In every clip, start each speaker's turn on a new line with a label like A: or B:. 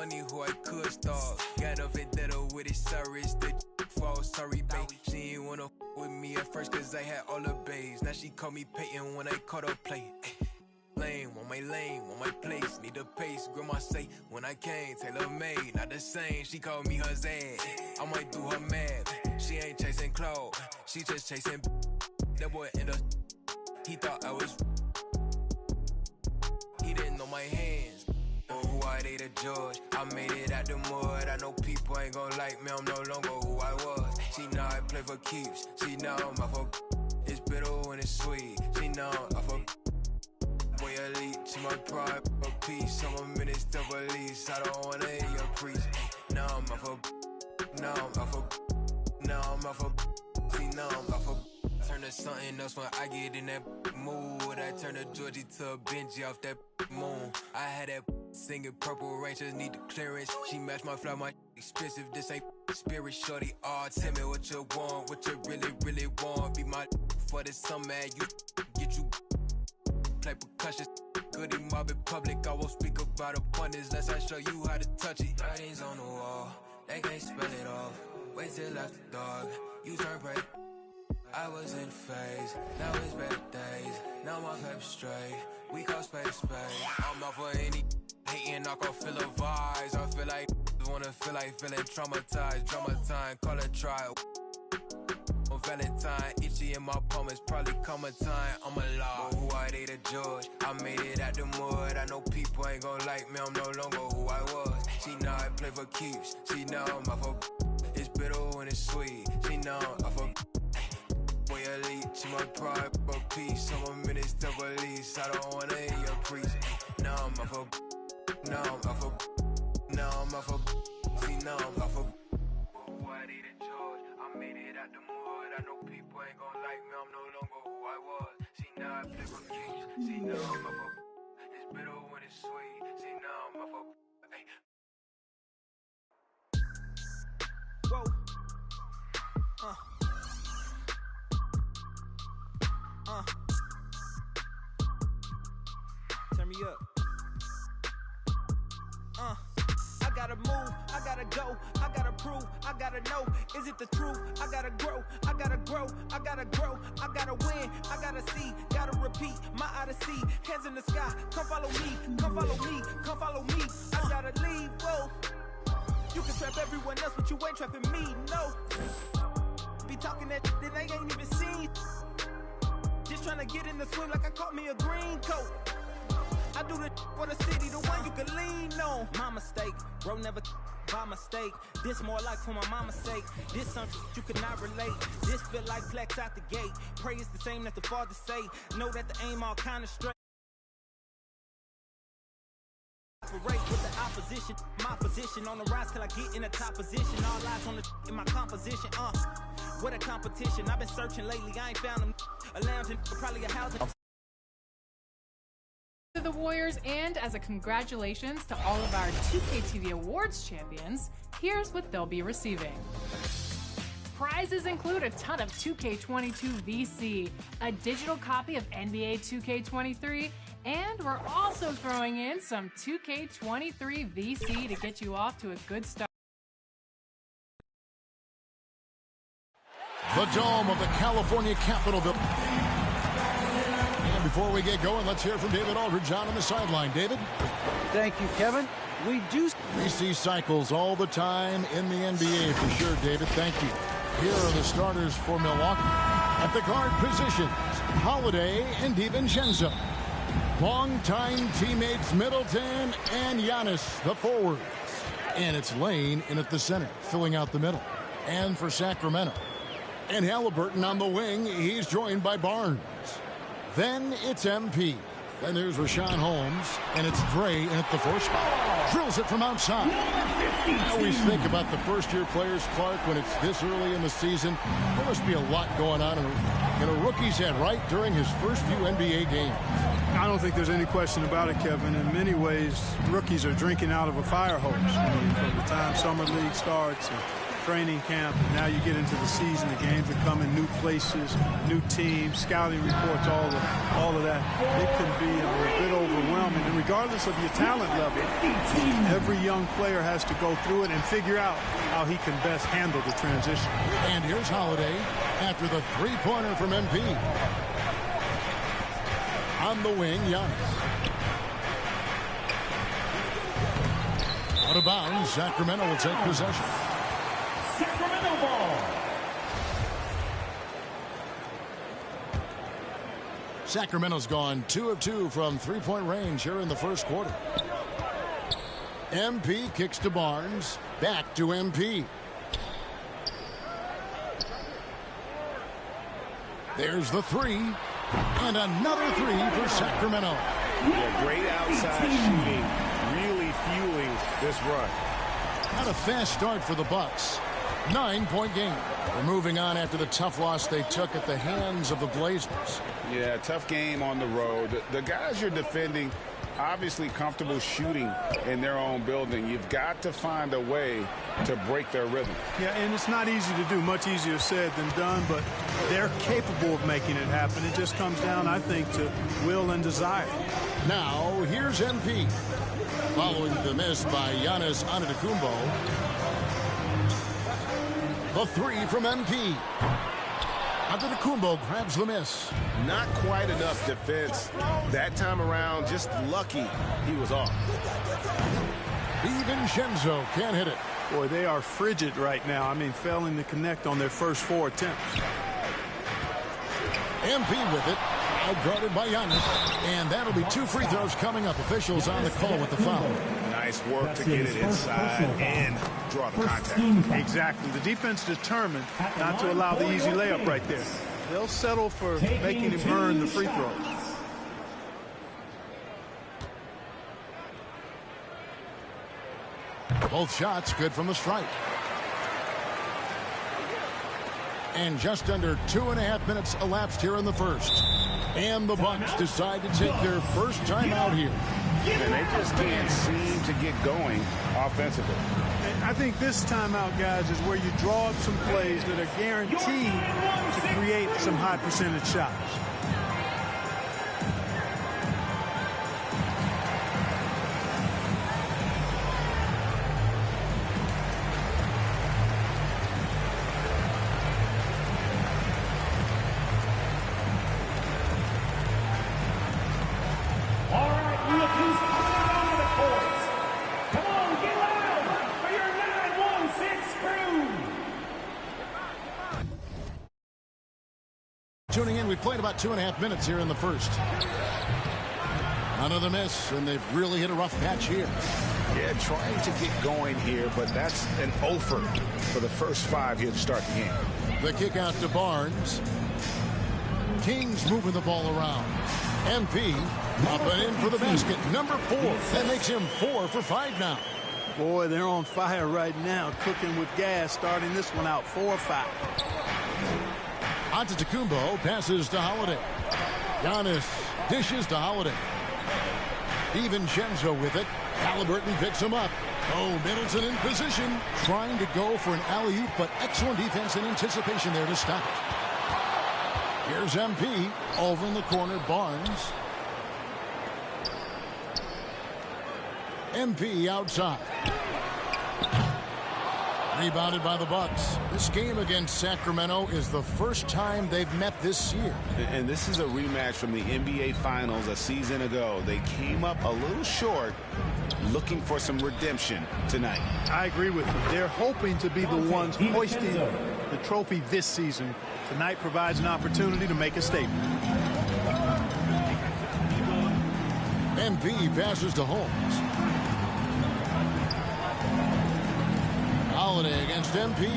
A: money who I could start. Got a vendetta with it, sorry, it's the fall, sorry, babe. She ain't wanna with me at first cause I had all the babes. Now she call me Peyton when I caught her play. Lane, want my place, need a pace. Grandma say, when I came, tailor made, not the same. She called me her Zad, I might do her mad. She ain't chasing clothes, she just chasing. That boy in the, he thought I was. He didn't know my hands, or who I they the judge. I made it out the mud, I know people ain't gon' like me, I'm no longer who I was. She know I play for keeps, she know I'm off of. It's bitter when it's sweet, she know I'm off of. Boy elite, she my pride, a piece. I'm a minister police, I don't wanna hear your preach. Now I'm off of, now I'm off of, now I'm off of. See now I'm off of. Turn to something else when I get in that mood. I turn to Georgie to a Benji off that moon. I had that singing Purple Rangers need the clearance. She matched my flow, my expensive. This ain't spirit, shorty. Oh, tell me what you want, what you really want. Be my for this summer, you get you. Play percussion, goody mob in public. I won't speak about abundance unless I show you how to touch it. Writings on the wall, they can't spell it off. Wait till after dark, you turn break. I was in phase, now it's better days. Now my paper straight, we call space. I'm off for any hating, I can feel the vibes. I feel like wanna feel like feeling traumatized. Drama time, call it trial. On Valentine, itchy in my palm, it's probably coming time. I'm alive. Who I they the judge? I made it out the mud. I know people ain't gon' like me, I'm no longer who I was. She know I play for keeps, she know I'm off of. It's bitter when it's sweet, she know I'm off of. Boy elite, she my pride, a piece. I'm a minister police, I don't wanna hear your preach. Now I'm off of, now I'm off of, now I'm off of. See now I'm off of. Who I they the judge? I made it out the mud. I know people ain't gon' like me, I'm no longer who I was. See now I play for keeps, see now I'm off of. It's bitter when it's sweet, see now I'm off of. Hey.
B: Whoa. Turn me up. I gotta move, I gotta go, I gotta prove, I gotta know, is it the truth? I gotta grow, I gotta grow, I gotta grow, I gotta win, I gotta see, gotta repeat, my odyssey, hands in the sky, come follow me, come follow me, come follow me, I gotta leave, whoa. You can trap everyone else, but you ain't trapping me, no. Be talking that that they ain't even seen. Just trying to get in the swing like I caught me a green coat. I do the for the city, the one you can lean on. My mistake, bro, never by mistake. This more like for my mama's sake. This something you cannot relate. This feel like flex out the gate. Pray it's the same that the father say. Know that the aim all kind of straight. Operate with the opposition. My position on the rise till I get in the top position. All eyes on the in my composition. What a competition. I've been searching lately. I ain't found them. A lounge and probably a house.
C: To the Warriors, and as a congratulations to all of our 2K TV Awards champions, here's what they'll be receiving. Prizes include a ton of 2K22 VC, a digital copy of NBA 2K23, and we're also throwing in some 2K23 VC to get you off to a good start.
D: The dome of the California Capitol building. And before we get going, let's hear from David Aldridge on the sideline. David?
E: Thank you, Kevin. We see cycles all the time in the NBA for sure, David. Thank you. Here are the starters for Milwaukee. At the guard positions, Holiday and DiVincenzo. Longtime teammates Middleton and Giannis, the forwards. And it's Lane in at the center, filling out the middle. And for Sacramento. And Halliburton on the wing, he's joined by Barnes. Then it's MP. Then there's Rashawn Holmes, and it's Dre in at the 4 spot. Drills it from outside. I always think about the first-year players, Clark, when it's this early in the season. There must be a lot going on in a rookie's head, right, during his first few NBA games.
F: I don't think there's any question about it, Kevin. In many ways, rookies are drinking out of a fire hose. I mean, from the time summer league starts, and training camp, and now you get into the season. The games are coming, new places, new teams, scouting reports, all of that. It can be a bit overwhelming. And regardless of your talent level, every young player has to go through it and figure out how he can best handle the transition.
D: And here's Holiday after the three-pointer from MP. On the wing, Giannis. Out of bounds, Sacramento will take possession.
G: Sacramento ball.
D: Sacramento's gone 2 of 2 from three-point range here in the first quarter. MP kicks to Barnes. Back to MP. There's the three. And another three for Sacramento.
H: Yeah, great outside shooting, really fueling this run.
D: Not a fast start for the Bucks. 9-point game. They're moving on after the tough loss they took at the hands of the Blazers.
H: Yeah, tough game on the road. The guys you're defending, obviously comfortable shooting in their own building. You've got to find a way to break their rhythm.
F: Yeah, and it's not easy to do. Much easier said than done, but they're capable of making it happen. It just comes down, I think, to will and desire.
D: Now, here's MP. Following the miss by Giannis Antetokounmpo. The three from MP. Antetokounmpo grabs the miss.
H: Not quite enough defense that time around. Just lucky he was off.
D: DiVincenzo can't hit it.
F: Boy, they are frigid right now. I mean, failing to connect on their first 4 attempts.
D: MP with it. Outguarded by Giannis. And that'll be 2 free throws coming up. Officials on the call with the foul.
H: Nice work to get it inside and draw the contact.
F: Exactly. The defense determined not to allow the easy layup right there. They'll settle for making him earn the free throw.
D: Both shots good from the stripe. And just under 2.5 minutes elapsed here in the first. And the Bucks decide to take their first time out here.
H: And they just can't seem to get going offensively.
F: And I think this timeout, guys, is where you draw up some plays that are guaranteed to create some high percentage shots.
D: Tuning in, we played about 2.5 minutes here in the first. Another miss, and they've really hit a rough patch here.
H: Yeah, trying to get going here, but that's an offer for the first 5 here to start the game.
D: The kick out to Barnes. Kings moving the ball around. MP up and in for the basket. Number 4. That makes him 4 for 5 now.
F: Boy, they're on fire right now, cooking with gas, starting this one out 4-5.
D: Antetokounmpo passes to Holiday. Giannis dishes to Holiday. DiVincenzo with it. Halliburton picks him up. Oh, Middleton in position. Trying to go for an alley-oop, but excellent defense and anticipation there to stop it. Here's MP. Over in the corner, Barnes. MP outside. Rebounded by the Bucks. This game against Sacramento is the first time they've met this year.
H: And this is a rematch from the NBA Finals a season ago. They came up a little short, looking for some redemption tonight.
F: I agree with you. They're hoping to be the ones hoisting the trophy this season. Tonight provides an opportunity to make a statement.
D: MP passes to Holmes. Holiday against MP.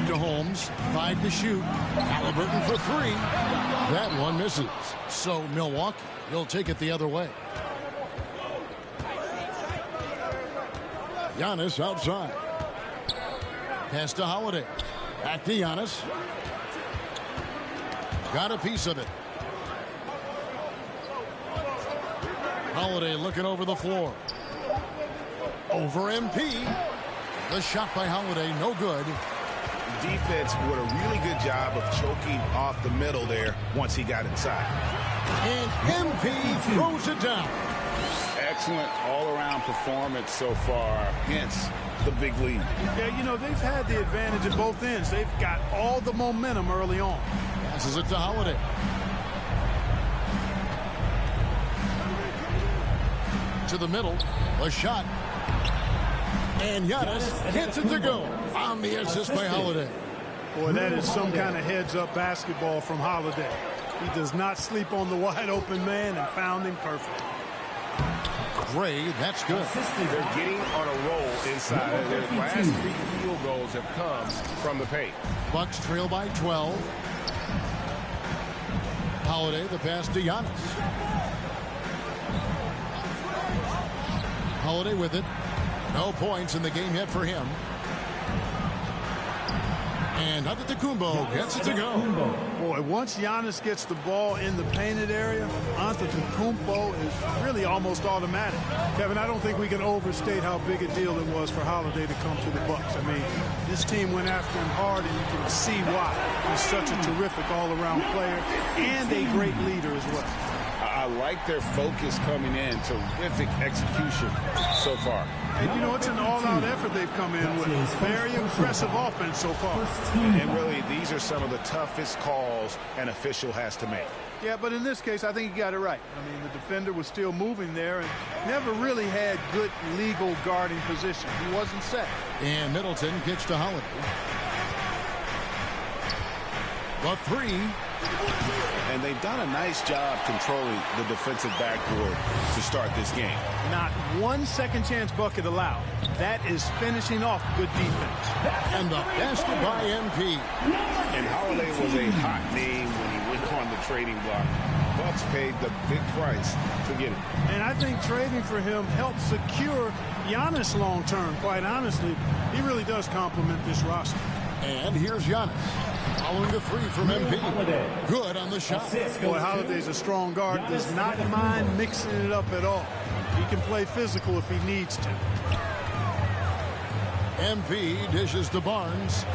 D: To Holmes, 5 to shoot. Halliburton for 3. That one misses. So Milwaukee will take it the other way. Giannis outside. Pass to Holiday. Back to Giannis. Got a piece of it. Holiday looking over the floor. Over MP. The shot by Holiday, no good.
H: Defense did a really good job of choking off the middle there once he got inside.
D: And MP throws it down.
H: Excellent all-around performance so far, hence the big lead.
F: Yeah, you know, they've had the advantage at both ends. They've got all the momentum early on.
D: Passes it to Holiday. To the middle, a shot. And Giannis gets it to go on the assist by Holiday.
F: Boy, that is some kind of heads-up basketball from Holiday. He does not sleep on the wide-open man and found him perfect.
D: Gray, that's good.
I: They're getting on a roll inside. Their last 3 field goals have come from the paint.
D: Bucks trail by 12. Holiday, the pass to Giannis. Holiday with it. No points in the game yet for him. And Antetokounmpo gets it to go.
F: Boy, once Giannis gets the ball in the painted area, Antetokounmpo is really almost automatic. Kevin, I don't think we can overstate how big a deal it was for Holiday to come to the Bucks. I mean, this team went after him hard, and you can see why. He's such a terrific all-around player and a great leader as well.
H: I like their focus coming in. Terrific execution so far.
F: And, you know, it's an all-out effort they've come in with. Very impressive offense so far.
H: And really, these are some of the toughest calls an official has to make.
F: Yeah, but in this case, I think he got it right. I mean, the defender was still moving there and never really had good legal guarding position. He wasn't set.
D: And Middleton kicks to Holiday. The three.
H: And they've done a nice job controlling the defensive backboard to start this game.
F: Not one second chance bucket allowed. That is finishing off good defense.
D: And the basket by MP.
H: And Holiday was a hot name when he went on the trading block. Bucks paid the big price to get him.
F: And I think trading for him helped secure Giannis long term. Quite honestly, he really does complement this roster.
D: And here's Giannis. Following the three from MP. Good on the shot.
F: Boy, Holiday's a strong guard. Does not mind mixing it up at all. He can play physical if he needs to.
D: MP dishes to Barnes.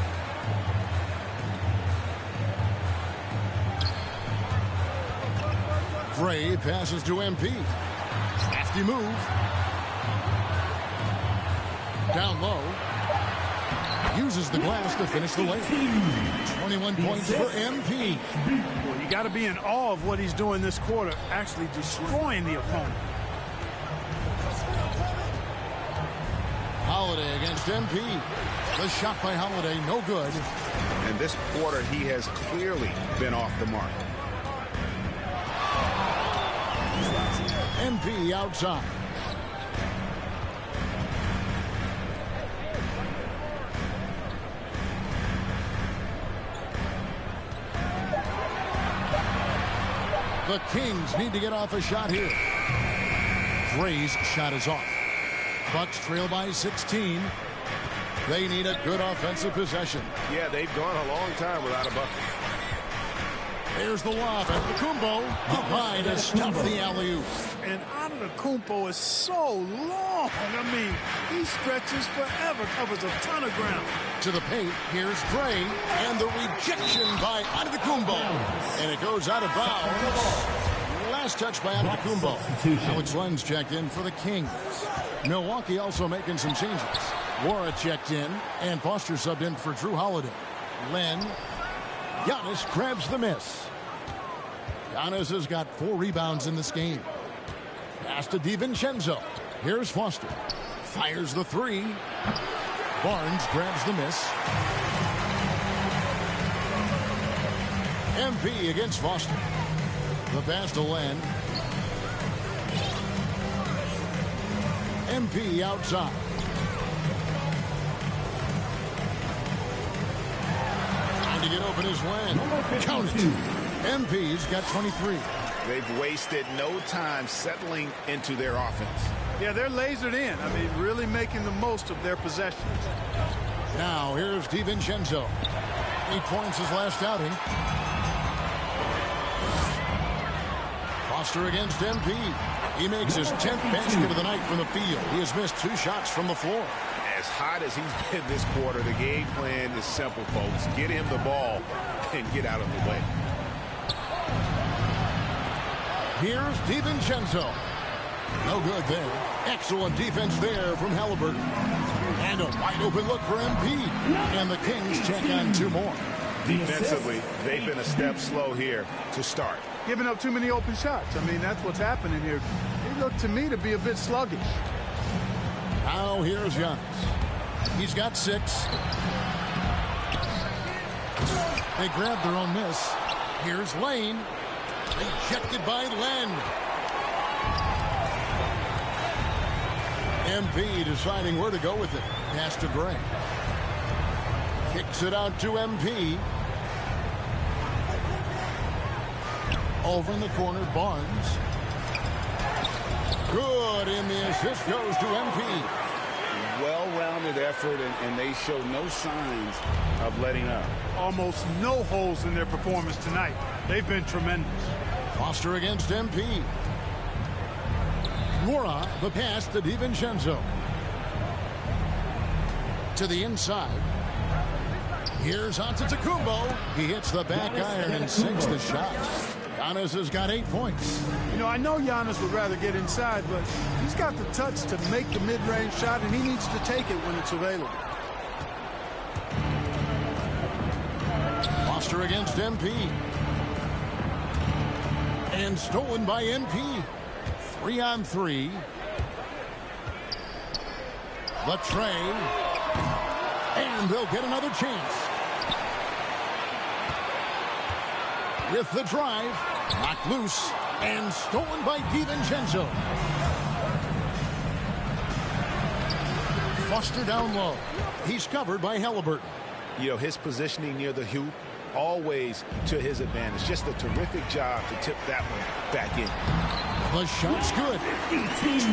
D: Gray passes to MP. Nasty move. Down low. Uses the glass to finish the lane. 21 points for MP.
F: Well, you got to be in awe of what he's doing this quarter, actually destroying the opponent.
D: Holiday against MP. The shot by Holiday, no good.
H: And this quarter, he has clearly been off the mark.
D: MP outside. The Kings need to get off a shot here. Gray's shot is off. Bucks trail by 16. They need a good offensive possession.
I: Yeah, they've gone a long time without a bucket.
D: There's the lob. Antetokounmpo up high to stop the alley-oop.
F: And Antetokounmpo is so long. I mean, he stretches forever, covers a ton of ground.
D: To the paint, here's Gray, and the rejection by Antetokounmpo. And it goes out of bounds. Last touch by Antetokounmpo. Alex Len's checked in for the Kings. Milwaukee also making some changes. Wara checked in, and Foster subbed in for Drew Holiday. Len. Giannis grabs the miss. Giannis has got 4 rebounds in this game. Pass to DiVincenzo. Here's Foster. Fires the 3. Barnes grabs the miss. MP against Foster. The pass to Len. MP outside. To get open is Len. Count it. MP's got 23.
H: They've wasted no time settling into their offense.
F: Yeah, they're lasered in. I mean, really making the most of their possessions.
D: Now, here's DiVincenzo. 8 points his last outing. Foster against MP. He makes his 10th basket of the night from the field. He has missed 2 shots from the floor.
H: As hot as he's been this quarter, the game plan is simple, folks. Get him the ball and get out of the way.
D: Here's DiVincenzo. No good there. Excellent defense there from Halliburton. And a wide open look for MP. And the Kings check on 2 more.
H: Defensively, they've been a step slow here to start.
F: Giving up too many open shots. I mean, that's what's happening here. They look to me to be a bit sluggish.
D: Now here's Giannis. He's got 6. They grab their own miss. Here's Lane. Rejected by Len. MP deciding where to go with it. Pass to Gray. Kicks it out to MP. Over in the corner, Barnes. Good, and the assist goes to MP.
H: Well-rounded effort, and they show no signs of letting up.
F: Almost no holes in their performance tonight. They've been tremendous.
D: Foster against MP. Mora, the pass to DiVincenzo. To the inside. Here's Antetokounmpo. He hits the back iron and sinks the shot. Giannis has got 8 points.
F: You know, I know Giannis would rather get inside, but he's got the touch to make the mid-range shot, and he needs to take it when it's available.
D: Foster against MP. And stolen by MP. 3-on-3. The tray. And they'll get another chance. With the drive, knocked loose, and stolen by DiVincenzo. Foster down low. He's covered by Halliburton.
H: You know, his positioning near the hoop, always to his advantage. Just a terrific job to tip that one back in.
D: The shot's good.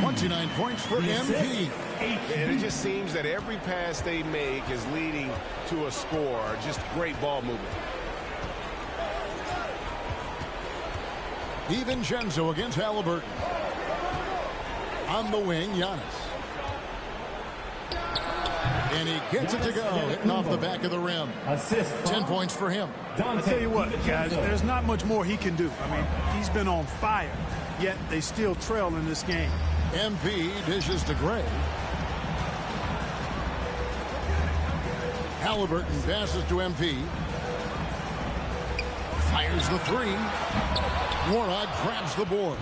D: 29 points for MP.
I: And it just seems that every pass they make is leading to a score. Just great ball movement.
D: DiVincenzo against Halliburton. On the wing, Giannis. And he gets it to go, hitting off the back of the rim. 10 points for him.
F: I'll tell you what, guys, there's not much more he can do. I mean, he's been on fire, yet they still trail in this game.
D: MP dishes to Gray. Halliburton passes to MP. Fires the 3. Warnock grabs the board.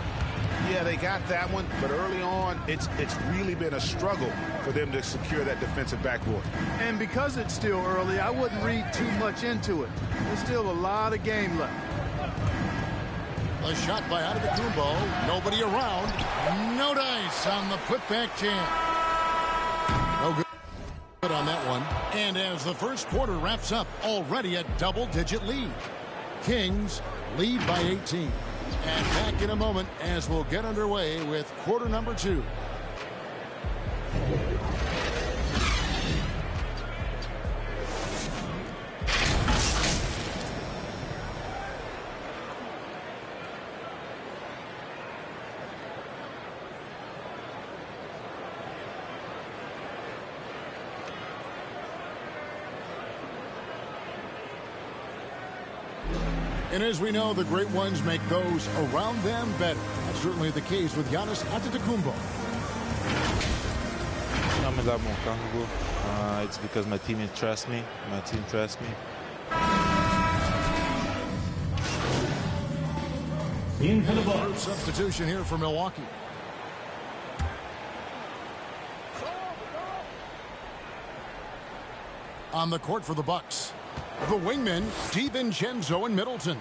H: Yeah, they got that one, but early on, it's really been a struggle for them to secure that defensive backboard.
F: And because it's still early, I wouldn't read too much into it. There's still a lot of game left.
D: A shot by Antetokounmpo. Nobody around. No dice on the putback jam. No good on that one. And as the first quarter wraps up, already a double-digit lead. Kings lead by 18. And back in a moment as we'll get underway with quarter number 2. And as we know, the great ones make those around them better. That's certainly the case with Giannis Antetokounmpo.
J: I'm more comfortable. It's because my teammates trust me. My team trusts me.
G: In for the Bucks.
D: Substitution here for Milwaukee. On the court for the Bucks, the wingmen, DiVincenzo and Middleton.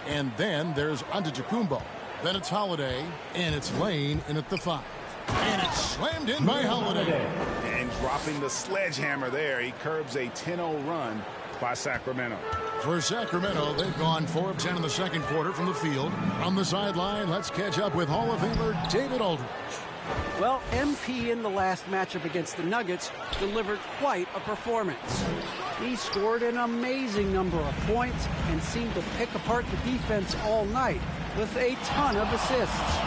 D: And then there's Antetokounmpo. Then it's Holiday, and it's Lane in at the 5. And it's slammed in by Holiday.
H: And dropping the sledgehammer there, he curbs a 10-0 run by Sacramento.
D: For Sacramento, they've gone 4 of 10 in the second quarter from the field. On the sideline, let's catch up with Hall of Famer David Aldridge.
K: Well, MP in the last matchup against the Nuggets delivered quite a performance. He scored an amazing number of points and seemed to pick apart the defense all night with a ton of assists.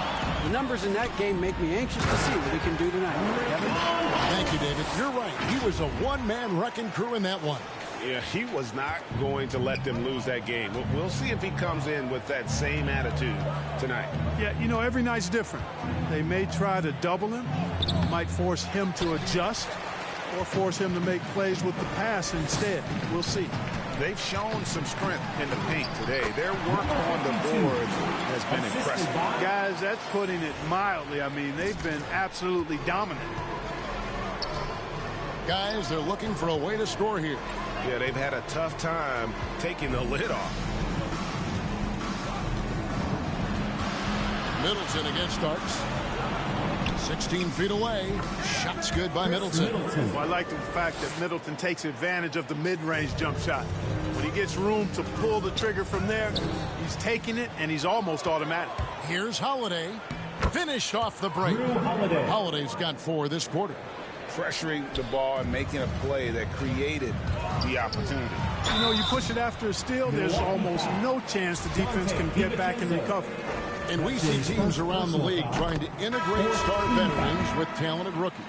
K: The numbers in that game make me anxious to see what he can do tonight. Kevin?
D: Thank you, David. You're right. He was a one-man wrecking crew in that one.
I: Yeah, he was not going to let them lose that game. We'll see if he comes in with that same attitude tonight.
F: Yeah, you know, every night's different. They may try to double him, might force him to adjust, or force him to make plays with the pass instead. We'll see.
H: They've shown some strength in the paint today. Their work on the boards has been impressive.
F: Guys, that's putting it mildly. I mean, they've been absolutely dominant.
D: Guys, they're looking for a way to score here.
I: Yeah, they've had a tough time taking the lid off.
D: Middleton against Starks. 16 feet away. Shot's good by Middleton.
F: Well, I like the fact that Middleton takes advantage of the mid-range jump shot. When he gets room to pull the trigger from there, he's taking it, and he's almost automatic.
D: Here's Holiday. Finished off the break. Holiday's got 4 this quarter.
H: Pressuring the ball and making a play that created the opportunity.
F: You know, you push it after a steal, there's almost no chance the defense can get back and recover.
D: And we see teams around the league trying to integrate star veterans with talented rookies.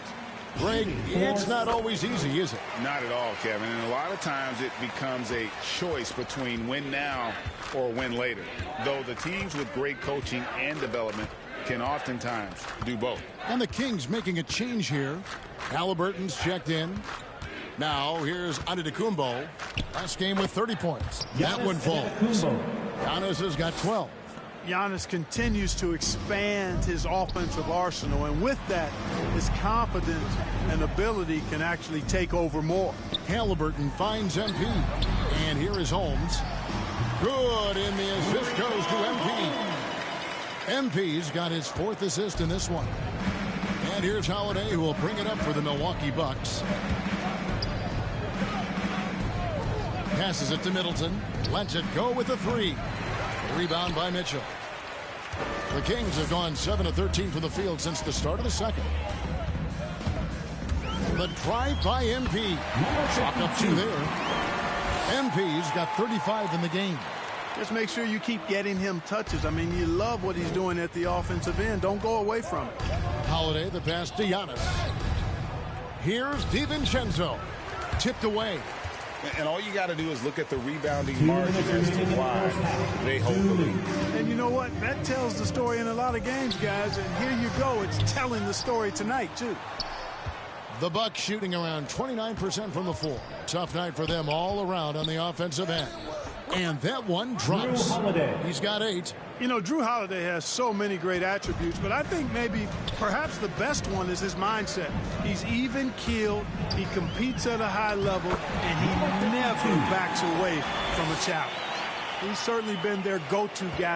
D: Greg, it's not always easy, is it?
H: Not at all, Kevin. And a lot of times it becomes a choice between win now or win later. Though the teams with great coaching and development can oftentimes do both.
D: And the Kings making a change here. Halliburton's checked in. Now here's Antetokounmpo. Last game with 30 points. That one falls. Giannis has got 12.
F: Giannis continues to expand his offensive arsenal, and with that, his confidence and ability can actually take over more.
D: Halliburton finds MP. And here is Holmes. Good, and the assist goes to MP. MP's got his 4th assist in this one. And here's Holiday, who will bring it up for the Milwaukee Bucks. Passes it to Middleton. Lets it go with the 3. Rebound by Mitchell. The Kings have gone 7 of 13 from the field since the start of the second. The drive by MP. Chalk up 2 there. MP's got 35 in the game.
F: Just make sure you keep getting him touches. I mean, you love what he's doing at the offensive end. Don't go away from it.
D: Holiday, the pass to Giannis. Here's DiVincenzo. Tipped away.
H: And all you got to do is look at the rebounding margin as to why they hold the lead.
F: And you know what? That tells the story in a lot of games, guys. And here you go. It's telling the story tonight, too.
D: The Bucks shooting around 29% from the floor. Tough night for them all around on the offensive end. And that one drops. He's got 8.
F: You know, Drew Holiday has so many great attributes, but I think perhaps the best one is his mindset. He's even-keeled, he competes at a high level, and he never backs away from a challenge. He's certainly been their go-to guy.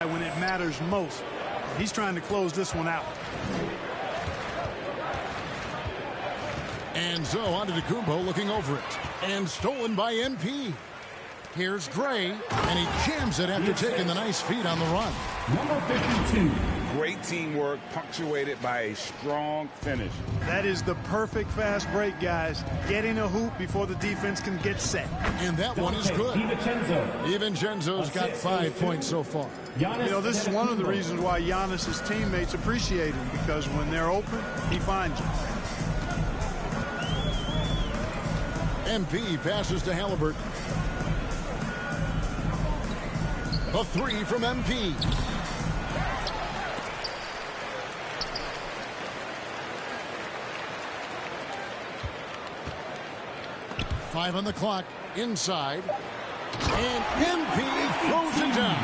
F: when it matters most. He's trying to close this one out.
D: And so on to Kumbo looking over it. And stolen by MP. Here's Gray, and he jams it after taking the nice feed on the run.
G: Number 52.
H: Great teamwork punctuated by a strong finish.
F: That is the perfect fast break, guys. Getting a hoop before the defense can get set.
D: And that one is good. DiVincenzo's got 5 points so far.
F: You know, this is one of the reasons why Giannis's teammates appreciate him, because when they're open, he finds them.
D: MP passes to Halliburton. A three from MP. Five on the clock, inside. And MP throws it down.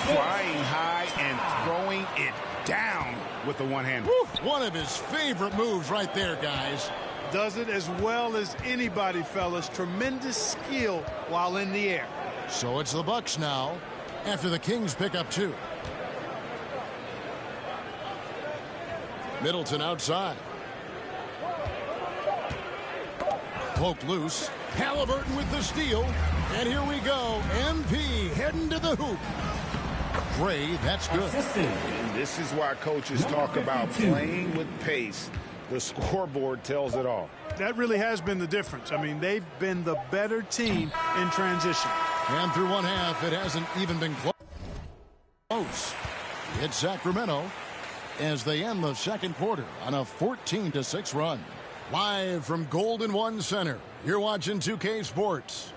H: Flying high and throwing it down with the one-hander.
D: One of his favorite moves right there, guys.
F: Does it as well as anybody, fellas. Tremendous skill while in the air.
D: So it's the Bucks now, after the Kings pick up 2. Middleton outside. Poked loose. Halliburton with the steal. And here we go. MP heading to the hoop. Gray, that's good.
H: And this is why coaches talk about playing with pace. The scoreboard tells it all.
F: That really has been the difference. I mean, they've been the better team in transition.
D: And through one half, it hasn't even been close. It's Sacramento as they end the second quarter on a 14-6 run. Live from Golden One Center, you're watching 2K Sports.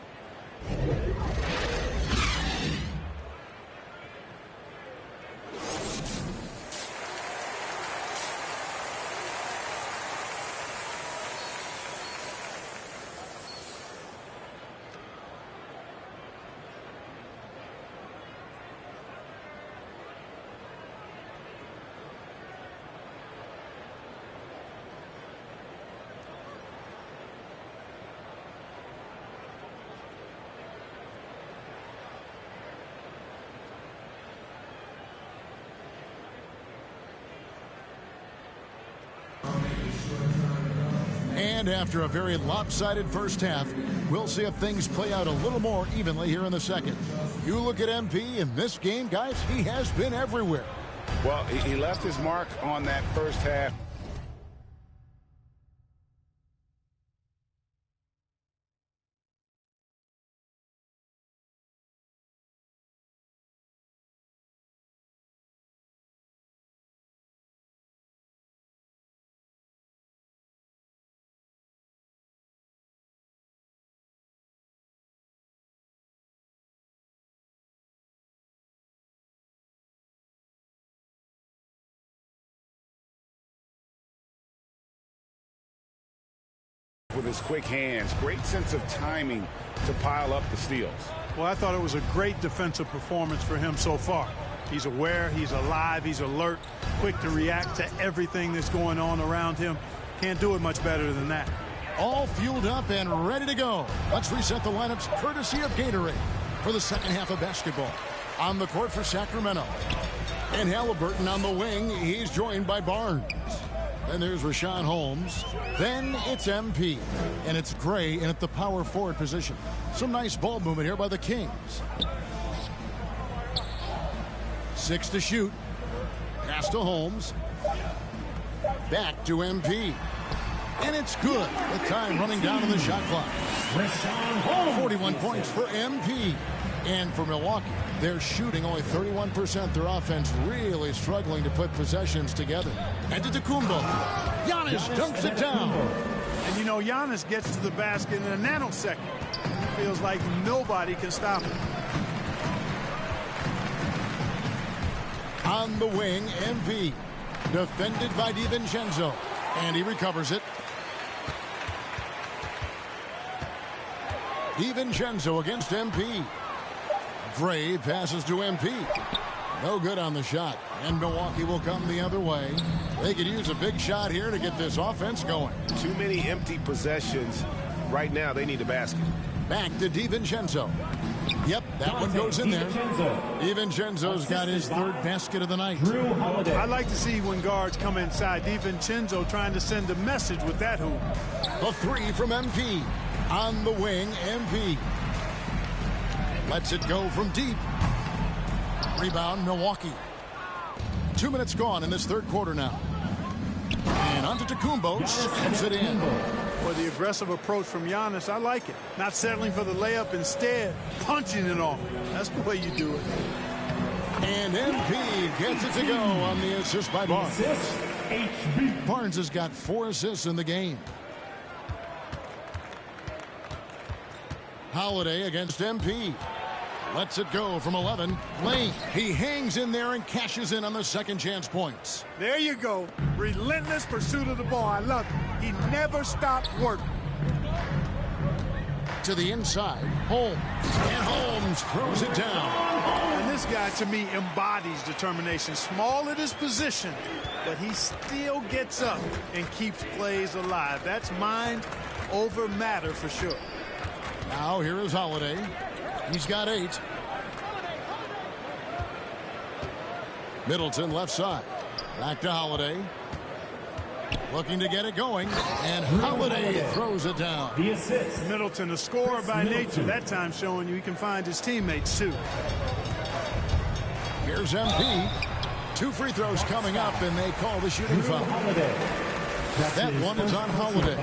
D: And after a very lopsided first half, we'll see if things play out a little more evenly here in the second. You look at MP in this game, guys, he has been everywhere.
H: Well, he left his mark on that first half. With his quick hands, great sense of timing to pile up the steals.
F: Well, I thought it was a great defensive performance for him so far. He's aware, he's alive, he's alert, quick to react to everything that's going on around him. Can't do it much better than that.
D: All fueled up and ready to go. Let's reset the lineups courtesy of Gatorade for the second half of basketball. On the court for Sacramento. And Halliburton on the wing. He's joined by Barnes. Then there's Rashawn Holmes. Then it's MP. And it's Gray in at the power forward position. Some nice ball movement here by the Kings. 6 to shoot. Pass to Holmes. Back to MP. And it's good. With time running down on the shot clock. 41 points for MP. And for Milwaukee, they're shooting only 31%. Their offense really struggling to put possessions together. And to Kumbo. Giannis dunks it down.
F: And you know, Giannis gets to the basket in a nanosecond. It feels like nobody can stop him.
D: On the wing, MP. Defended by DiVincenzo. And he recovers it. DiVincenzo against MP. Gray passes to MP. No good on the shot. And Milwaukee will come the other way. They could use a big shot here to get this offense going.
I: Too many empty possessions. Right now, they need a basket.
D: Back to DiVincenzo. Yep, that one goes in there. DiVincenzo's got his third basket of the night.
F: I like to see when guards come inside. DiVincenzo trying to send a message with that hoop.
D: The three from MP. On the wing, MP. Lets it go from deep. Rebound, Milwaukee. 2 minutes gone in this third quarter now. And Antetokounmpo slams it in.
F: Well, the aggressive approach from Giannis, I like it. Not settling for the layup, instead punching it off. That's the way you do it.
D: And MP gets it to go on the assist by Barnes. Barnes has got 4 assists in the game. Holiday against MP. Lets it go from 11. Lane, he hangs in there and cashes in on the second chance points.
F: There you go. Relentless pursuit of the ball. I love it. He never stopped working.
D: To the inside, Holmes. And Holmes throws it down.
F: And this guy, to me, embodies determination. Small at his position, but he still gets up and keeps plays alive. That's mind over matter for sure.
D: Now here is Holiday. He's got 8. Middleton left side. Back to Holiday. Looking to get it going. And Holiday throws it down.
G: The assist.
F: Middleton, a scorer by nature. That time showing you he can find his teammates too.
D: Here's MP. 2 free throws coming up, and they call the shooting foul. That one is on Holiday.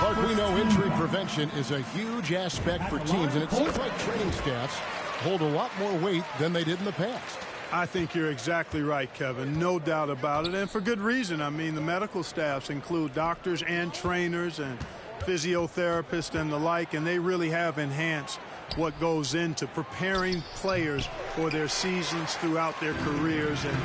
D: But we know injury prevention is a huge aspect for teams, and it seems like training staffs hold a lot more weight than they did in the past.
F: I think you're exactly right, Kevin. No doubt about it, and for good reason. I mean, the medical staffs include doctors and trainers and physiotherapists and the like, and they really have enhanced what goes into preparing players for their seasons throughout their careers, and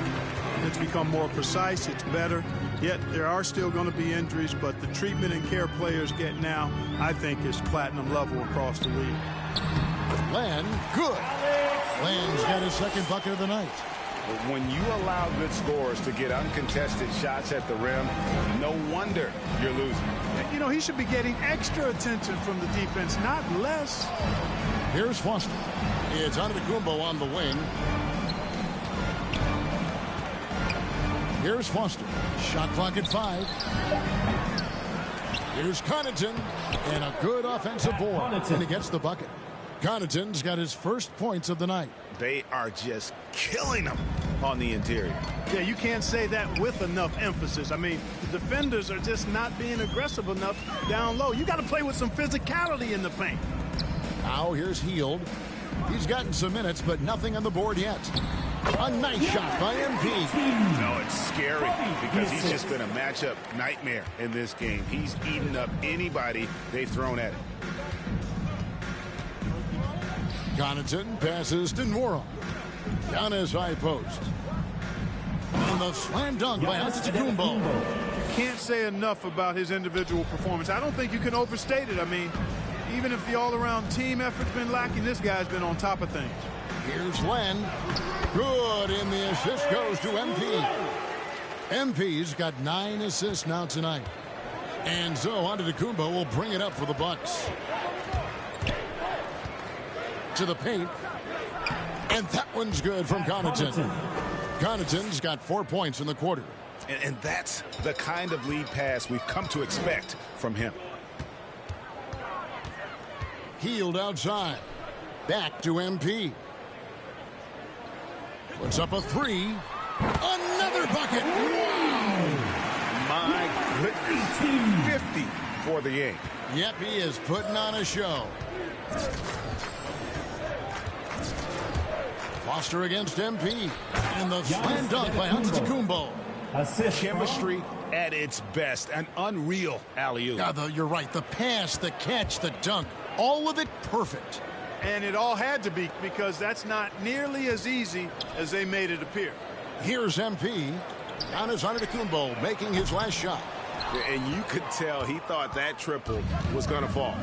F: it's become more precise. It's better. Yet there are still going to be injuries, but the treatment and care players get now, I think, is platinum level across the league.
D: Len, good. Len's got his second bucket of the night.
H: When you allow good scorers to get uncontested shots at the rim, no wonder you're losing.
F: You know, he should be getting extra attention from the defense, not less.
D: Here's Foster. It's Antetokounmpo on the wing. Here's Foster. Shot clock at 5. Here's Connaughton. And a good offensive board. And he gets the bucket. Connaughton's got his first points of the night.
H: They are just killing them on the interior.
F: Yeah, you can't say that with enough emphasis. I mean, the defenders are just not being aggressive enough down low. You got to play with some physicality in the paint.
D: Now here's Hield. He's gotten some minutes, but nothing on the board yet. A nice shot by MP.
H: No, it's scary because he's just been a matchup nightmare in this game. He's eaten up anybody they've thrown at him.
D: Connaughton passes to Nwora. Down his high post. And the slam dunk by Antetokounmpo.
F: You can't say enough about his individual performance. I don't think you can overstate it. I mean, even if the all-around team effort's been lacking, this guy's been on top of things.
D: Here's Len. Good, and the assist goes to MP. MP's got 9 assists now tonight. And so Antetokounmpo will bring it up for the Bucks. To the paint. And that one's good from Connaughton. Connaughton's got 4 points in the quarter.
H: And that's the kind of lead pass we've come to expect from him.
D: Hield outside. Back to MP. Puts up a 3. Another bucket. Wow!
H: My goodness. 50 for the game.
D: Yep, he is putting on a show. Foster against MP. And the slam dunk by Antetokounmpo.
H: Chemistry at its best. An unreal alley-oop.
D: Yeah, you're right. The pass, the catch, the dunk. All of it perfect.
F: And it all had to be, because that's not nearly as easy as they made it appear.
D: Here's MP. Down is Antetokounmpo making his last shot.
H: And you could tell he thought that triple was going to fall.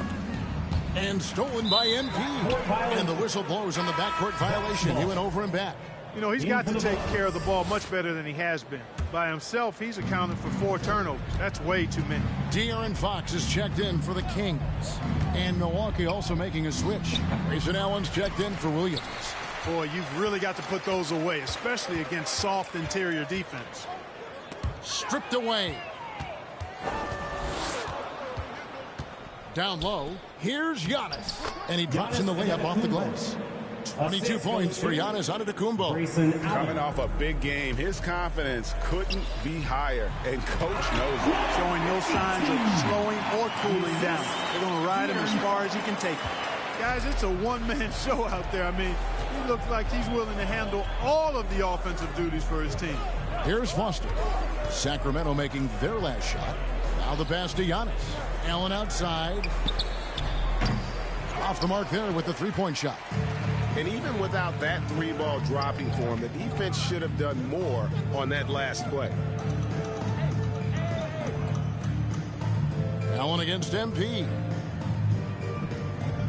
D: And stolen by MP. And the whistle blows on the backcourt violation. He went over and back.
F: You know, he's got to take care of the ball much better than he has been. By himself, he's accounted for 4 turnovers. That's way too many.
D: De'Aaron Fox is checked in for the Kings. And Milwaukee also making a switch. Grayson Allen's checked in for Williams.
F: Boy, you've really got to put those away, especially against soft interior defense.
D: Stripped away. Down low. Here's Giannis. And he drops in the layup off the glass. 22 points for Giannis Antetokounmpo.
H: Coming off a big game, his confidence couldn't be higher, and coach knows it.
F: Showing no signs of slowing or cooling down. They're going to ride him as far as he can take him. Guys, it's a one-man show out there. I mean, he looks like he's willing to handle all of the offensive duties for his team.
D: Here's Foster. Sacramento making their last shot. Now the pass to Giannis. Allen outside. Off the mark there with the three-point shot.
I: And even without that 3-ball dropping for him, the defense should have done more on that last play.
D: Allen against MP.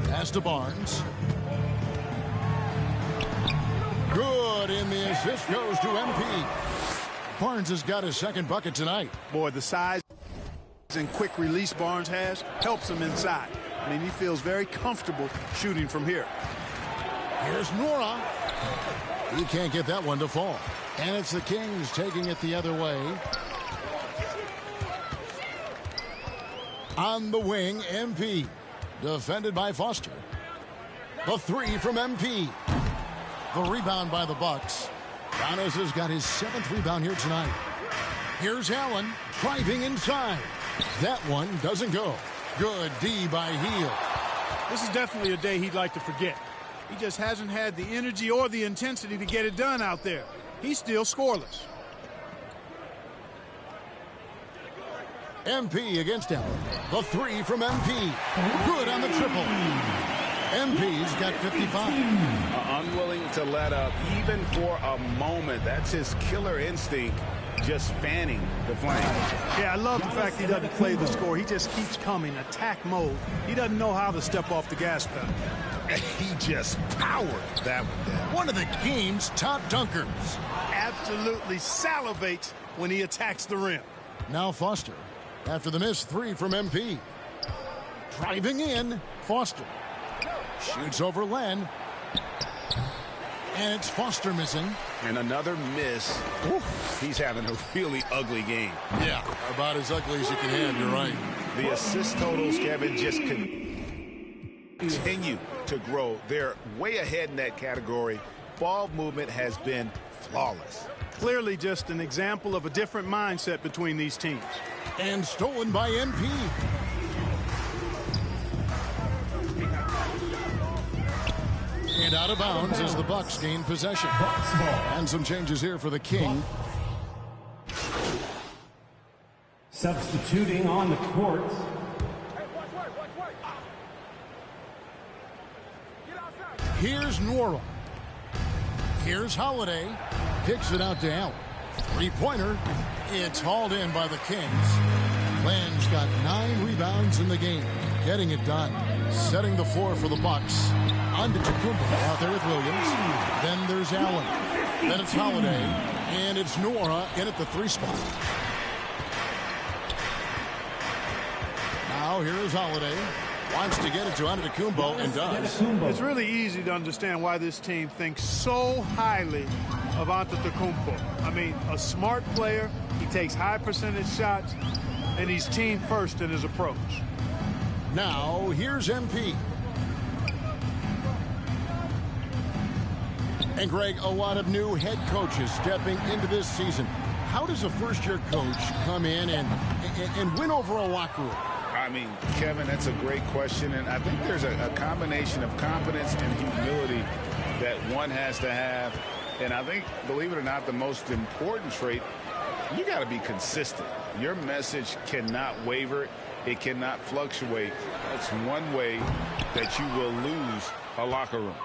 D: Pass to Barnes. Good, and the assist goes to MP. Barnes has got his second bucket tonight.
F: Boy, the size and quick release Barnes has helps him inside. I mean, he feels very comfortable shooting from here.
D: Here's Nora. He can't get that one to fall. And it's the Kings taking it the other way. On the wing, MP. Defended by Foster. The three from MP. The rebound by the Bucks. Giannis has got his 7th rebound here tonight. Here's Allen driving inside. That one doesn't go. Good D by Heel.
F: This is definitely a day he'd like to forget. He just hasn't had the energy or the intensity to get it done out there. He's still scoreless.
D: MP against Allen. The three from MP. Good on the triple. MP's got 55.
H: Unwilling to let up even for a moment. That's his killer instinct, just fanning the flame.
F: Yeah, I love the fact he doesn't play the score. He just keeps coming, attack mode. He doesn't know how to step off the gas pedal.
I: He just powered that one down.
D: One of the game's top dunkers.
F: Absolutely salivates when he attacks the rim.
D: Now Foster. After the missed three from MP. Driving in, Foster. Shoots over Len. And it's Foster missing.
H: And another miss. Oof. He's having a really ugly game.
D: Yeah, about as ugly as you can have, you're right.
H: The assist totals, Kevin, just continue to grow. They're way ahead in that category. Ball movement has been flawless.
F: Clearly just an example of a different mindset between these teams.
D: And stolen by MP. And out of bounds as the Bucks gain possession. And some changes here for the King.
G: Substituting on the court.
D: Here's Nora. Here's Holiday. Kicks it out to Allen. Three-pointer. It's hauled in by the Kings. Len's got 9 rebounds in the game. Getting it done. Setting the floor for the Bucks. Antetokounmpo out there with Williams. Then there's Allen. Then it's Holiday. And it's Nora in at the 3 spot. Now here is Holiday. Wants to get it to Antetokounmpo and does.
F: It's really easy to understand why this team thinks so highly of Antetokounmpo. I mean, a smart player. He takes high percentage shots. And he's team first in his approach.
D: Now here's MP. And Greg, a lot of new head coaches stepping into this season. How does a first-year coach come in and win over a locker room?
H: I mean, Kevin, that's a great question. And I think there's a combination of confidence and humility that one has to have. And I think, believe it or not, the most important trait, you got to be consistent. Your message cannot waver. It cannot fluctuate. That's one way that you will lose a locker room.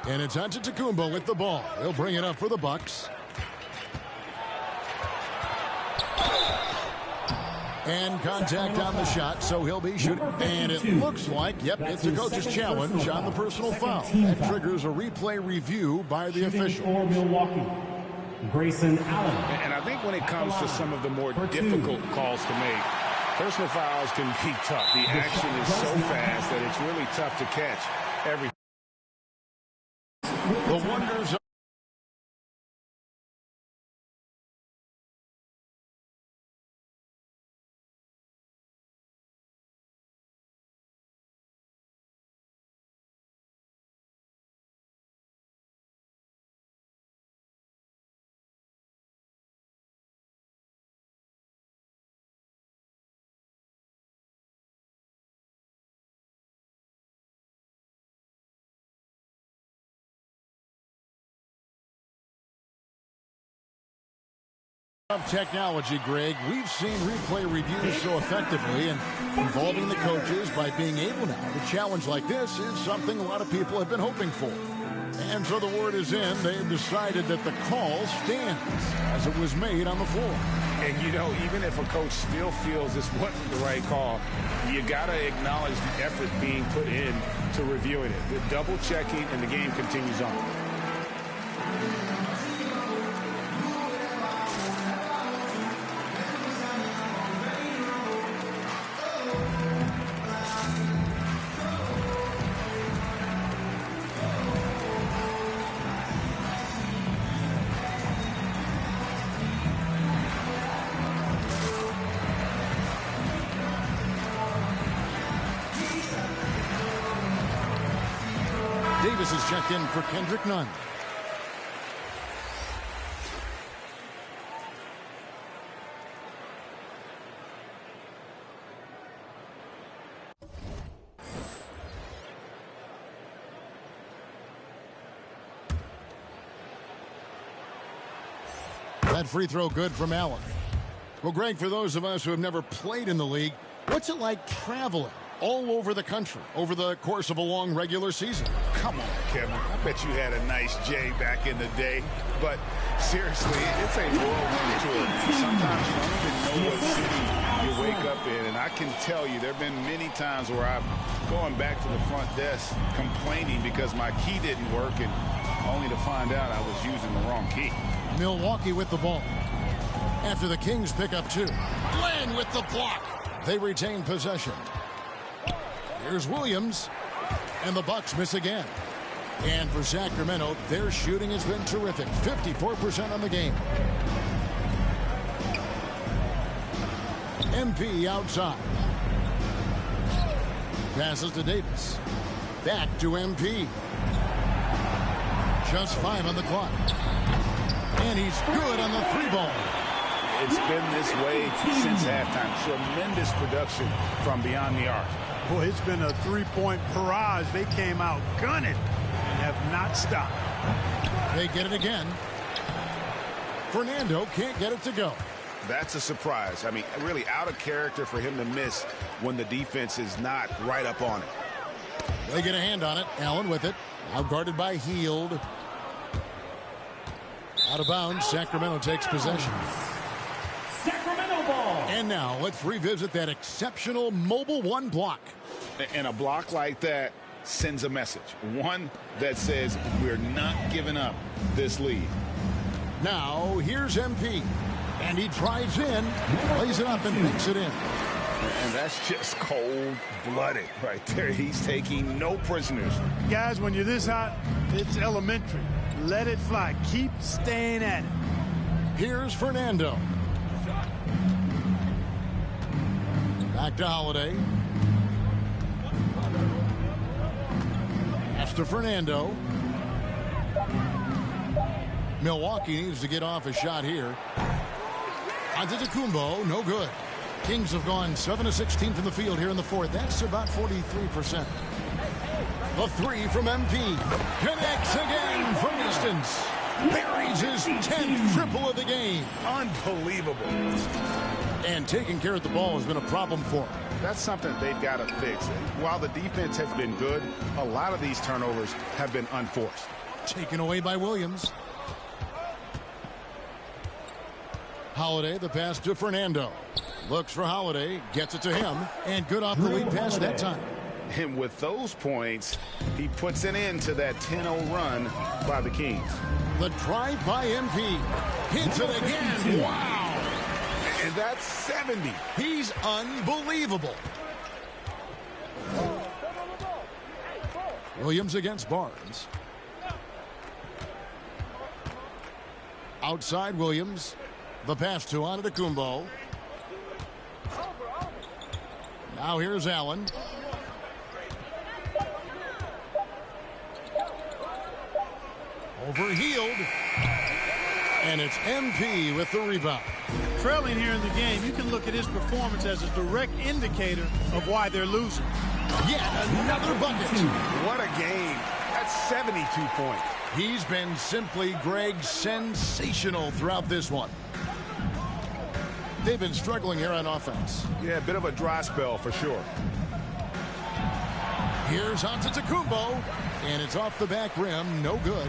D: And it's Antetokounmpo with the ball. He'll bring it up for the Bucks. And contact on the shot, so he'll be shooting. And it looks like, yep, it's a coach's challenge on the personal foul. That triggers a replay review by the official.
G: For Milwaukee, Grayson Allen.
H: And I think when it comes to some of the more difficult calls to make, personal fouls can be tough. The action is so fast that it's really tough to catch everything.
D: The wonders of technology, Greg. We've seen replay reviews so effectively and involving the coaches by being able now to challenge like this is something a lot of people have been hoping for. And so the word is in. They've decided that the call stands as it was made on the floor.
H: And, you know, even if a coach still feels this wasn't the right call, you got to acknowledge the effort being put in to reviewing it. The double checking, and the game continues on.
D: Davis is checked in for Kendrick Nunn. That free throw good from Allen. Well, Greg, for those of us who have never played in the league, what's it like traveling all over the country over the course of a long regular season?
H: Come on, Kevin. I bet you had a nice J back in the day. But seriously, it's a whirlwind tour. Sometimes you don't even know what city you wake up in. And I can tell you there have been many times where I'm going back to the front desk complaining because my key didn't work, and only to find out I was using the wrong key.
D: Milwaukee with the ball. After the Kings pick up two. Glenn with the block. They retain possession. Here's Williams. And the Bucks miss again. And for Sacramento, their shooting has been terrific. 54% on the game. MP outside. Passes to Davis. Back to MP. Just 5 on the clock. And he's good on the 3-ball.
H: It's been this way since halftime. Tremendous production from beyond the arc.
F: Boy, it's been a three-point barrage. They came out gunning and have not stopped.
D: They get it again. Fernando can't get it to go.
H: That's a surprise. I mean, really out of character for him to miss when the defense is not right up on it.
D: They get a hand on it. Allen with it. Out guarded by Hield. Out of bounds. Sacramento takes possession.
G: Sacramento ball.
D: And now let's revisit that exceptional mobile one block.
H: And a block like that sends a message. One that says we're not giving up this lead.
D: Now here's MP. And he drives in, lays it up, and makes it in.
H: And that's just cold-blooded right there. He's taking no prisoners.
F: Guys, when you're this hot, it's elementary. Let it fly. Keep staying at it.
D: Here's Fernando. Back to Holiday. Pass to Fernando. Milwaukee needs to get off a shot here. Antetokounmpo, no good. Kings have gone 7 of 16 from the field here in the fourth. That's about 43%. The three from MP. Connects again from distance. Buries his 10th triple of the game.
H: Unbelievable.
D: And taking care of the ball has been a problem for him.
H: That's something they've got to fix. While the defense has been good, a lot of these turnovers have been unforced.
D: Taken away by Williams. Holiday, the pass to Fernando. Looks for Holiday, gets it to him, and good off the lead pass that time.
H: And with those points, he puts an end to that 10-0 run by the Kings.
D: The drive by MP. Hits it again. Wow.
H: And that's 70.
D: He's unbelievable. Williams against Barnes. Outside Williams. The pass to Antetokounmpo. Now here's Allen. Overhealed. And it's MP with the rebound.
F: Trailing here in the game, you can look at his performance as a direct indicator of why they're losing.
D: Yet another bucket.
H: What a game. That's 72 points.
D: He's been simply, Greg, sensational throughout this one. They've been struggling here on offense.
H: Yeah, a bit of a dry spell for sure.
D: Here's Antetokounmpo, and it's off the back rim, no good.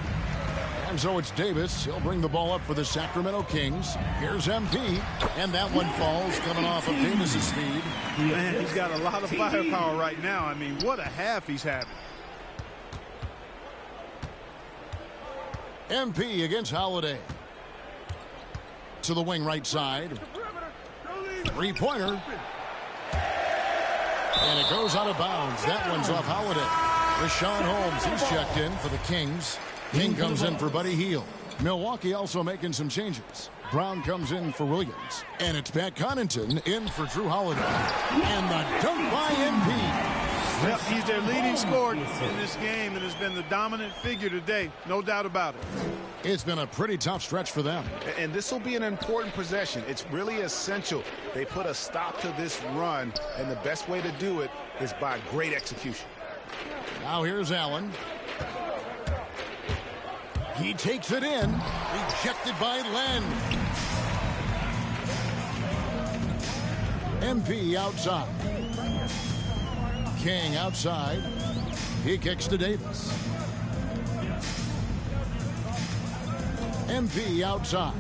D: And so it's Davis. He'll bring the ball up for the Sacramento Kings. Here's MP, and that one falls coming off of Davis's feed.
F: Man, he's got a lot of firepower right now. I mean, what a half he's having.
D: MP against Holiday. To the wing right side. Three-pointer. And it goes out of bounds. That one's off Holiday. Rashawn Holmes, he's checked in for the Kings. King comes in for Buddy Hield. Milwaukee also making some changes. Brown comes in for Williams. And it's Pat Connaughton in for Drew Holiday. And the dunk by MP.
F: Yep, he's their leading scorer in this game and has been the dominant figure today. No doubt about it.
D: It's been a pretty tough stretch for them.
H: And this will be an important possession. It's really essential. They put a stop to this run, and the best way to do it is by great execution.
D: Now here's Allen. He takes it in. Rejected by Len. MP outside. King outside. He kicks to Davis. MP outside.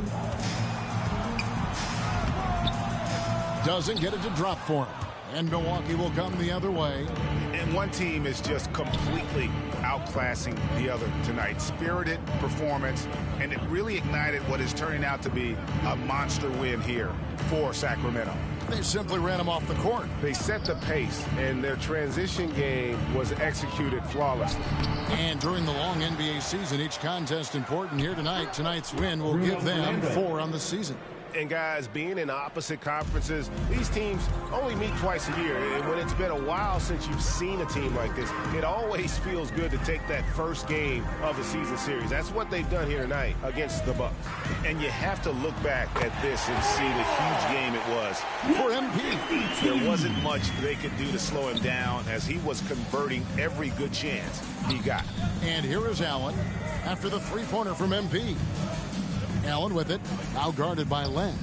D: Doesn't get it to drop for him. And Milwaukee will come the other way.
H: And one team is just completely outclassing the other tonight. Spirited performance, and it really ignited what is turning out to be a monster win here for Sacramento.
D: They simply ran him off the court.
I: They set the pace, and their transition game was executed flawlessly.
D: And during the long NBA season, each contest important here tonight. Tonight's win will give them 4 on the season.
I: And guys, being in opposite conferences, these teams only meet twice a year. And when it's been a while since you've seen a team like this, it always feels good to take that first game of the season series. That's what they've done here tonight against the Bucks. And you have to look back at this and see the huge game it was
D: for MP.
H: There wasn't much they could do to slow him down as he was converting every good chance he got.
D: And here is Allen after the three-pointer from MP. Allen with it, now guarded by Len.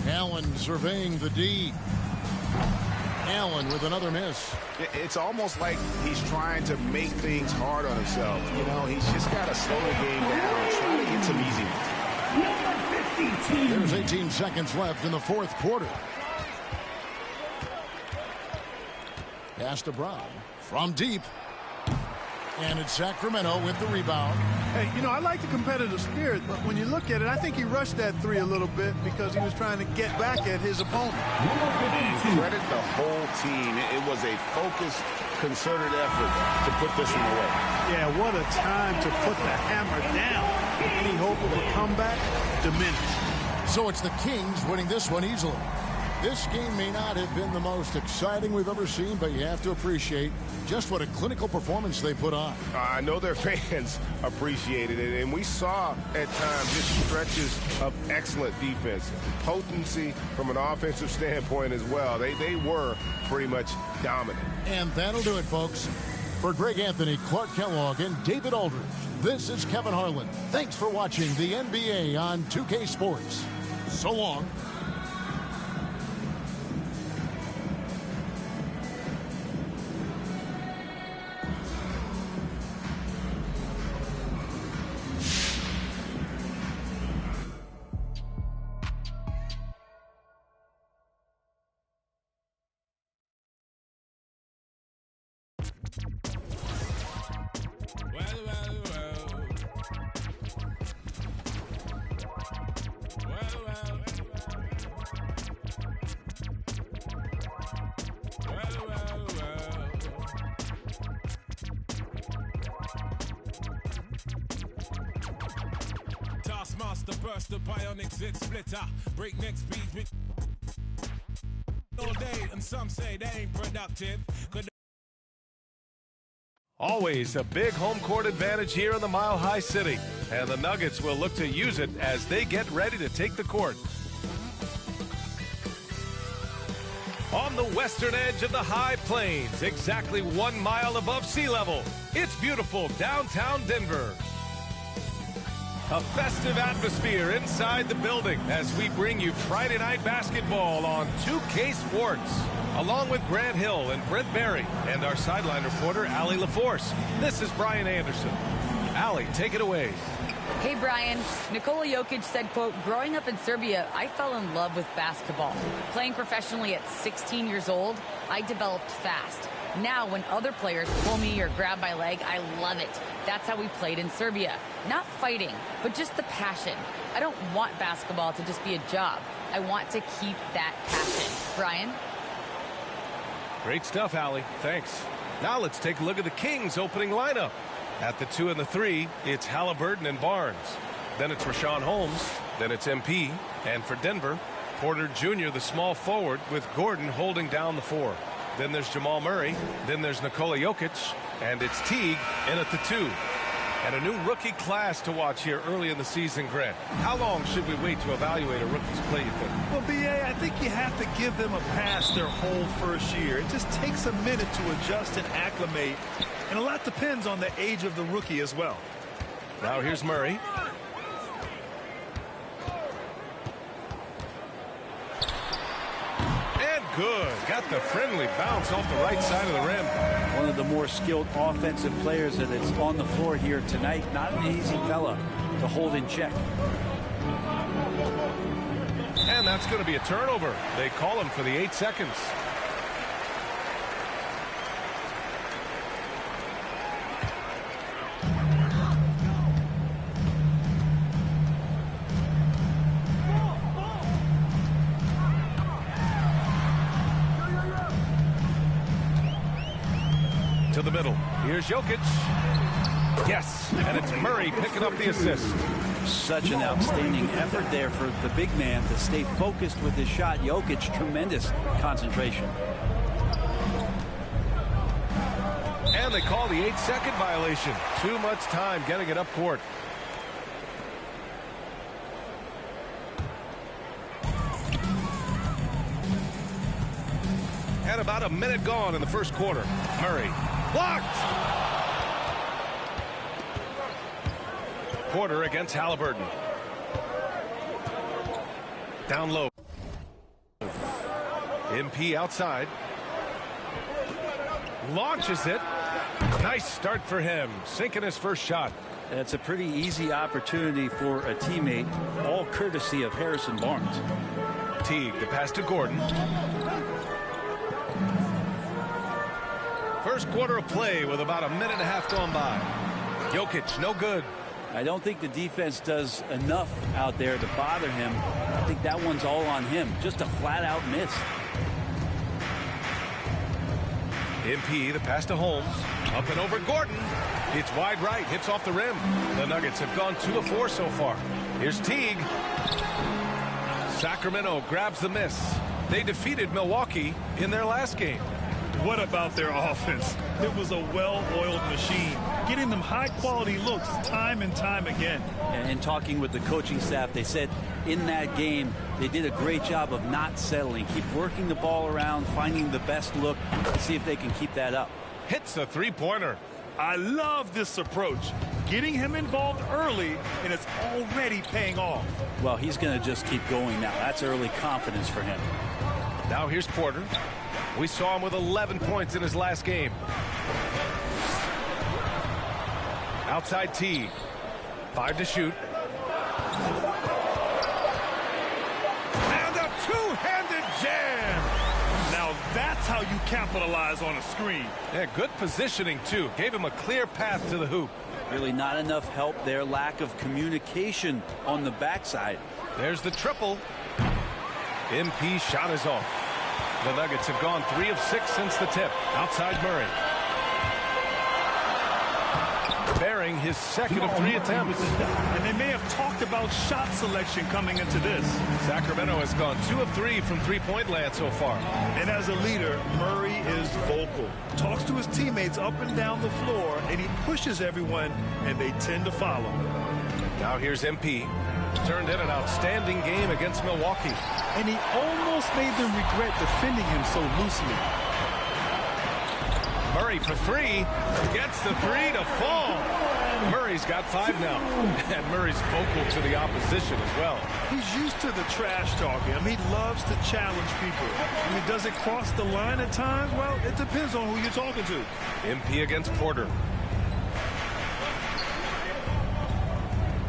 D: Allen surveying the D. Allen with another miss.
H: It's almost like he's trying to make things hard on himself. You know, he's just got to slow the game down and try to get some easy ones.
D: There's 18 seconds left in the fourth quarter. Pass to Brown from deep. And it's Sacramento with the rebound.
F: Hey, you know, I like the competitive spirit, but when you look at it, I think he rushed that three a little bit because he was trying to get back at his opponent.
H: And credit the whole team. It was a focused, concerted effort to put this one away.
F: Yeah, what a time to put the hammer down. Any hope of a comeback diminished.
D: So it's the Kings winning this one easily. This game may not have been the most exciting we've ever seen, but you have to appreciate just what a clinical performance they put on.
I: I know their fans appreciated it, and we saw at times just stretches of excellent defense. Potency from an offensive standpoint as well. They were pretty much dominant.
D: And that'll do it, folks. For Greg Anthony, Clark Kellogg, and David Aldridge, this is Kevin Harlan. Thanks for watching the NBA on 2K Sports. So long.
A: Taskmaster burst the bionic zit splitter. Breakneck speed with all day, and some say they ain't productive.
L: Always a big home court advantage here in the Mile High City, and the Nuggets will look to use it as they get ready to take the court. On the western edge of the High Plains, exactly 1 mile above sea level, it's beautiful downtown Denver. A festive atmosphere inside the building as we bring you Friday night basketball on 2K Sports. Along with Grant Hill and Brent Berry and our sideline reporter, Allie LaForce. This is Brian Anderson. Allie, take it away.
M: Hey, Brian. Nikola Jokic said, quote, growing up in Serbia, I fell in love with basketball. Playing professionally at 16 years old, I developed fast. Now, when other players pull me or grab my leg, I love it. That's how we played in Serbia. Not fighting, but just the passion. I don't want basketball to just be a job. I want to keep that passion. Brian?
L: Great stuff, Allie. Thanks. Now let's take a look at the Kings' opening lineup. At the 2 and the 3, it's Halliburton and Barnes. Then it's Rashawn Holmes. Then it's MP. And for Denver, Porter Jr., the small forward, with Gordon holding down the 4. Then there's Jamal Murray. Then there's Nikola Jokic. And it's Teague in at the 2. And a new rookie class to watch here early in the season, Grant. How long should we wait to evaluate a rookie's play, you think?
N: Well, B.A., I think you have to give them a pass their whole first year. It just takes a minute to adjust and acclimate, and a lot depends on the age of the rookie as well.
L: Now here's Murray. And good. Got the friendly bounce off the right side of the rim.
O: One of the more skilled offensive players that is on the floor here tonight. Not an easy fella to hold in check.
L: And that's going to be a turnover. They call him for the 8 seconds. To the middle. Here's Jokic. Yes, and it's Murray picking up the assist.
O: Such an outstanding effort there for the big man to stay focused with his shot. Jokic, tremendous concentration.
L: And they call the 8-second violation. Too much time getting it up court. And about a minute gone in the first quarter. Murray. Blocked! Porter against Halliburton. Down low. MP outside. Launches it. Nice start for him. Sinking his first shot.
O: That's a pretty easy opportunity for a teammate, all courtesy of Harrison Barnes.
L: Teague, the pass to Gordon. First quarter of play with about a minute and a half gone by. Jokic, no good.
O: I don't think the defense does enough out there to bother him. I think that one's all on him. Just a flat-out miss.
L: MP, the pass to Holmes. Up and over Gordon. It's wide right. Hits off the rim. The Nuggets have gone 2 of 4 so far. Here's Teague. Sacramento grabs the miss. They defeated Milwaukee in their last game.
N: What about their offense? It was a well-oiled machine, getting them high-quality looks time and time again.
O: And talking with the coaching staff, they said in that game they did a great job of not settling. Keep working the ball around, finding the best look, and see if they can keep that up.
L: Hits a three-pointer.
N: I love this approach. Getting him involved early, and it's already paying off.
O: Well, he's going to just keep going now. That's early confidence for him.
L: Now here's Porter. We saw him with 11 points in his last game. Outside T. 5 to shoot.
N: And a two-handed jam. Now that's how you capitalize on a screen.
L: Yeah, good positioning, too. Gave him a clear path to the hoop.
O: Really not enough help there. Lack of communication on the backside.
L: There's the triple. MP shot is off. The Nuggets have gone 3 of 6 since the tip. Outside Murray. Bearing his second of 3 attempts.
N: And they may have talked about shot selection coming into this.
L: Sacramento has gone 2 of 3 from three-point land so far.
N: And as a leader, Murray is vocal. Talks to his teammates up and down the floor, and he pushes everyone, and they tend to follow.
L: Now here's MP. Turned in an outstanding game against Milwaukee.
N: And he almost made them regret defending him so loosely.
L: Murray for 3. Gets the 3 to fall. Murray's got 5 now. And Murray's vocal to the opposition as well.
N: He's used to the trash talking. I mean, he loves to challenge people. I mean, does it cross the line at times? Well, it depends on who you're talking to.
L: MP against Porter.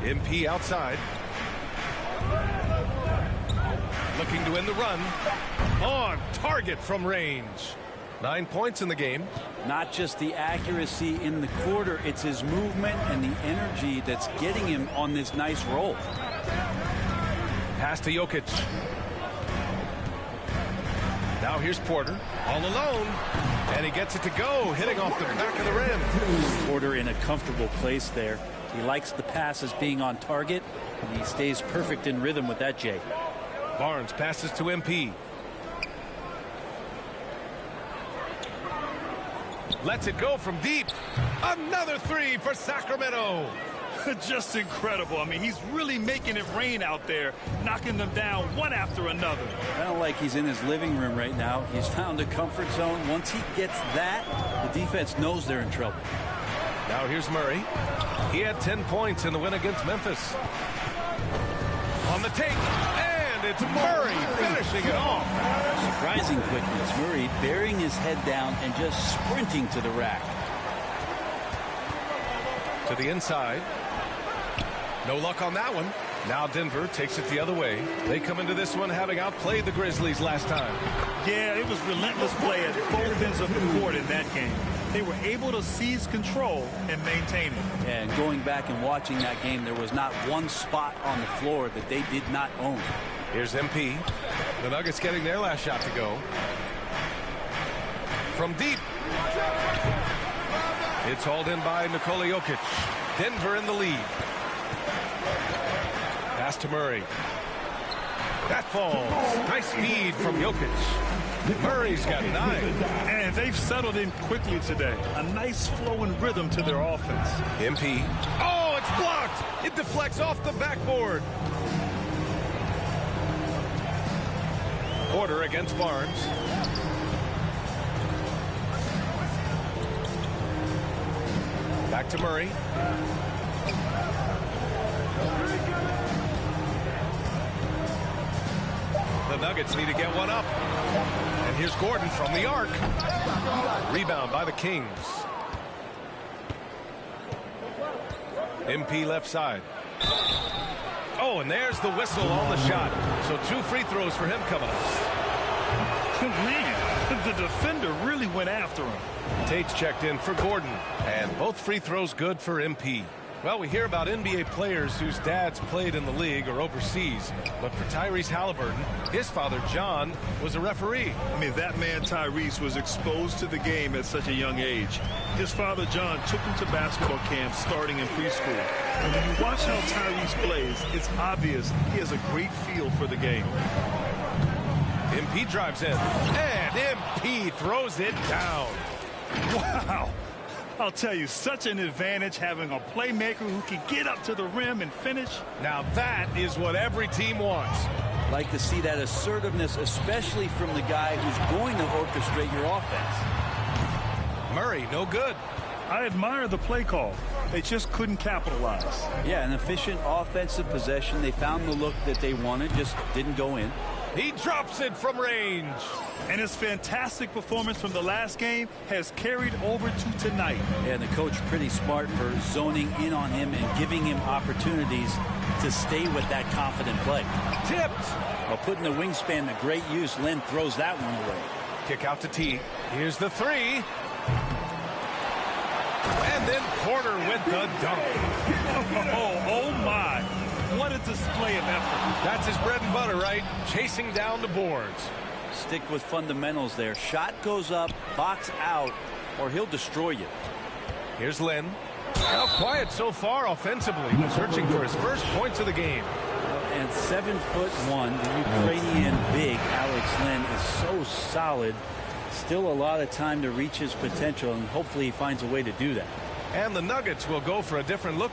L: MP outside. Looking to win the run. On target from range. 9 points in the game.
O: Not just the accuracy in the quarter, it's his movement and the energy that's getting him on this nice roll.
L: Pass to Jokic. Now here's Porter. All alone. And he gets it to go. Hitting off the back of the rim.
O: Porter in a comfortable place there. He likes the passes being on target, and he stays perfect in rhythm with that, Jay.
L: Barnes passes to MP. Lets it go from deep. Another 3 for Sacramento.
N: Just incredible. I mean, he's really making it rain out there, knocking them down one after another.
O: Kind of like he's in his living room right now. He's found a comfort zone. Once he gets that, the defense knows they're in trouble.
L: Now here's Murray. He had 10 points in the win against Memphis. On the take. And it's Murray finishing it off.
O: Surprising quickness. Murray burying his head down and just sprinting to the rack.
L: To the inside. No luck on that one. Now Denver takes it the other way. They come into this one having outplayed the Grizzlies last time.
N: Yeah, it was relentless play at both ends of the court in that game. They were able to seize control and maintain it.
O: And going back and watching that game, there was not one spot on the floor that they did not own.
L: Here's MP. The Nuggets getting their last shot to go. From deep. It's hauled in by Nikola Jokic. Denver in the lead. Pass to Murray. That falls. Nice feed from Jokic. Murray's got 9.
N: And they've settled in quickly today. A nice flowing rhythm to their offense.
L: MP. Oh, it's blocked. It deflects off the backboard. Porter against Barnes. Back to Murray. The Nuggets need to get one up. And here's Gordon from the arc. Rebound by the Kings. MP left side. Oh, and there's the whistle on the shot. So 2 free throws for him coming up.
N: Man, the defender really went after him.
L: Tate's checked in for Gordon. And both free throws good for MP. Well, we hear about NBA players whose dads played in the league or overseas. But for Tyrese Halliburton, his father, John, was a referee.
N: I mean, that man, Tyrese, was exposed to the game at such a young age. His father, John, took him to basketball camps starting in preschool. And when you watch how Tyrese plays, it's obvious he has a great feel for the game.
L: MP drives in. And MP throws it down.
N: Wow. I'll tell you, such an advantage having a playmaker who can get up to the rim and finish.
L: Now that is what every team wants.
O: Like to see that assertiveness, especially from the guy who's going to orchestrate your offense.
L: Murray, no good.
N: I admire the play call. They just couldn't capitalize.
O: Yeah, an efficient offensive possession. They found the look that they wanted, just didn't go in.
L: He drops it from range.
N: And his fantastic performance from the last game has carried over to tonight.
O: And the coach pretty smart for zoning in on him and giving him opportunities to stay with that confident play.
L: Tipped.
O: While putting the wingspan to great use, Len throws that one away.
L: Kick out to T. Here's the three. And then Porter with the dunk.
N: Oh my. What a display of effort.
L: That's his bread and butter, right? Chasing down the boards.
O: Stick with fundamentals there. Shot goes up, box out, or he'll destroy you.
L: Here's Lin. Now quiet so far offensively. Searching for his first points of the game.
O: And 7'1", the Ukrainian big Alex Lin is so solid. Still a lot of time to reach his potential, and hopefully he finds a way to do that.
L: And the Nuggets will go for a different look.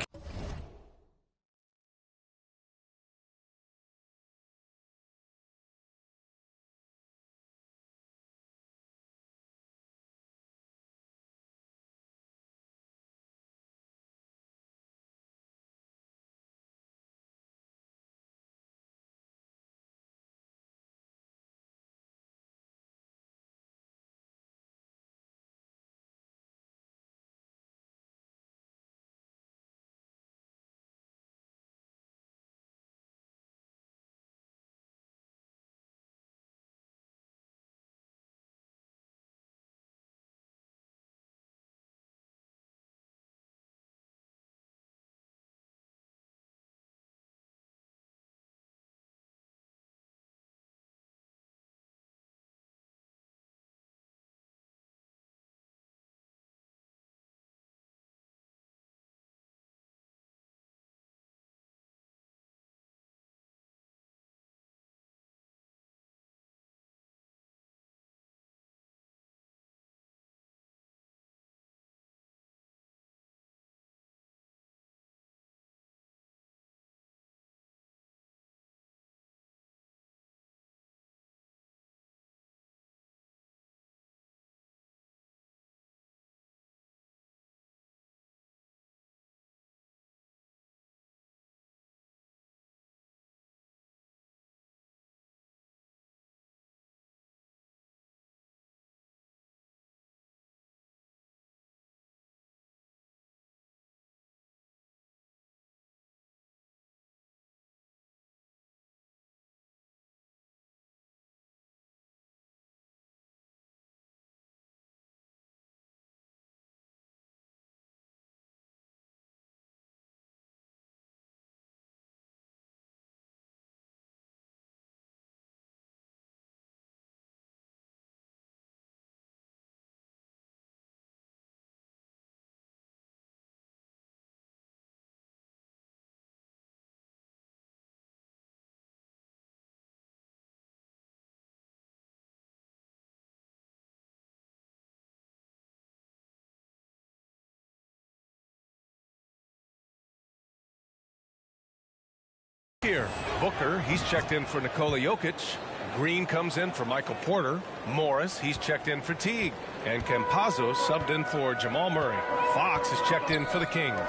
L: Here, Booker, he's checked in for Nikola Jokic. Green comes in for Michael Porter. Morris, he's checked in for Teague. And Campazzo subbed in for Jamal Murray. Fox is checked in for the Kings.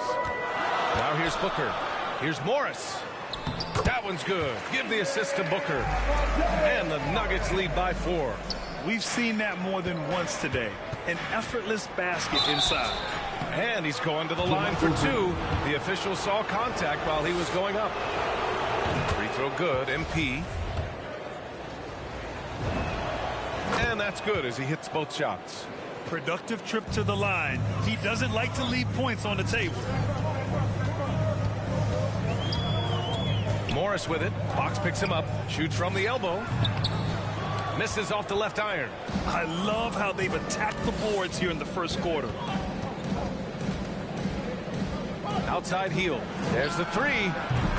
L: Now here's Booker. Here's Morris. That one's good. Give the assist to Booker. And the Nuggets lead by 4.
N: We've seen that more than once today. An effortless basket inside.
L: And he's going to the line for 2. The official saw contact while he was going up. Free throw good, MP. And that's good as he hits both shots.
N: Productive trip to the line. He doesn't like to leave points on the table.
L: Morris with it. Fox picks him up. Shoots from the elbow. Misses off the left iron.
N: I love how they've attacked the boards here in the first quarter.
L: Outside Hield. There's the 3.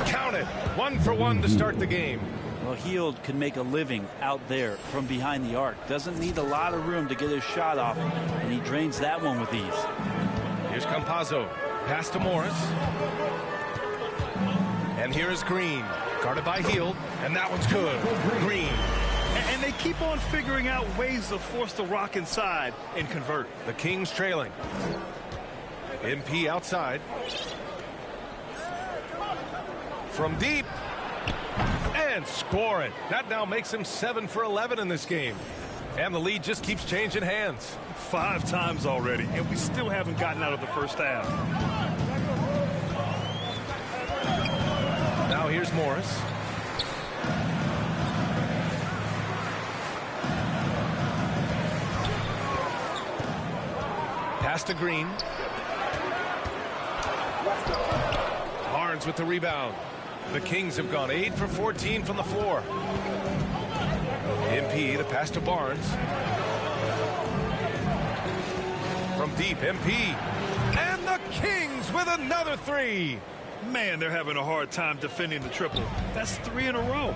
L: Count it. 1 for 1 to start the game.
O: Well, Hield can make a living out there from behind the arc. Doesn't need a lot of room to get his shot off, and he drains that one with ease.
L: Here's Campazzo. Pass to Morris. And here is Green. Guarded by Hield. And that one's good. Green.
N: And they keep on figuring out ways to force the rock inside and convert.
L: The Kings trailing. MP outside. From deep. And score it. That now makes him 7 for 11 in this game. And the lead just keeps changing hands.
N: 5 times already, and we still haven't gotten out of the first half.
L: Now here's Morris. Pass to Green. Barnes with the rebound. The Kings have gone 8 for 14 from the floor. MP, the pass to Barnes. From deep, MP. And the Kings with another three.
N: Man, they're having a hard time defending the triple. That's 3 in a row.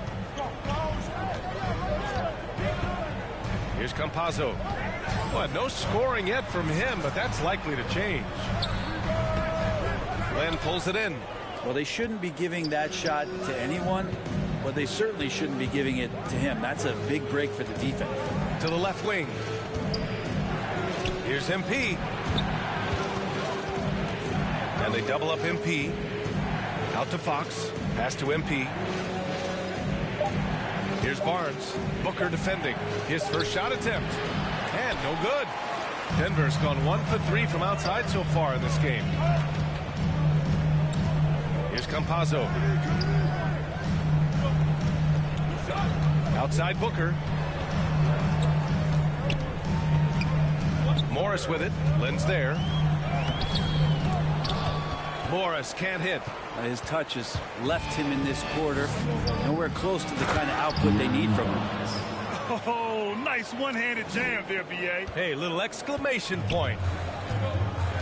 L: Here's Campazzo. Well, no scoring yet from him, but that's likely to change. Len pulls it in.
O: Well, they shouldn't be giving that shot to anyone, but they certainly shouldn't be giving it to him. That's a big break for the defense.
L: To the left wing. Here's MP. And they double up MP. Out to Fox. Pass to MP. Here's Barnes. Booker defending. His first shot attempt. And no good. Denver's gone 1 for 3 from outside so far in this game. Here's Campazzo. Outside Booker. Morris with it. Len's there. Morris can't hit.
O: His touch has left him in this quarter. Nowhere close to the kind of output they need from him.
N: Oh, nice one-handed jam there, B.A.
L: Hey, little exclamation point.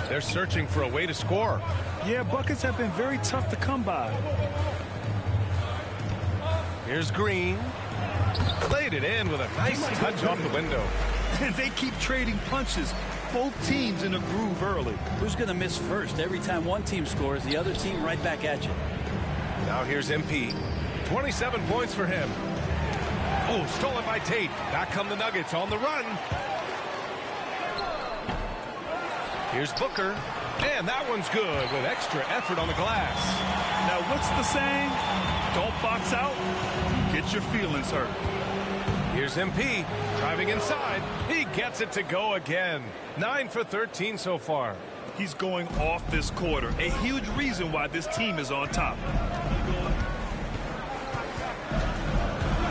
L: They're searching for a way to score.
N: Yeah, buckets have been very tough to come by.
L: Here's Green. Played it in with a nice touch off the window.
N: And they keep trading punches. Both teams in a groove early.
O: Who's going to miss first? Every time one team scores, the other team right back at you.
L: Now here's MP. 27 points for him. Oh, stolen by Tate. Back come the Nuggets on the run. Here's Booker. And that one's good with extra effort on the glass.
N: Now, what's the saying? Don't box out. Get your feelings hurt.
L: Here's MP driving inside. He gets it to go again. 9 for 13 so far.
N: He's going off this quarter. A huge reason why this team is on top.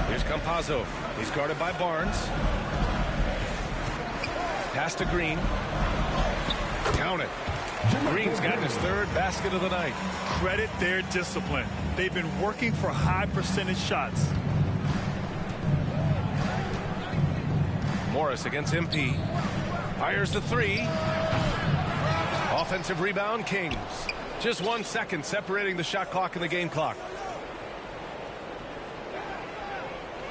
L: Here's Campazzo. He's guarded by Barnes. Pass to Green. Count it. Green's gotten his third basket of the night.
N: Credit their discipline. They've been working for high percentage shots.
L: Morris against MP. Fires the three. Offensive rebound, Kings. Just 1 second separating the shot clock and the game clock.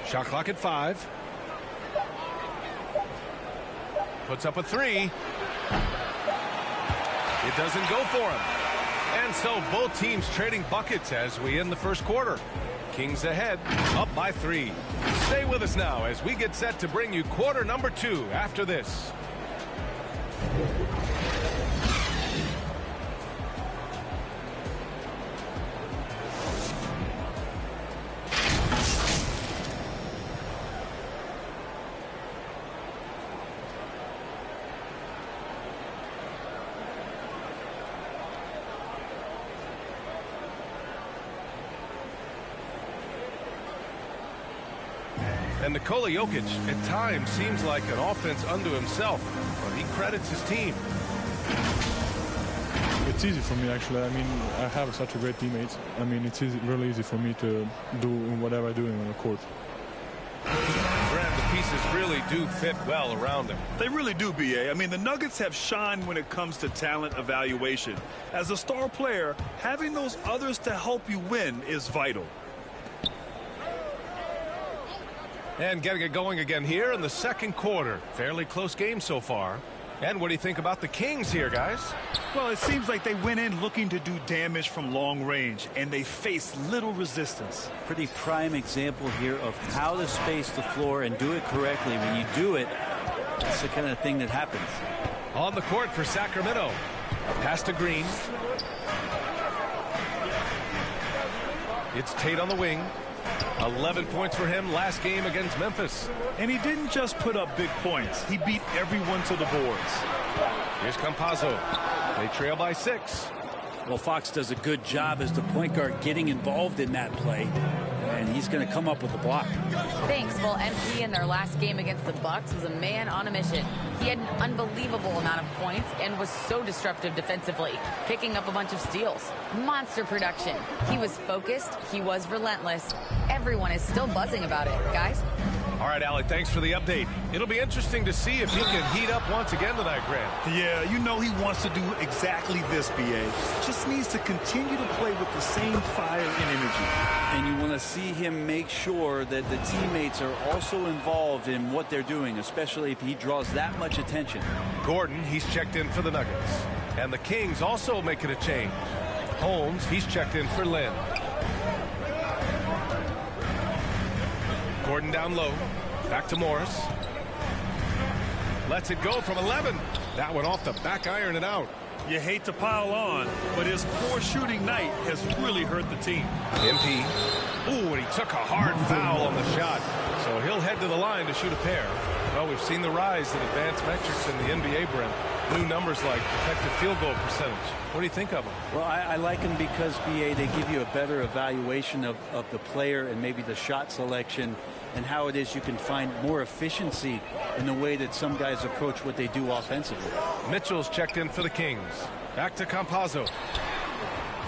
L: Shot clock at 5. Puts up a three. It doesn't go for him. And so both teams trading buckets as we end the first quarter. Kings ahead, up by 3. Stay with us now as we get set to bring you quarter number 2 after this. And Nikola Jokic at times seems like an offense unto himself, but he credits his team.
P: It's easy for me, actually. I mean, I have such a great teammates. I mean, it's really easy for me to do whatever I do on the court.
L: Graham, the pieces really do fit well around him.
N: They really do, B.A. I mean, the Nuggets have shined when it comes to talent evaluation. As a star player, having those others to help you win is vital.
L: And getting it going again here in the second quarter. Fairly close game so far. And what do you think about the Kings here, guys?
N: Well, it seems like they went in looking to do damage from long range, and they faced little resistance.
O: Pretty prime example here of how to space the floor and do it correctly. When you do it, that's the kind of thing that happens.
L: On the court for Sacramento. Pass to Green. It's Tate on the wing. 11 points for him last game against Memphis.
N: And he didn't just put up big points. He beat everyone to the boards.
L: Here's Campazzo. They trail by 6.
O: Well, Fox does a good job as the point guard getting involved in that play, and he's going to come up with the block.
M: Thanks. Well, MP in their last game against the Bucks was a man on a mission. He had an unbelievable amount of points and was so disruptive defensively, picking up a bunch of steals. Monster production. He was focused. He was relentless. Everyone is still buzzing about it, guys.
L: All right, Allie, thanks for the update. It'll be interesting to see if he can heat up once again tonight, Grant.
N: Yeah, you know he wants to do exactly this, BA. Just needs to continue to play with the same fire and energy.
O: And you want to see him make sure that the teammates are also involved in what they're doing, especially if he draws that much attention.
L: Gordon, he's checked in for the Nuggets. And the Kings also making a change. Holmes, he's checked in for Lynn. Gordon down low. Back to Morris. Lets it go from 11. That one off the back iron and out.
N: You hate to pile on, but his poor shooting night has really hurt the team.
L: MP. Ooh, and he took a hard foul on the shot. So he'll head to the line to shoot a pair. Well, we've seen the rise in advanced metrics in the NBA, Brent. New numbers like effective field goal percentage. What do you think of them?
O: Well, I like them because, BA, they give you a better evaluation of the player and maybe the shot selection and how it is you can find more efficiency in the way that some guys approach what they do offensively.
L: Mitchell's checked in for the Kings. Back to Campazzo.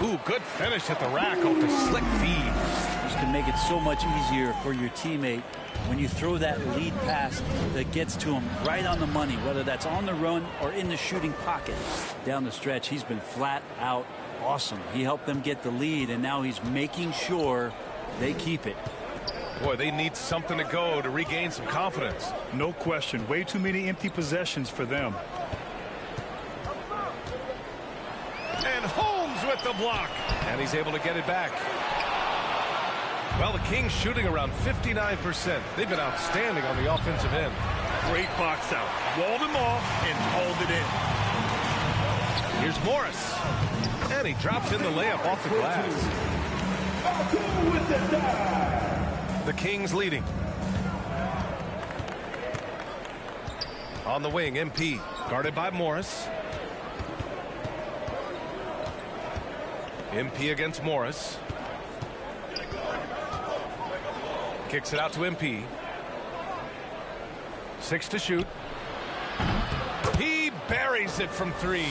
L: Ooh, good finish at the rack off the slick feed.
O: This can make it so much easier for your teammate when you throw that lead pass that gets to him right on the money, whether that's on the run or in the shooting pocket. Down the stretch, he's been flat out awesome. He helped them get the lead, and now he's making sure they keep it.
L: Boy, they need something to go to regain some confidence.
N: No question. Way too many empty possessions for them.
L: And Holmes with the block. And he's able to get it back. Well, the Kings shooting around 59%. They've been outstanding on the offensive end.
N: Great box out. Walled him off and hauled it in.
L: Here's Morris. And he drops in the layup off the glass. The Kings leading. On the wing, MP. Guarded by Morris. MP against Morris. Kicks it out to MP. 6 to shoot. He buries it from 3.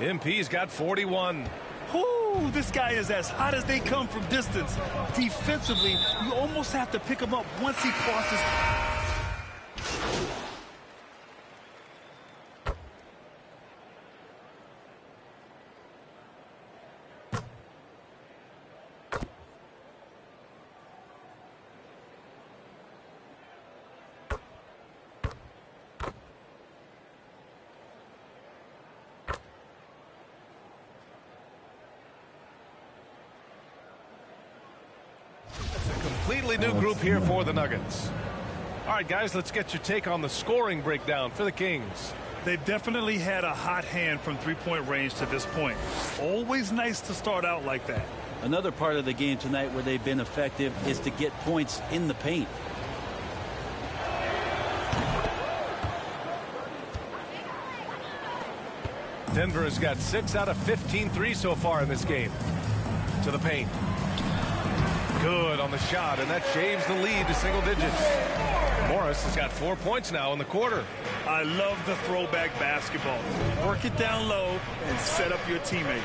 L: MP's got 41.
N: Whoo, this guy is as hot as they come from distance. Defensively, you almost have to pick him up once he crosses.
L: Completely new group here for the Nuggets. All right, guys, let's get your take on the scoring breakdown for the Kings.
N: They've definitely had a hot hand from three-point range to this point. Always nice to start out like that.
O: Another part of the game tonight where they've been effective is to get points in the paint.
L: Denver has got 6 out of 15 threes so far in this game. To the paint. Good on the shot, and that shaves the lead to single digits. Morris has got 4 points now in the quarter.
N: I love the throwback basketball. Work it down low and set up your teammate.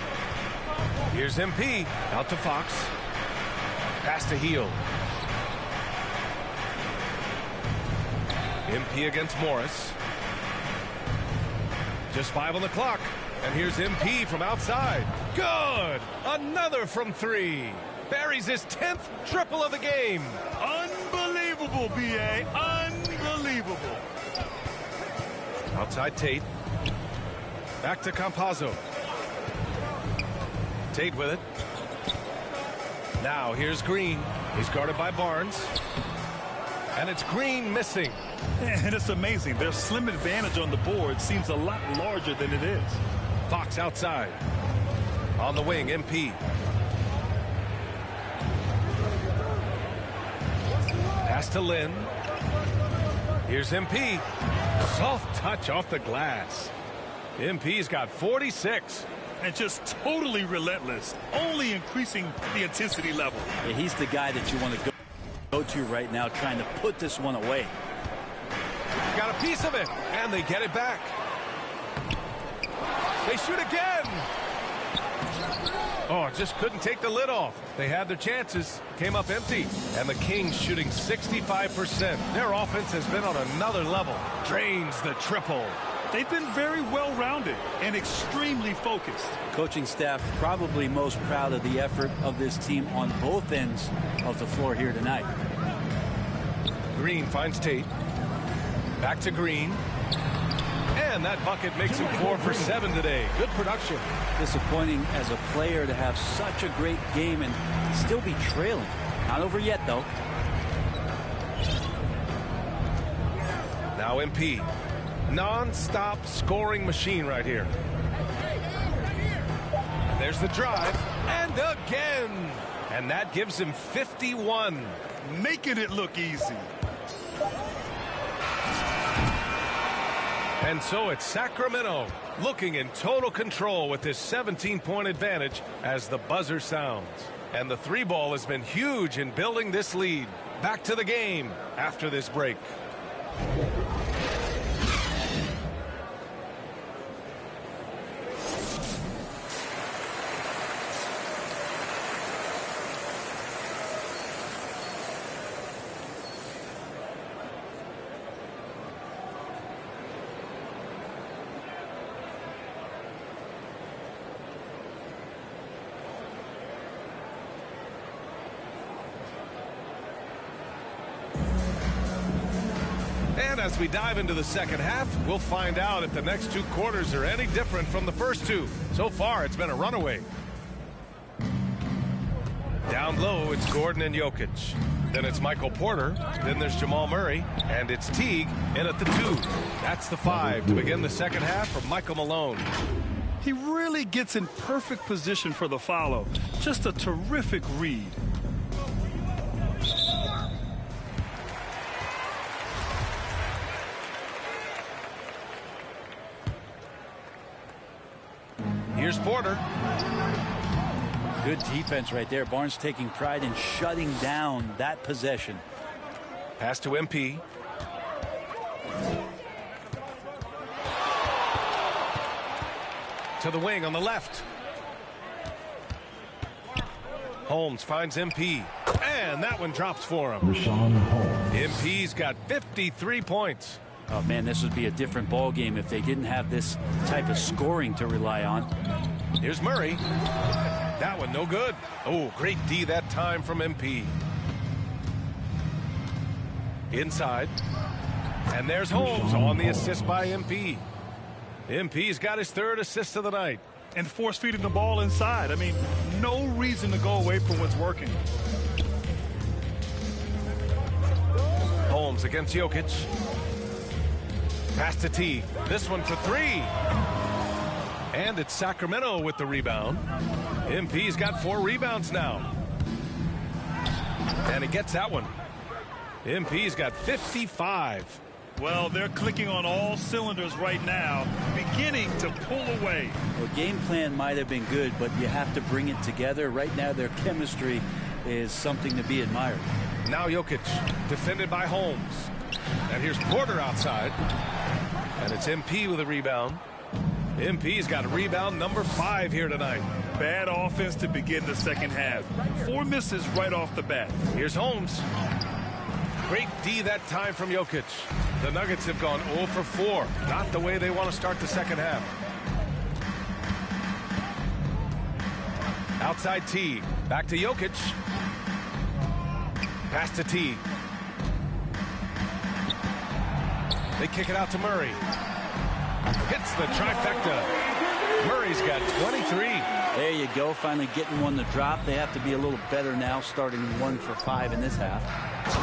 L: Here's MP. Out to Fox. Pass to Heel. MP against Morris. Just 5 on the clock. And here's MP from outside. Good! Another from 3. Buries his 10th triple of the game.
N: Unbelievable, B.A. Unbelievable.
L: Outside Tate. Back to Campazzo. Tate with it. Now here's Green. He's guarded by Barnes. And it's Green missing.
N: And it's amazing. Their slim advantage on the board seems a lot larger than it is.
L: Fox outside. On the wing, MP. Pass to Lynn. Here's MP. Soft touch off the glass. MP's got 46.
N: and just totally relentless, only increasing the intensity level.
O: Yeah, he's the guy that you want to go to right now, trying to put this one away.
L: Got a piece of it, and they get it back. They shoot again. Oh, just couldn't take the lid off. They had their chances, came up empty. And the Kings shooting 65%. Their offense has been on another level. Drains the triple.
N: They've been very well-rounded and extremely focused.
O: Coaching staff probably most proud of the effort of this team on both ends of the floor here tonight.
L: Green finds Tate. Back to Green. And that bucket makes him 4 for 7 today. Good production.
O: Disappointing as a player to have such a great game and still be trailing. Not over yet, though.
L: Now MP. Non-stop scoring machine right here. And there's the drive. And again. And that gives him 51.
N: Making it look easy.
L: And so it's Sacramento looking in total control with this 17-point advantage as the buzzer sounds. And the three ball has been huge in building this lead. Back to the game after this break. And as we dive into the second half, we'll find out if the next two quarters are any different from the first two. So far, it's been a runaway. Down low, it's Gordon and Jokic. Then it's Michael Porter. Then there's Jamal Murray. And it's Teague in at the 2. That's the 5 to begin the second half for Michael Malone.
N: He really gets in perfect position for the follow. Just a terrific read.
L: Here's Porter.
O: Good defense right there. Barnes taking pride in shutting down that possession.
L: Pass to MP. To the wing on the left. Holmes finds MP. And that one drops for him. MP's got 53 points.
O: Oh, man, this would be a different ball game if they didn't have this type of scoring to rely on.
L: Here's Murray. That one no good. Oh, great D that time from MP. Inside. And there's Holmes on the assist by MP. MP's got his 3rd assist of the night.
N: And force feeding the ball inside. I mean, no reason to go away from what's working.
L: Holmes against Jokic. Pass to T. This one for 3. And it's Sacramento with the rebound. MP's got 4 rebounds now. And he gets that one. MP's got 55.
N: Well, they're clicking on all cylinders right now, beginning to pull away.
O: Well, game plan might have been good, but you have to bring it together. Right now, their chemistry is something to be admired.
L: Now Jokic, defended by Holmes. And here's Porter outside. And it's MP with a rebound. MP's got a rebound number 5 here tonight.
N: Bad offense to begin the second half. 4 misses right off the bat.
L: Here's Holmes. Great D that time from Jokic. The Nuggets have gone 0 for 4. Not the way they want to start the second half. Outside T. Back to Jokic. Pass to T. They kick it out to Murray. Hits the trifecta. Murray's got 23.
O: There you go. Finally getting one to drop. They have to be a little better now, starting 1 for 5 in this half.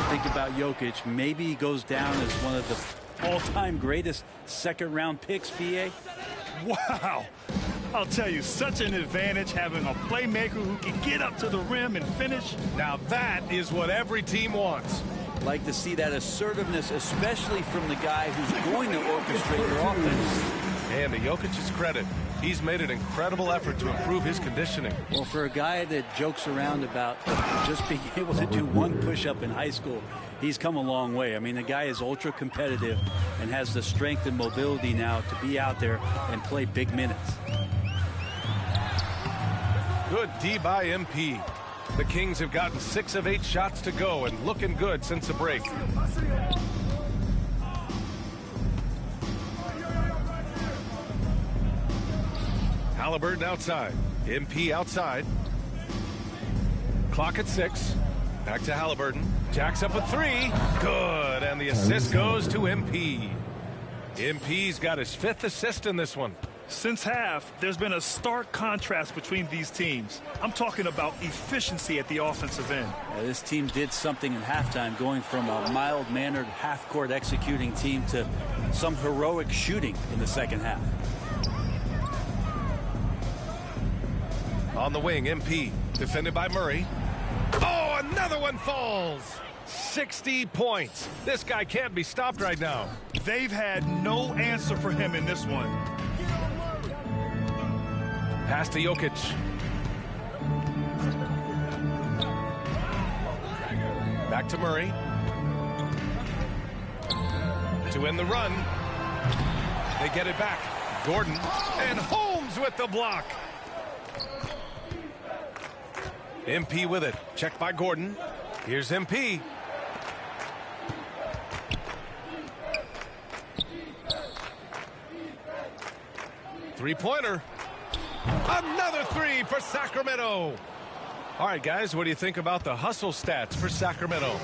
O: Think about Jokic. Maybe he goes down as one of the all-time greatest second-round picks, BA.
N: Wow. I'll tell you, such an advantage having a playmaker who can get up to the rim and finish.
L: Now that is what every team wants.
O: Like to see that assertiveness, especially from the guy who's going to orchestrate your offense.
L: And to Jokic's credit, he's made an incredible effort to improve his conditioning.
O: Well, for a guy that jokes around about just being able to do one push-up in high school, he's come a long way. I mean, the guy is ultra competitive and has the strength and mobility now to be out there and play big minutes.
L: Good D by MP. The Kings have gotten 6 of 8 shots to go and looking good since the break. Halliburton outside. MP outside. Clock at 6. Back to Halliburton. Jacks up a 3. Good. And the assist goes to MP. MP's got his 5th assist in this one.
N: Since half, there's been a stark contrast between these teams. I'm talking about efficiency at the offensive end.
O: Yeah, this team did something in halftime, going from a mild-mannered half-court executing team to some heroic shooting in the second half.
L: On the wing, MP, defended by Murray. Oh, another one falls. 60 points. This guy can't be stopped right now.
N: They've had no answer for him in this one.
L: Pass to Jokic. Back to Murray. To end the run. They get it back. Gordon and Holmes with the block. MP with it. Checked by Gordon. Here's MP. Three-pointer. Another 3 for Sacramento. All right, guys, what do you think about the hustle stats for Sacramento?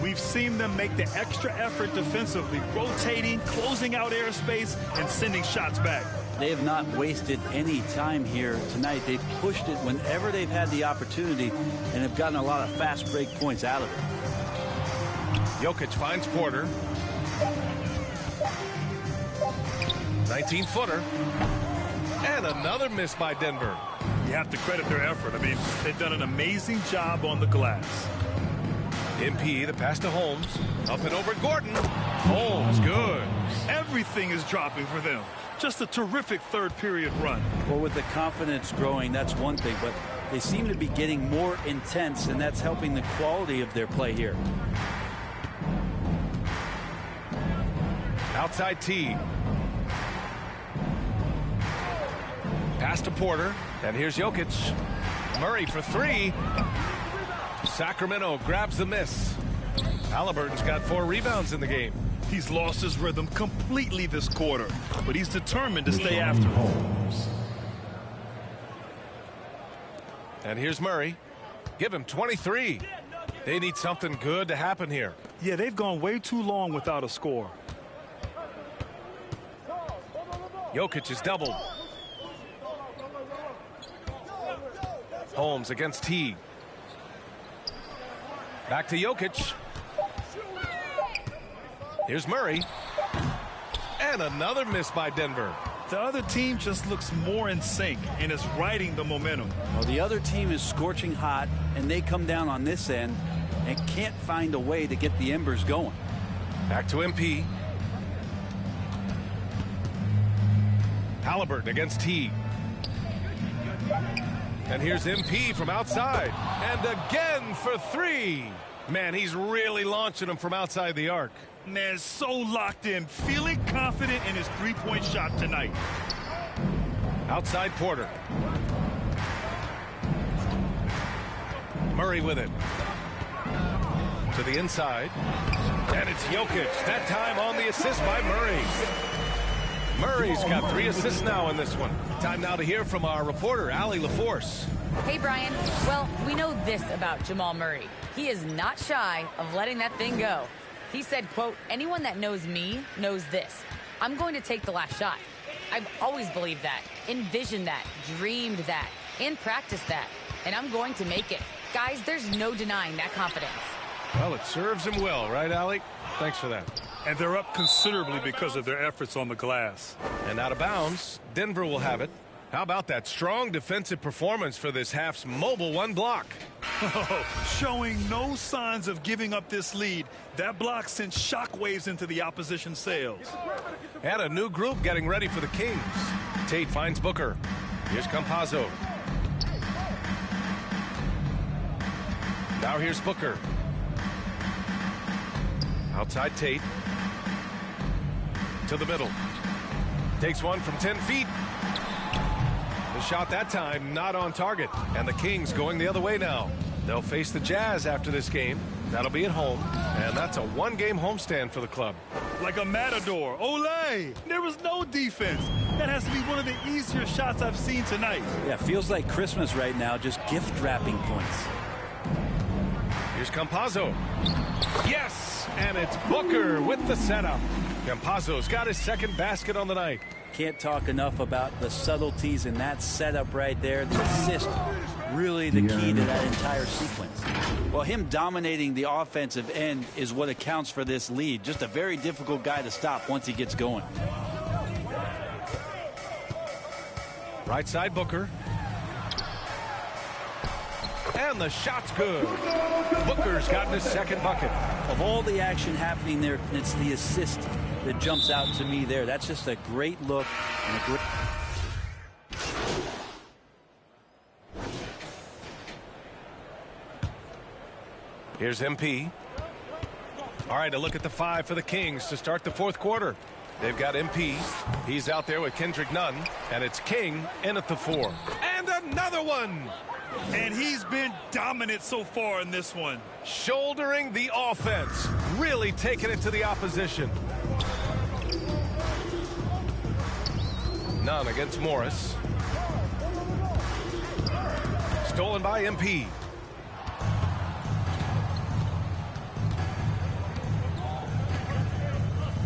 N: We've seen them make the extra effort defensively, rotating, closing out airspace, and sending shots back.
O: They have not wasted any time here tonight. They've pushed it whenever they've had the opportunity and have gotten a lot of fast break points out of it.
L: Jokic finds Porter. 19-footer. And another miss by Denver.
N: You have to credit their effort. I mean, they've done an amazing job on the glass.
L: MP, the pass to Holmes. Up and over Gordon. Holmes, good.
N: Everything is dropping for them. Just a terrific third-period run.
O: Well, with the confidence growing, that's one thing, but they seem to be getting more intense, and that's helping the quality of their play here.
L: Outside T. Pass to Porter, and here's Jokic. Murray for 3. Sacramento grabs the miss. Halliburton's got 4 rebounds in the game.
N: He's lost his rhythm completely this quarter, but he's determined to stay after him.
L: And here's Murray. Give him 23. They need something good to happen here.
N: Yeah, they've gone way too long without a score.
L: Jokic is doubled. Holmes against T. Back to Jokic. Here's Murray. And another miss by Denver.
N: The other team just looks more in sync and is riding the momentum.
O: Well, the other team is scorching hot, and they come down on this end and can't find a way to get the embers going.
L: Back to MP. Halliburton against T. And here's MP from outside. And again for 3. Man, he's really launching them from outside the arc.
N: Man, so locked in, feeling confident in his three-point shot tonight.
L: Outside Porter. Murray with it. To the inside. And it's Jokic. That time on the assist by Murray. Murray's got 3 assists now in this one. Time now to hear from our reporter, Allie LaForce.
M: Hey, Brian. Well, we know this about Jamal Murray. He is not shy of letting that thing go. He said, quote, anyone that knows me knows this. I'm going to take the last shot. I've always believed that, envisioned that, dreamed that, and practiced that. And I'm going to make it. Guys, there's no denying that confidence.
L: Well, it serves him well, right, Allie? Thanks for that.
N: And they're up considerably because of their efforts on the glass.
L: And out of bounds, Denver will have it How about that strong defensive performance for this half's mobile one block?
N: Showing no signs of giving up this lead. That block sent shockwaves into the opposition sails.
L: And a new group getting ready for the Kings. Tate finds Booker. Here's Campazzo. Now here's Booker. Outside Tate. To the middle. Takes one from 10 feet. The shot that time not on target. And the Kings going the other way now. They'll face the Jazz after this game. That'll be at home. And that's a one-game homestand for the club.
N: Like a matador. Olé! There was no defense. That has to be one of the easier shots I've seen tonight.
O: Yeah, feels like Christmas right now, just gift wrapping points.
L: Here's Campazzo. Yes! And it's Booker with the setup. Campazzo's got his second basket on the night.
O: Can't talk enough about the subtleties in that setup right there. The assist, really the key to that entire sequence. Well, him dominating the offensive end is what accounts for this lead. Just a very difficult guy to stop once he gets going.
L: Right side Booker. And the shot's good. Booker's gotten his second bucket.
O: Of all the action happening there, it's the assist that jumps out to me there. That's just a great look and a great...
L: Here's MP. All right, a look at the 5 for the Kings to start the fourth quarter. They've got MP. He's out there with Kendrick Nunn. And it's King in at the 4. And another one!
N: And he's been dominant so far in this one.
L: Shouldering the offense. Really taking it to the opposition. Nunn against Morris. Stolen by MP.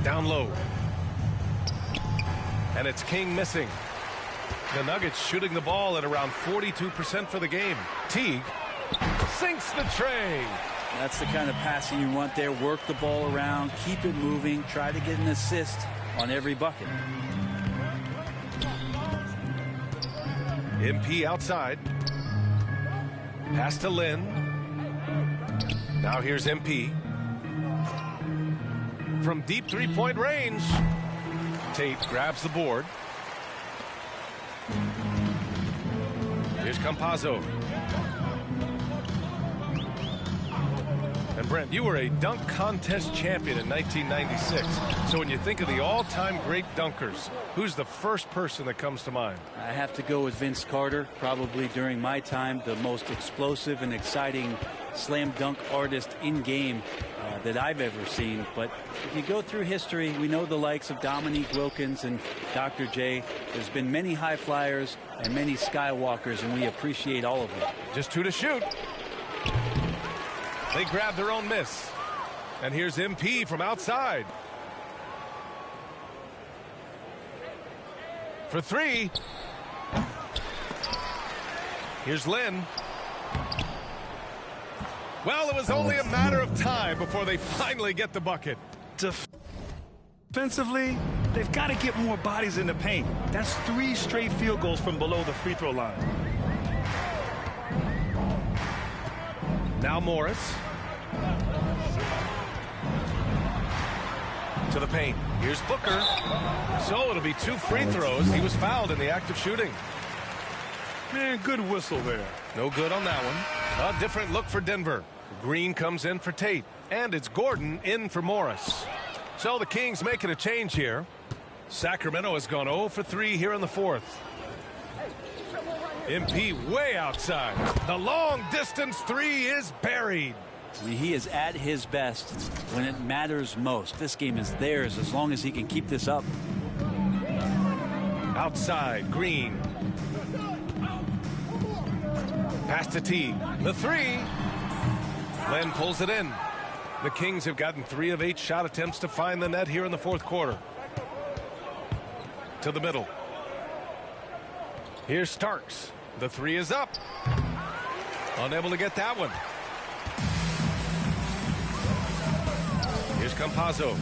L: Down low. And it's King missing. The Nuggets shooting the ball at around 42% for the game. Teague sinks the tray.
O: That's the kind of passing you want there. Work the ball around, keep it moving, try to get an assist on every bucket.
L: MP outside. Pass to Lynn. Now here's MP. From deep three-point range. Tate grabs the board. Here's Campazzo. And Brent, you were a dunk contest champion in 1996. So when you think of the all-time great dunkers, who's the first person that comes to mind?
O: I have to go with Vince Carter. Probably during my time, the most explosive and exciting slam dunk artist in game that I've ever seen. But if you go through history, we know the likes of Dominique Wilkins and Dr. J. There's been many high flyers and many skywalkers, and we appreciate all of them.
L: Just 2 to shoot. They grab their own miss. And here's MP from outside. For 3. Here's Lynn. Well, it was only a matter of time before they finally get the bucket.
N: Defensively, they've got to get more bodies in the paint. That's 3 straight field goals from below the free throw line.
L: Now Morris. To the paint. Here's Booker. So it'll be 2 free throws. He was fouled in the act of shooting.
N: Man, good whistle there.
L: No good on that one. A different look for Denver. Green comes in for Tate. And it's Gordon in for Morris. So the Kings making a change here. Sacramento has gone 0 for 3 here in the fourth. MP way outside. The long distance 3 is buried.
O: I mean, he is at his best when it matters most. This game is theirs as long as he can keep this up.
L: Outside, Green. Pass to T. The 3. Len pulls it in. The Kings have gotten 3 of 8 shot attempts to find the net here in the fourth quarter. To the middle. Here's Starks. The 3 is up. Unable to get that one. Here's Campazzo.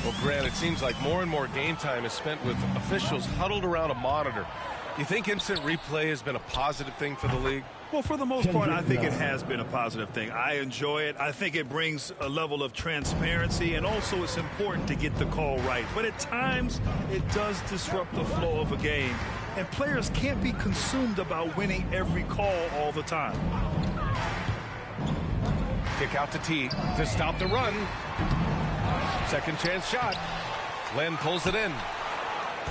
L: Well, Grant, it seems like more and more game time is spent with officials huddled around a monitor. Do you think instant replay has been a positive thing for the league?
N: Well, for the most part, I think it has been a positive thing. I enjoy it. I think it brings a level of transparency, and also it's important to get the call right. But at times, it does disrupt the flow of a game, and players can't be consumed about winning every call all the time.
L: Kick out to T to stop the run. Second chance shot. Len pulls it in.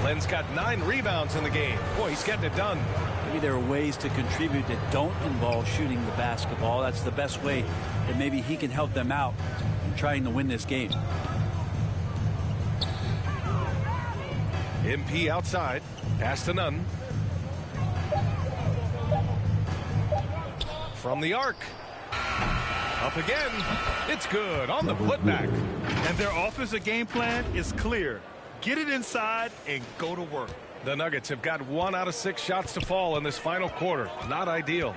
L: Len's got 9 rebounds in the game. Boy, he's getting it done.
O: Maybe there are ways to contribute that don't involve shooting the basketball. That's the best way that maybe he can help them out in trying to win this game.
L: MP outside. Pass to Nunn. From the arc. Up again. It's good on the putback.
N: And their offensive game plan is clear. Get it inside and go to work.
L: The Nuggets have got 1 out of 6 shots to fall in this final quarter. Not ideal.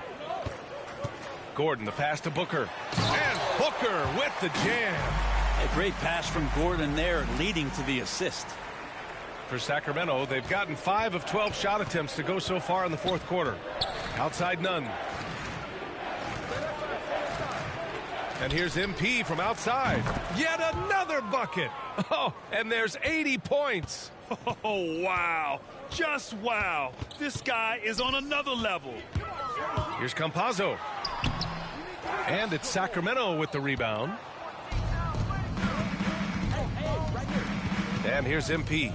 L: Gordon, the pass to Booker. And Booker with the jam.
O: A great pass from Gordon there, leading to the assist.
L: For Sacramento, they've gotten 5 of 12 shot attempts to go so far in the fourth quarter. Outside Nunn. And here's MP from outside. Yet another bucket. Oh, and there's 80 points.
N: Oh, wow. Just wow. This guy is on another level.
L: Here's Campazzo. And it's Sacramento with the rebound. And here's MP.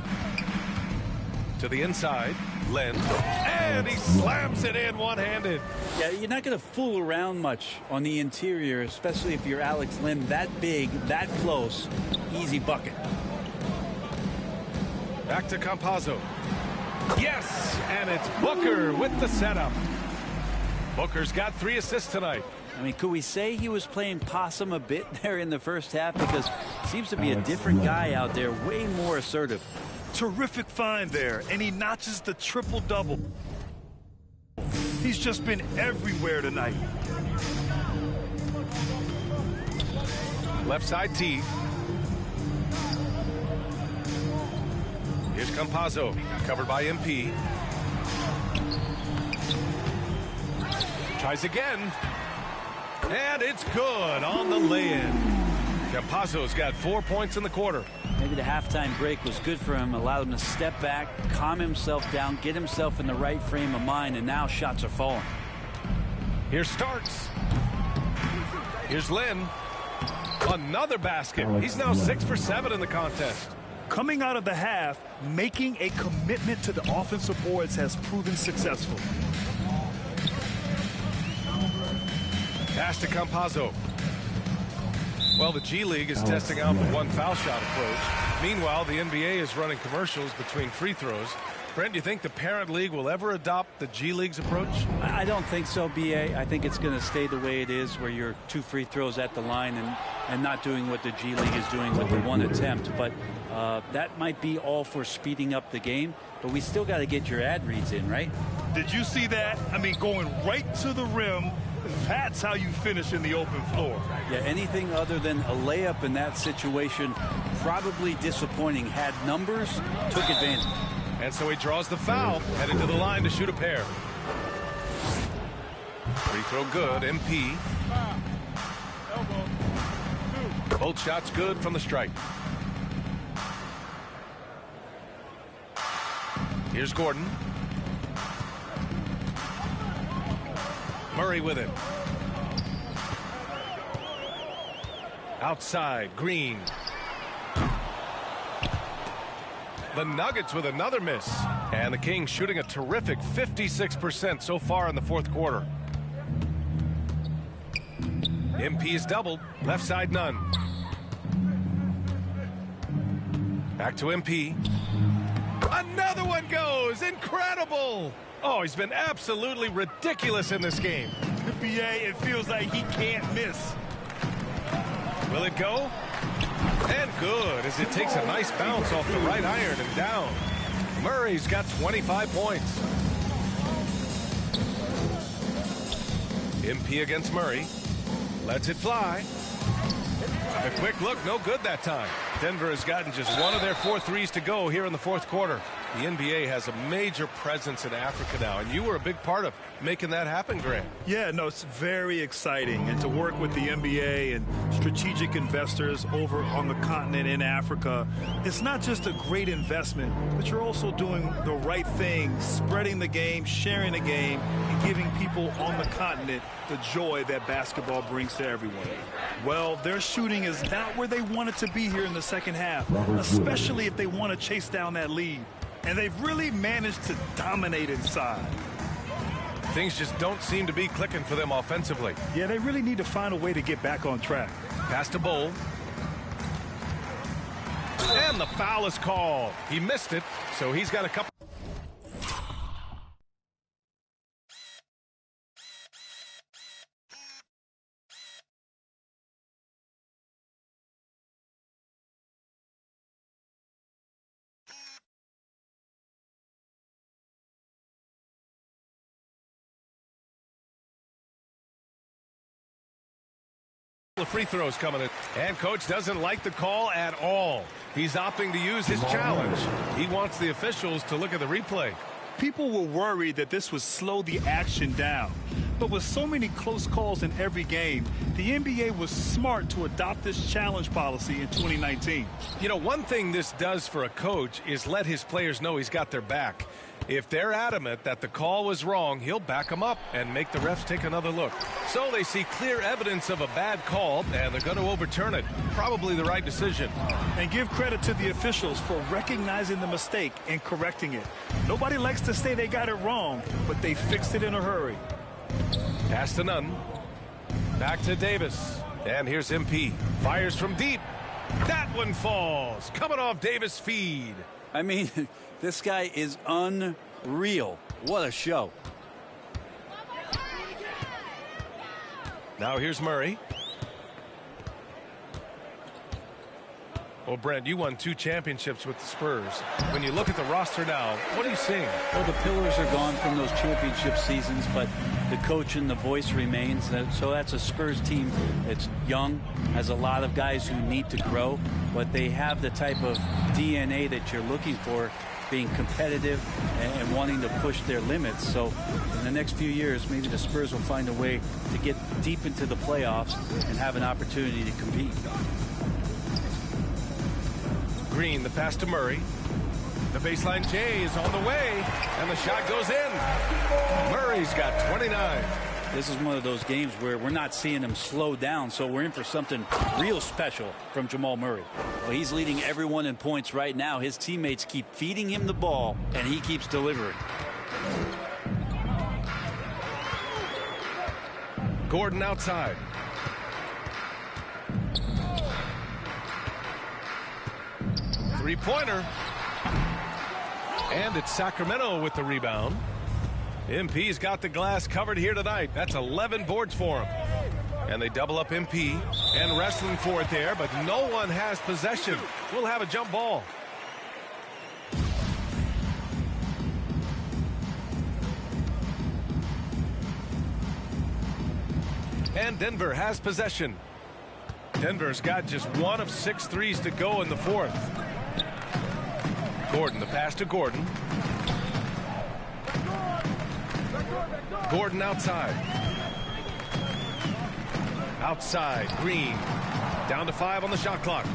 L: To the inside. Len. And he slams it in one-handed.
O: Yeah, you're not going to fool around much on the interior, especially if you're Alex Len. That big, that close, easy bucket.
L: Back to Campazzo. Yes, and it's Booker with the setup. Booker's got 3 assists tonight.
O: I mean, could we say he was playing possum a bit there in the first half? Because seems to be a different guy out there, way more assertive.
N: Terrific find there, and he notches the triple-double. He's just been everywhere tonight.
L: Left side T. Here's Campazzo, covered by MP. Tries again. And it's good on the lay-in. Campazzo's got 4 points in the quarter.
O: Maybe the halftime break was good for him, allowed him to step back, calm himself down, get himself in the right frame of mind, and now shots are falling.
L: Here's Starks. Here's Len. Another basket. He's now 6 for 7 in the contest.
N: Coming out of the half, making a commitment to the offensive boards has proven successful.
L: Pass to Campazzo. Well, the G League is testing out the 1 foul shot approach. Meanwhile, the NBA is running commercials between free throws. Brent, do you think the parent league will ever adopt the G League's approach?
O: I don't think so, B.A. I think it's going to stay the way it is, where you're 2 free throws at the line and not doing what the G League is doing with the 1 attempt. But that might be all for speeding up the game. But we still got to get your ad reads in, right?
N: Did you see that? I mean, going right to the rim. That's how you finish in the open floor.
O: Yeah, anything other than a layup in that situation, probably disappointing. Had numbers, took advantage.
L: And so he draws the foul, headed to the line to shoot a pair. Free throw good, MP. Both shots good from the stripe. Here's Gordon. Murray with it. Outside, Green. The Nuggets with another miss. And the Kings shooting a terrific 56% so far in the fourth quarter. MP's doubled. Left side, Nunn. Back to MP. Another one goes. Incredible. Oh, he's been absolutely ridiculous in this game.
N: BA, it feels like he can't miss.
L: Will it go? And good, as it takes a nice bounce off the right iron and down. Murray's got 25 points. MP against Murray. Lets it fly. A quick look, no good that time. Denver has gotten just one of their 4 threes to go here in the fourth quarter. The NBA has a major presence in Africa now, and you were a big part of making that happen, Grant.
N: Yeah, no, it's very exciting. And to work with the NBA and strategic investors over on the continent in Africa, it's not just a great investment, but you're also doing the right thing, spreading the game, sharing the game, and giving people on the continent the joy that basketball brings to everyone. Well, their shooting is not where they want it to be here in the second half, especially if they want to chase down that lead. And they've really managed to dominate inside.
L: Things just don't seem to be clicking for them offensively.
N: Yeah, they really need to find a way to get back on track.
L: Pass to Bull. And the foul is called. He missed it, so he's got a couple. The free throws coming in. And coach doesn't like the call at all. He's opting to use his challenge. He wants the officials to look at the replay.
N: People were worried that this would slow the action down. But with so many close calls in every game, the NBA was smart to adopt this challenge policy in 2019.
L: You know, one thing this does for a coach is let his players know he's got their back. If they're adamant that the call was wrong, he'll back them up and make the refs take another look. So they see clear evidence of a bad call, and they're going to overturn it. Probably the right decision.
N: And give credit to the officials for recognizing the mistake and correcting it. Nobody likes to say they got it wrong, but they fixed it in a hurry.
L: Pass to Nunn. Back to Davis. And here's MP. Fires from deep. That one falls. Coming off Davis' feed.
O: I mean, this guy is unreal. What a show.
L: Now here's Murray. Well, Brent, you won 2 championships with the Spurs. When you look at the roster now, what are you seeing?
O: Well, the pillars are gone from those championship seasons, but the coach and the voice remains. So that's a Spurs team that's young, has a lot of guys who need to grow, but they have the type of DNA that you're looking for, being competitive and wanting to push their limits. So in the next few years, maybe the Spurs will find a way to get deep into the playoffs and have an opportunity to compete.
L: Green, the pass to Murray. The baseline J is on the way, and the shot goes in. Murray's got 29.
O: This is one of those games where we're not seeing him slow down, so we're in for something real special from Jamal Murray. Well, he's leading everyone in points right now. His teammates keep feeding him the ball, and he keeps delivering.
L: Gordon outside. Three-pointer. And it's Sacramento with the rebound. MP's got the glass covered here tonight. That's 11 boards for him. And they double up MP and wrestling for it there, but no one has possession. We'll have a jump ball. And Denver has possession. Denver's got just 1 of 6 threes to go in the fourth. Gordon, the pass to Gordon. Gordon outside. Outside, Green. Down to 5 on the shot clock.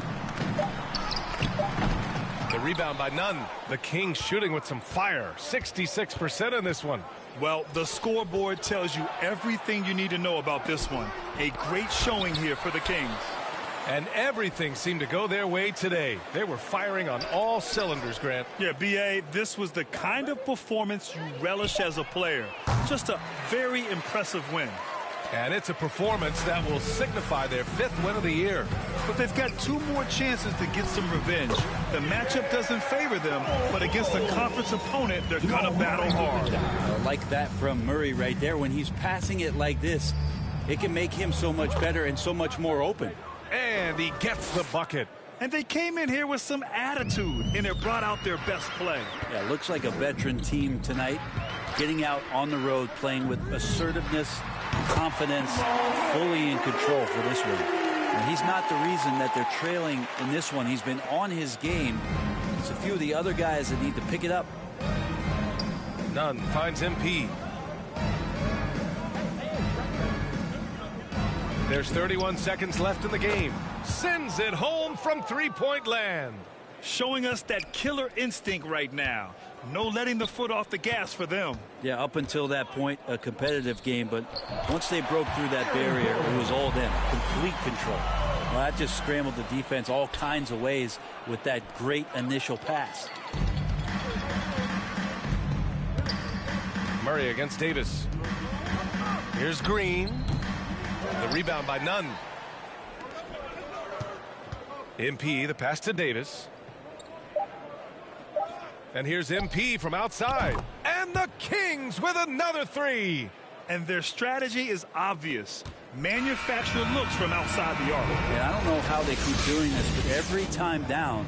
L: The rebound by Nunn. The Kings shooting with some fire. 66% in this one.
N: Well, the scoreboard tells you everything you need to know about this one. A great showing here for the Kings.
L: And everything seemed to go their way today. They were firing on all cylinders, Grant.
N: Yeah, B.A., this was the kind of performance you relish as a player. Just a very impressive win.
L: And it's a performance that will signify their 5th win of the year.
N: But they've got 2 more chances to get some revenge. The matchup doesn't favor them, but against a conference opponent, they're going to battle hard.
O: I like that from Murray right there. When he's passing it like this, it can make him so much better and so much more open.
L: And he gets the bucket.
N: And they came in here with some attitude, and it brought out their best play.
O: Yeah, looks like a veteran team tonight, getting out on the road, playing with assertiveness, confidence, fully in control for this one. And he's not the reason that they're trailing in this one. He's been on his game. It's a few of the other guys that need to pick it up.
L: Nunn finds MP. There's 31 seconds left in the game. Sends it home from three-point land.
N: Showing us that killer instinct right now. No letting the foot off the gas for them.
O: Yeah, up until that point, a competitive game. But once they broke through that barrier, it was all them. Complete control. Well, that just scrambled the defense all kinds of ways with that great initial pass.
L: Murray against Davis. Here's Green. The rebound by Nunn. MP, the pass to Davis. And here's MP from outside. And the Kings with another three.
N: And their strategy is obvious. Manufacture looks from outside the arc.
O: Yeah, I don't know how they keep doing this, but every time down,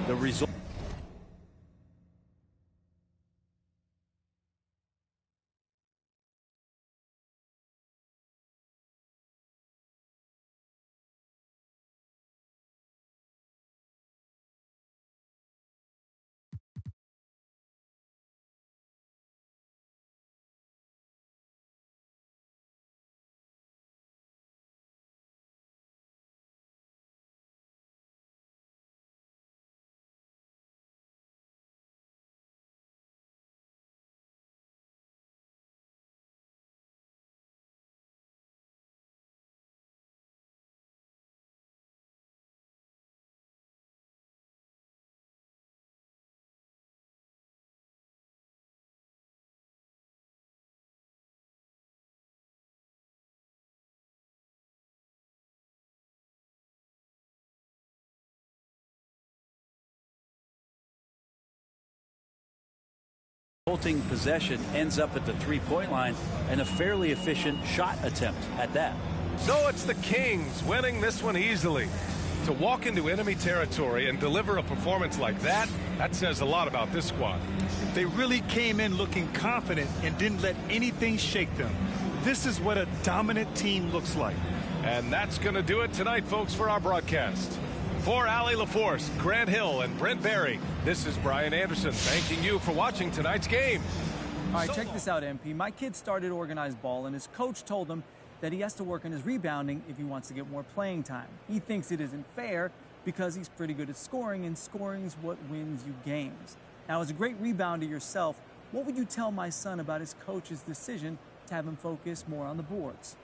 O: the result. Resulting possession ends up at the three-point line and a fairly efficient shot attempt at that.
L: So it's the Kings winning this one easily. To walk into enemy territory and deliver a performance like that, that says a lot about this squad.
N: They really came in looking confident and didn't let anything shake them. This is what a dominant team looks like.
L: And that's going to do it tonight, folks, for our broadcast. For Allie LaForce, Grant Hill, and Brent Barry, this is Brian Anderson thanking you for watching tonight's game.
B: All right, check this out, MP. My kid started organized ball, and his coach told him that he has to work on his rebounding if he wants to get more playing time. He thinks it isn't fair because he's pretty good at scoring, and scoring is what wins you games. Now, as a great rebounder yourself, what would you tell my son about his coach's decision to have him focus more on the boards?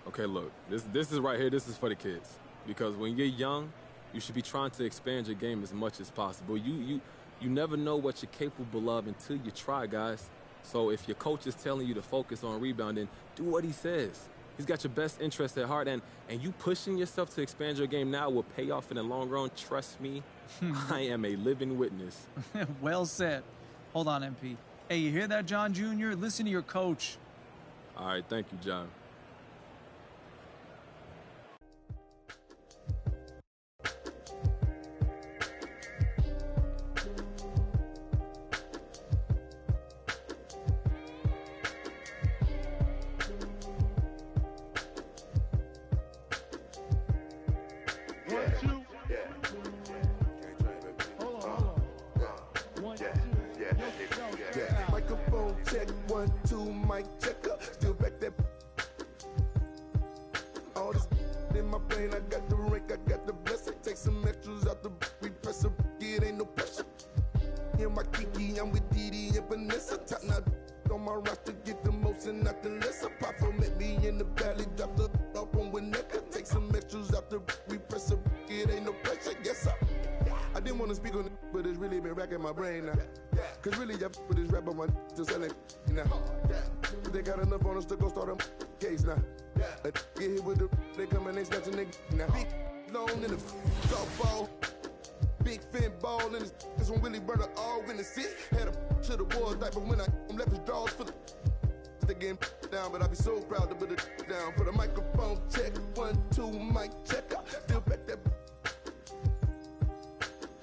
Q: Okay, look, this is right here, this is for the kids. Because when you're young, you should be trying to expand your game as much as possible. You never know what you're capable of until you try, guys. So if your coach is telling you to focus on rebounding, do what he says. He's got your best interest at heart, and you pushing yourself to expand your game now will pay off in the long run. Trust me, I am a living witness.
B: Well said. Hold on, MP. Hey, you hear that, John Jr.? Listen to your coach.
Q: All right, thank you, John.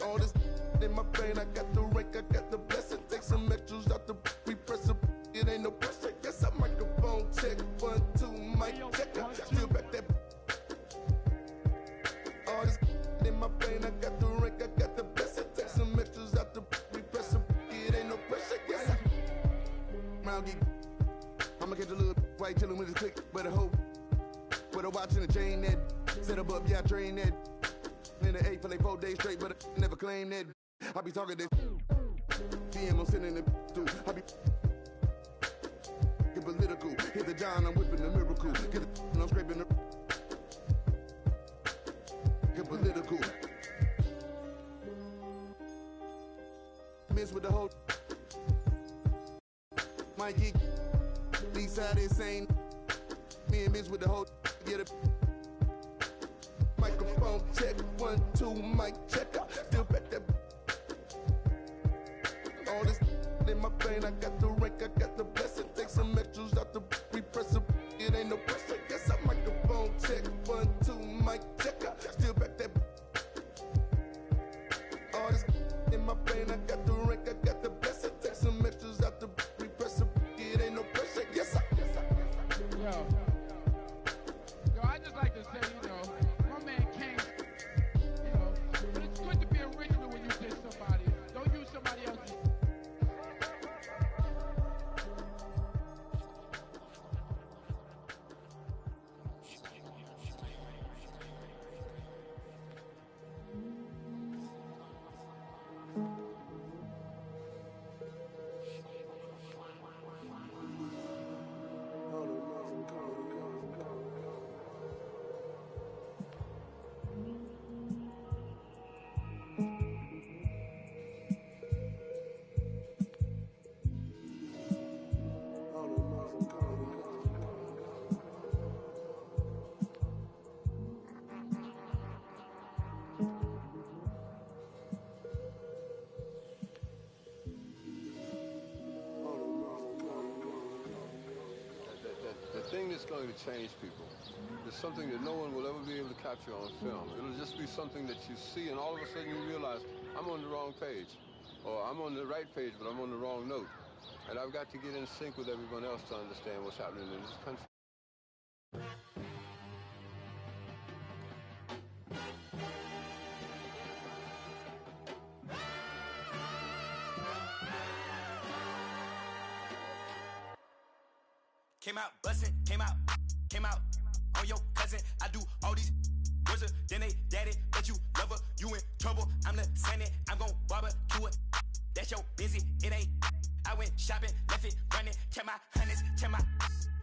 R: All this brain, I got the rank, I got the blessing. Take some extras out the repress. It ain't no pressure. Yes, I microphone check. 1, 2, mic check. Still back that. All this in my brain, I got the rank, I got the blessing. Take some extras out the repress. It ain't no pressure. Yes, I round geek. I'ma catch a little white chillin' with his click, but a hoe. With a watch and a chain that set up, yeah, I train that. In the 8 for like 4 days straight, but I never claim that. I be talking this. DM, I'm sitting in the too. I be get political. Hit the John, I'm whipping the miracle. Get it, and I'm scraping the. Get political. Miss with the whole. Mikey, these side insane. Me and Miss with the whole. Get it. Microphone check. 1, 2, mic check. Still back that. All this in my brain, I got the rank, I got the blessing. Take some extras out the repress. It ain't no pressure. Yes, I microphone check. 1, 2, mic check. Still back that. All this in my brain, I got the rank, I got the blessing. Take some extras out the repress. It ain't no pressure. Yes, I.
S: Yo, I just like to say, you know, my man came, you know, but it's good to be original when you diss somebody. Don't use somebody else's.
T: The thing that's going to change people is something that no one will ever be able to capture on film. It'll just be something that you see, and all of a sudden you realize, I'm on the wrong page. Or I'm on the right page, but I'm on the wrong note. And I've got to get in sync with everyone else to understand what's happening in this country.
U: Came out bustin', came out on your cousin. I do all these words, then they daddy, but you love her, you in trouble. I'm the Senate, I'm gon' barbecue it. That's your busy, it ain't. I went shopping, left it running, check my hundreds, check my.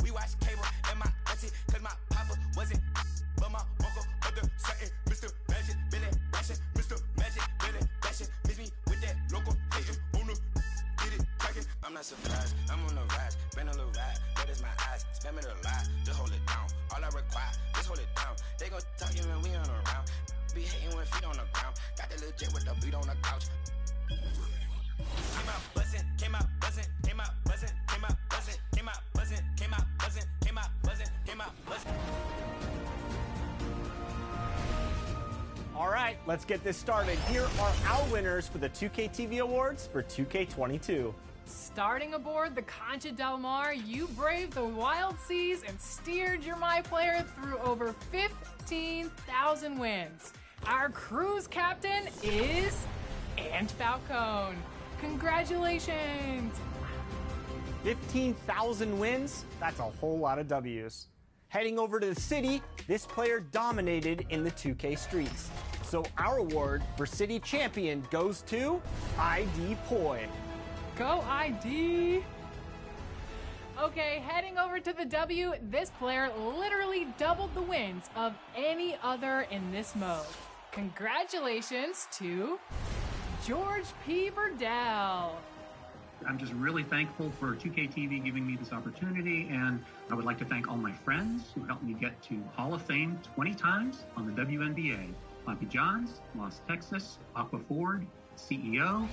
U: We watch cable and my auntie, cause my papa wasn't. But my uncle, other certain, Mr. Magic, Billy Bashing, Mr. Magic, Billy Bashing. Miss me with that local hating on the. Get it cracking. I'm not surprised, I'm on the rise, been a little ride, that is my eyes, spam it a lot, just hold it down, all I require, just hold it down, they gon' talk you when we on around, be hating with feet on the ground, got the little jet with the beat on the couch. Came out buzzing, came out buzzing, came out buzzing, came out buzzing, came out buzzing, came out buzzing, came out buzzing, came out buzzing.
V: All right, let's get this started. Here are our winners for the 2K TV Awards for 2K22.
C: Starting aboard the Concha Del Mar, you braved the wild seas and steered your My Player through over 15,000 wins. Our cruise captain is Ant Falcone. Congratulations!
V: 15,000 wins? That's a whole lot of W's. Heading over to the city, this player dominated in the 2K streets. So our award for city champion goes to ID Poi.
C: Go ID! Okay, heading over to the W, this player literally doubled the wins of any other in this mode. Congratulations to George P. Burdell.
W: I'm just really thankful for 2K TV giving me this opportunity, and I would like to thank all my friends who helped me get to Hall of Fame 20 times on the WNBA. Poppy Johns, Lost Texas, Aqua Ford, CEO,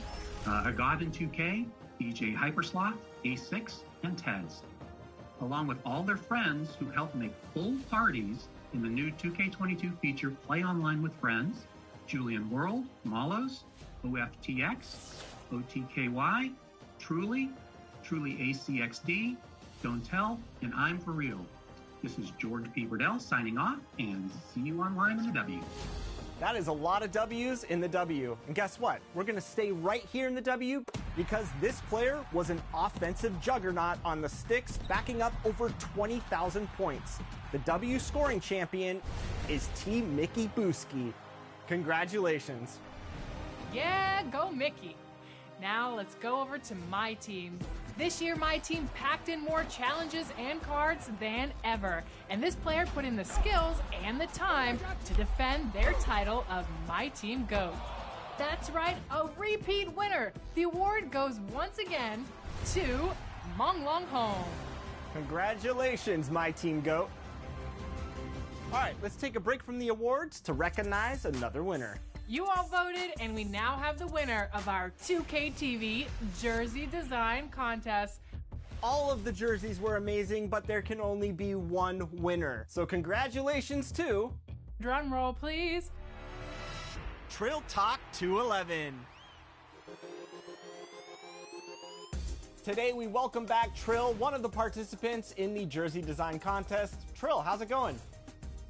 W: Agavin 2K, DJ Hypersloth, A6, and Tez. Along with all their friends who helped make full parties in the new 2K22 feature Play Online with Friends, Julian World, Malos, OFTX, OTKY, Truly, Truly ACXD, Don't Tell, and I'm For Real. This is George P. Riddell signing off, and see you online in the W.
V: That is a lot of W's in the W. And guess what? We're going to stay right here in the W because this player was an offensive juggernaut on the sticks, backing up over 20,000 points. The W scoring champion is T. Mickey Booski. Congratulations.
C: Yeah, go Mickey. Now let's go over to my team. This year, my team packed in more challenges and cards than ever, and this player put in the skills and the time to defend their title of My Team GOAT. That's right, a repeat winner. The award goes once again to Mong Long Home.
V: Congratulations, My Team GOAT. All right, let's take a break from the awards to recognize another winner.
C: You all voted, and we now have the winner of our 2K TV Jersey Design Contest.
V: All of the jerseys were amazing, but there can only be one winner. So congratulations to...
C: Drum roll, please.
V: Trill Talk 211. Today we welcome back Trill, one of the participants in the Jersey Design Contest. Trill, how's it going?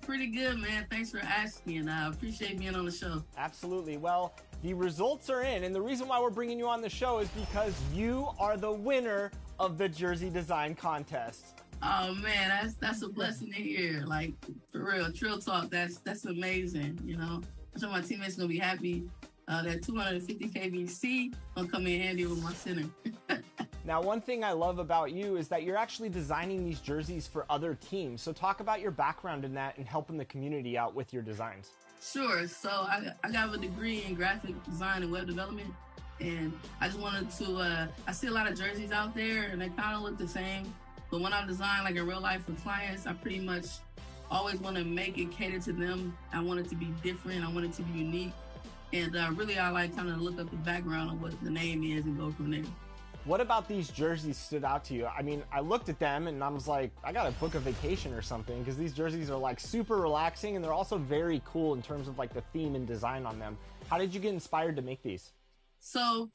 E: Pretty good, man. Thanks for asking. I appreciate being on the show.
V: Absolutely. Well, the results are in, and the reason why we're bringing you on the show is because you are the winner of the Jersey Design Contest.
E: Oh man, that's a blessing to hear. Like, for real, Trill Talk, that's amazing. You know, I'm sure my teammates gonna be happy. That 250 KVC gonna come in handy with my center.
V: Now, one thing I love about you is that you're actually designing these jerseys for other teams. So talk about your background in that and helping the community out with your designs.
E: Sure. So I got a degree in graphic design and web development. And I just wanted to, I see a lot of jerseys out there and they kind of look the same. But when I design like in real life for clients, I pretty much always want to make it cater to them. I want it to be different. I want it to be unique. And really, I like kind of look up the background of what the name is and go from there.
V: What about these jerseys stood out to you? I mean, I looked at them and I was like, I gotta book a vacation or something because these jerseys are like super relaxing and they're also very cool in terms of like the theme and design on them. How did you get inspired to make these?
E: So,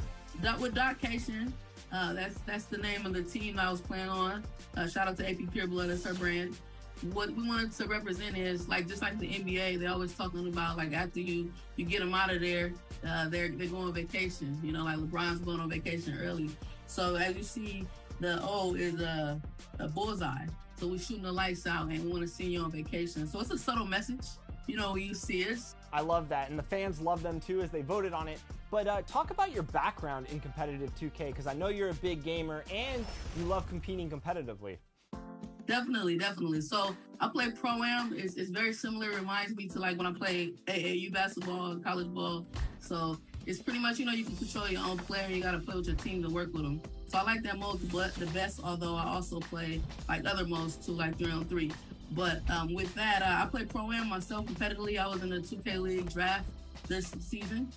E: with Dotcation, that's the name of the team I was playing on. Shout out to AP Pureblood, that's her brand. What we wanted to represent is like just like the NBA, they're always talking about like after you get them out of there, they're going on vacation. You know, like LeBron's going on vacation early. So as you see, the O is a bullseye. So we're shooting the lights out and we want to see you on vacation. So it's a subtle message, you know, when you see us.
V: I love that. And the fans love them too as they voted on it. But talk about your background in competitive 2K because I know you're a big gamer and you love competing competitively.
E: Definitely. So I play Pro-Am. It's very similar. It reminds me to like when I play AAU basketball, college ball. So it's pretty much, you know, you can control your own player. You got to play with your team to work with them. So I like that mode the best, although I also play like other modes too, like 3-on-3. But with that, I play Pro-Am myself competitively. I was in the 2K League draft this season.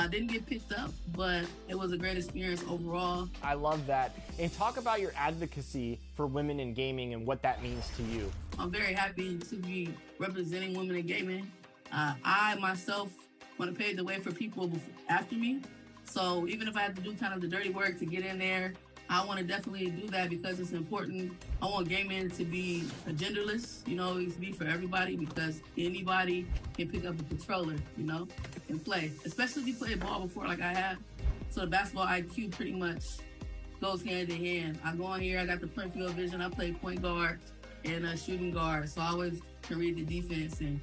E: Didn't get picked up, but it was a great experience overall.
V: I love that. And talk about your advocacy for women in gaming and what that means to you.
E: I'm very happy to be representing women in gaming. I myself want to pave the way for people after me. So even if I have to do kind of the dirty work to get in there, I want to definitely do that because it's important. I want gaming to be genderless, you know, it to be for everybody because anybody can pick up a controller, you know, and play. Especially if you played ball before like I have. So the basketball IQ pretty much goes hand in hand. I go on here, I got the peripheral vision, I play point guard and shooting guard. So I always can read the defense and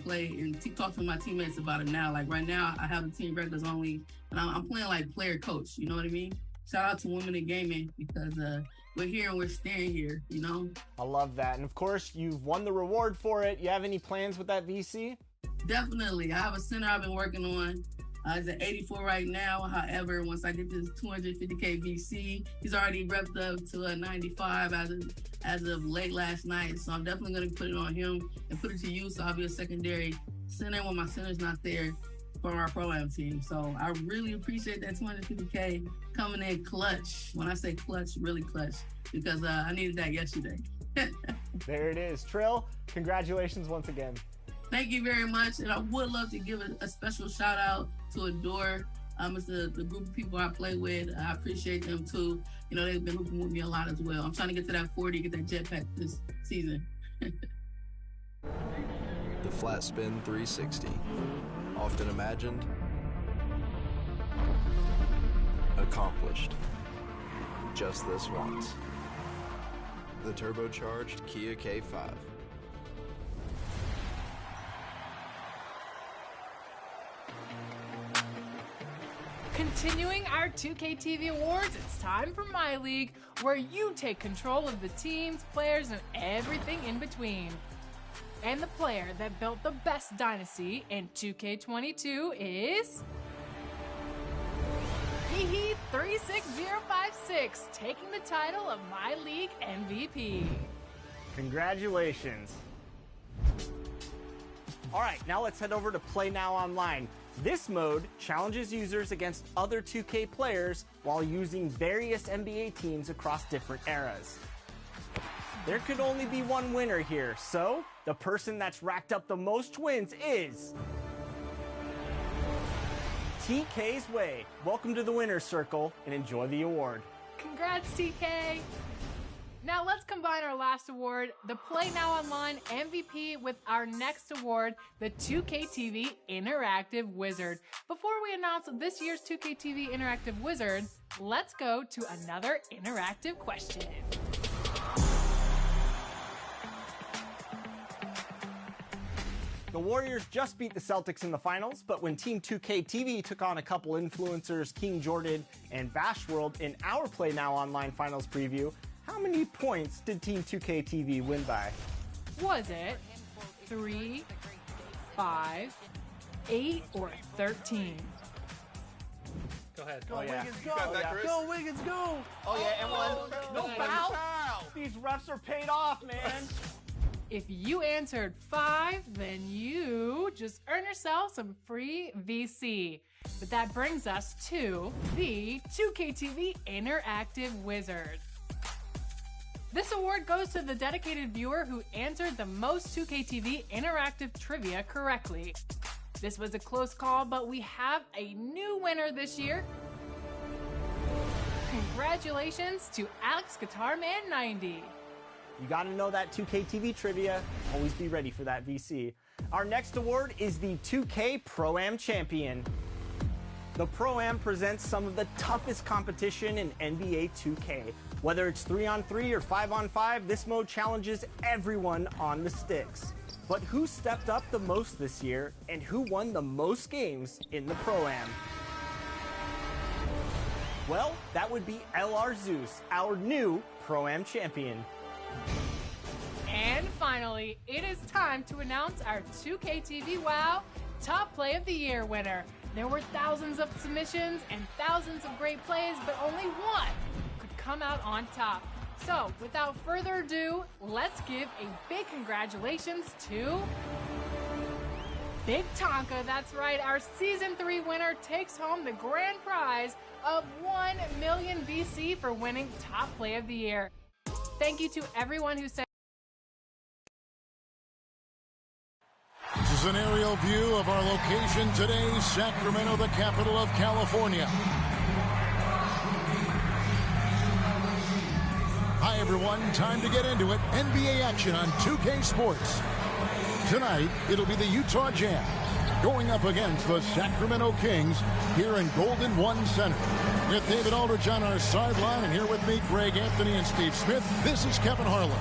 E: play and talk to my teammates about it now. Like right now, I have the team records only, and I'm playing like player coach, you know what I mean? Shout out to women in gaming because we're here and we're staying here, you know?
V: I love that. And of course, you've won the reward for it. You have any plans with that VC?
E: Definitely. I have a center I've been working on. It's at 84 right now. However, once I get this 250K VC, he's already repped up to a 95 as of late last night. So I'm definitely going to put it on him and put it to use. So I'll be a secondary center when my center's not there for our Pro-Am team. So I really appreciate that 250K coming in clutch. When I say clutch, really clutch, because I needed that yesterday.
V: There it is. Trill, congratulations once again.
E: Thank you very much. And I would love to give a special shout out to Adore. It's the group of people I play with. I appreciate them too. You know, they've been hooping with me a lot as well. I'm trying to get to that 40, get that jetpack this season.
G: The flat spin 360, often imagined, accomplished, just this once. The turbocharged Kia K5.
C: Continuing our 2K TV awards, it's time for My League, where you take control of the teams, players, and everything in between. And the player that built the best dynasty in 2K22 is... Hehe36056, taking the title of My League MVP.
V: Congratulations. All right, now let's head over to Play Now Online. This mode challenges users against other 2K players while using various NBA teams across different eras. There could only be one winner here, so the person that's racked up the most wins is... TK's Way. Welcome to the winner's circle and enjoy the award.
C: Congrats, TK! Now let's combine our last award, the Play Now Online MVP, with our next award, the 2K TV Interactive Wizard. Before we announce this year's 2K TV Interactive Wizard, let's go to another interactive question.
V: The Warriors just beat the Celtics in the finals, but when Team 2K TV took on a couple influencers, King Jordan and Bash World, in our Play Now Online finals preview, how many points did Team 2K TV win by?
C: Was it 3, 5, 8, or 13?
V: Go ahead.
J: Go, Wiggins, go!
V: Go, Wiggins, go!
J: Oh, yeah, and one.
V: No foul! These refs are paid off, man!
C: If you answered 5, then you just earn yourself some free VC. But that brings us to the 2K TV Interactive Wizard. This award goes to the dedicated viewer who answered the most 2K TV interactive trivia correctly. This was a close call, but we have a new winner this year. Congratulations to Alex Guitarman 90.
V: You gotta know that 2K TV trivia. Always be ready for that VC. Our next award is the 2K Pro-Am Champion. The Pro-Am presents some of the toughest competition in NBA 2K. Whether it's 3-on-3 or 5-on-5, this mode challenges everyone on the sticks. But who stepped up the most this year, and who won the most games in the Pro-Am? Well, that would be LR Zeus, our new Pro-Am champion.
C: And finally, it is time to announce our 2K TV WoW Top Play of the Year winner. There were thousands of submissions and thousands of great plays, but only one could come out on top. So, without further ado, let's give a big congratulations to Big Tonka. That's right, our Season 3 winner takes home the grand prize of 1 million VC for winning Top Play of the Year. Thank you to everyone who said.
D: This is an aerial view of our location today, Sacramento, the capital of California. Hi, everyone. Time to get into it. NBA action on 2K Sports. Tonight, it'll be the Utah Jazz going up against the Sacramento Kings here in Golden One Center. With David Aldridge on our sideline, and here with me, Greg Anthony and Steve Smith, this is Kevin Harlan.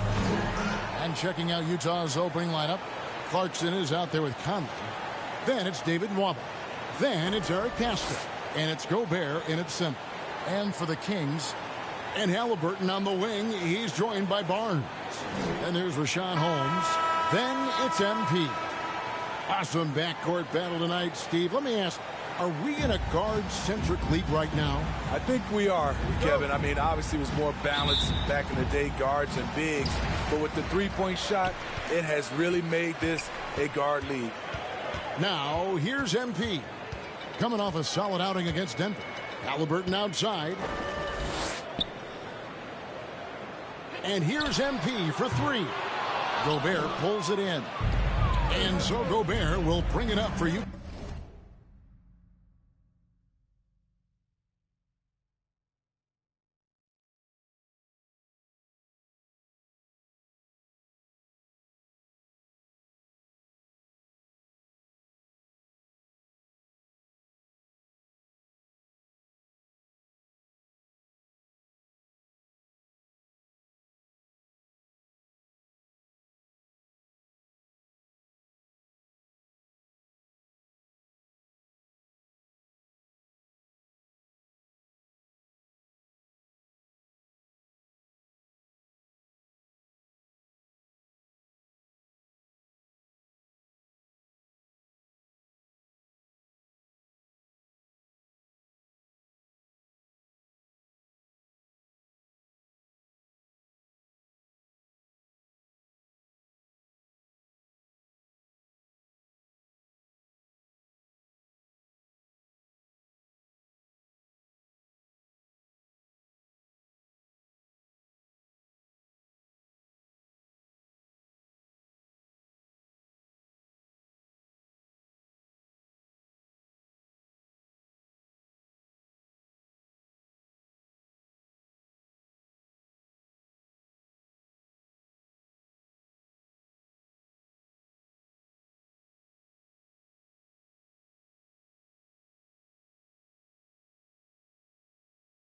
D: And checking out Utah's opening lineup, Clarkson is out there with Conley. Then it's David Nwaba. Then it's Eric Castor. And it's Gobert in its center. And for the Kings, and Halliburton on the wing, he's joined by Barnes. And there's Rashawn Holmes. Then it's MP. Awesome backcourt battle tonight, Steve. Let me ask, are we in a guard-centric league right now?
K: I think we are, Kevin. I mean, obviously it was more balanced back in the day, guards and bigs. But with the three-point shot, it has really made this a guard league.
D: Now, here's MP. Coming off a solid outing against Denver. Halliburton outside. And here's MP for three. Gobert pulls it in. And so Gobert will bring it up for you.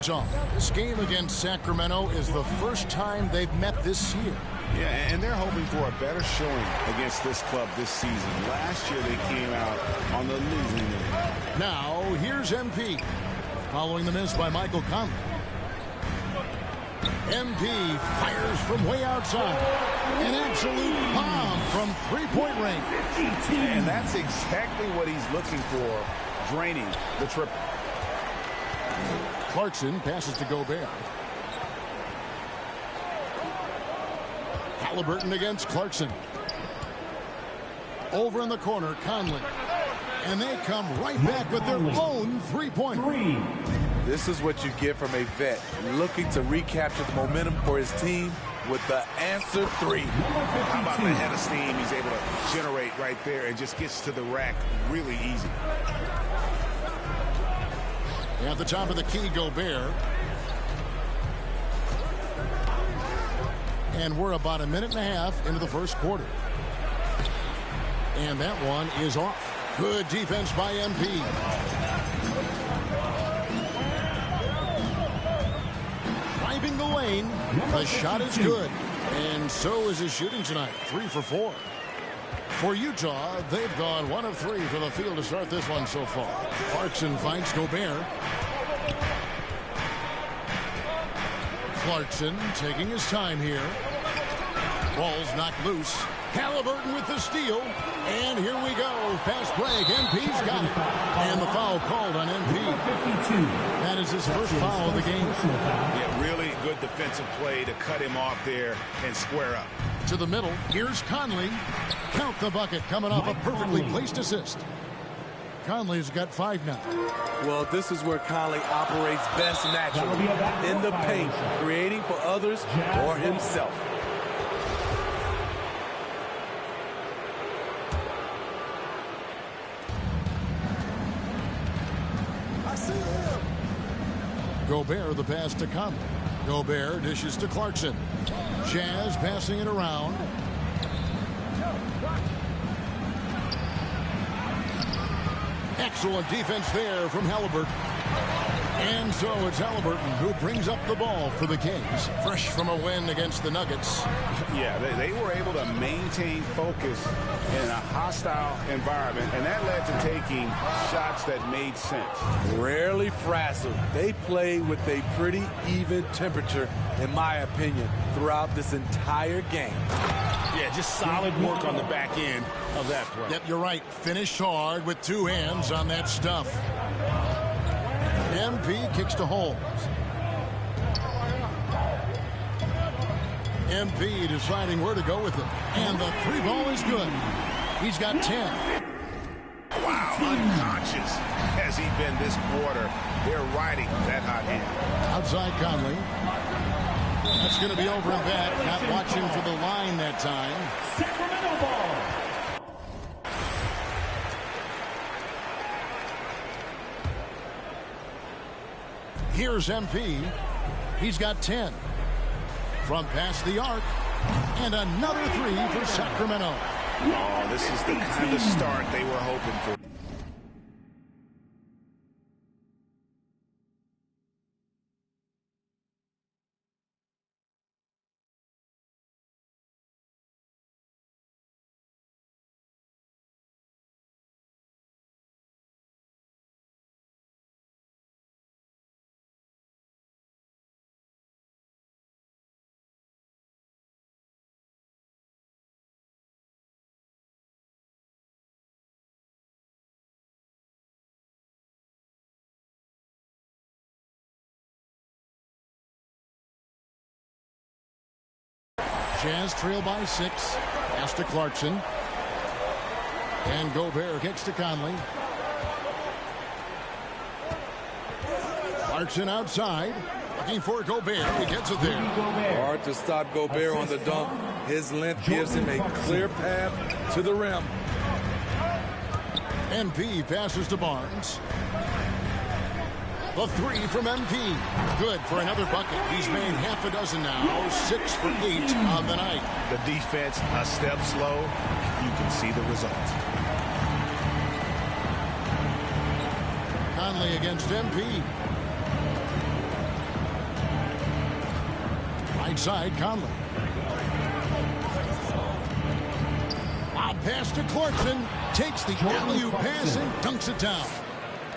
D: This game against Sacramento is the first time they've met this year.
F: Yeah, and they're hoping for a better showing against this club this season. Last year they came out on the losing end.
D: Now, here's MP. Following the miss by Michael Conley. MP fires from way outside. An absolute bomb from three-point range.
F: And that's exactly what he's looking for, draining the triple.
D: Clarkson passes to Gobert. Halliburton against Clarkson. Over in the corner, Conley. And they come right back with their own three-point.
K: This is what you get from a vet looking to recapture the momentum for his team with the answer three.
F: How about the head of steam he's able to generate right there and just gets to the rack really easy.
D: At the top of the key, Gobert. And we're about a minute and a half into the first quarter. And that one is off. Good defense by MP. Driving the lane. The shot is good. And so is his shooting tonight. 3 for 4. For Utah, they've gone 1 of 3 from the field to start this one so far. Clarkson finds Gobert. Clarkson taking his time here. Ball's knocked loose. Halliburton with the steal. And here we go. Fast break. MP's got it. And the foul called on MP. That is his first foul of the game.
F: Yeah, really good defensive play to cut him off there and square up.
D: To the middle. Here's Conley. Count the bucket coming off a perfectly placed assist. Conley's got 5 now.
K: Well, this is where Conley operates best naturally. In the paint, creating for others or himself.
D: Gobert the pass to Conley. Gobert dishes to Clarkson. Jazz passing it around. Excellent defense there from Halliburton. And so it's Halliburton who brings up the ball for the Kings. Fresh from a win against the Nuggets.
F: Yeah, they were able to maintain focus in a hostile environment, and that led to taking shots that made sense.
K: Rarely frazzled. They play with a pretty even temperature, in my opinion, throughout this entire game.
F: Yeah, just solid work on the back end of that play.
D: Yep, you're right. Finished hard with 2 hands on that stuff. MP kicks to Holmes. MP deciding where to go with it. And the 3 ball is good. He's got 10.
F: Wow, unconscious has he been this quarter. They're riding that hot hand.
D: Outside Conley. That's going to be over and back. Not watching for the line that time.
B: Sacramento ball.
D: Here's MP. He's got 10. From past the arc. And another 3 for Sacramento.
F: Oh, this is the kind of start they were hoping for.
D: Jazz trail by 6. Pass to Clarkson. And Gobert kicks to Conley. Clarkson outside. Looking for Gobert. He gets it there.
K: Hard to stop Gobert on the dunk. His length gives him a clear path to the rim.
D: MP passes to Barnes. The 3 from MP. Good for another bucket. He's made half a dozen now. 6 for 8 on the night.
F: The defense a step slow. You can see the result.
D: Conley against MP. Outside Conley. Out pass to Clarkson. Takes the alley-oop pass and dunks it down.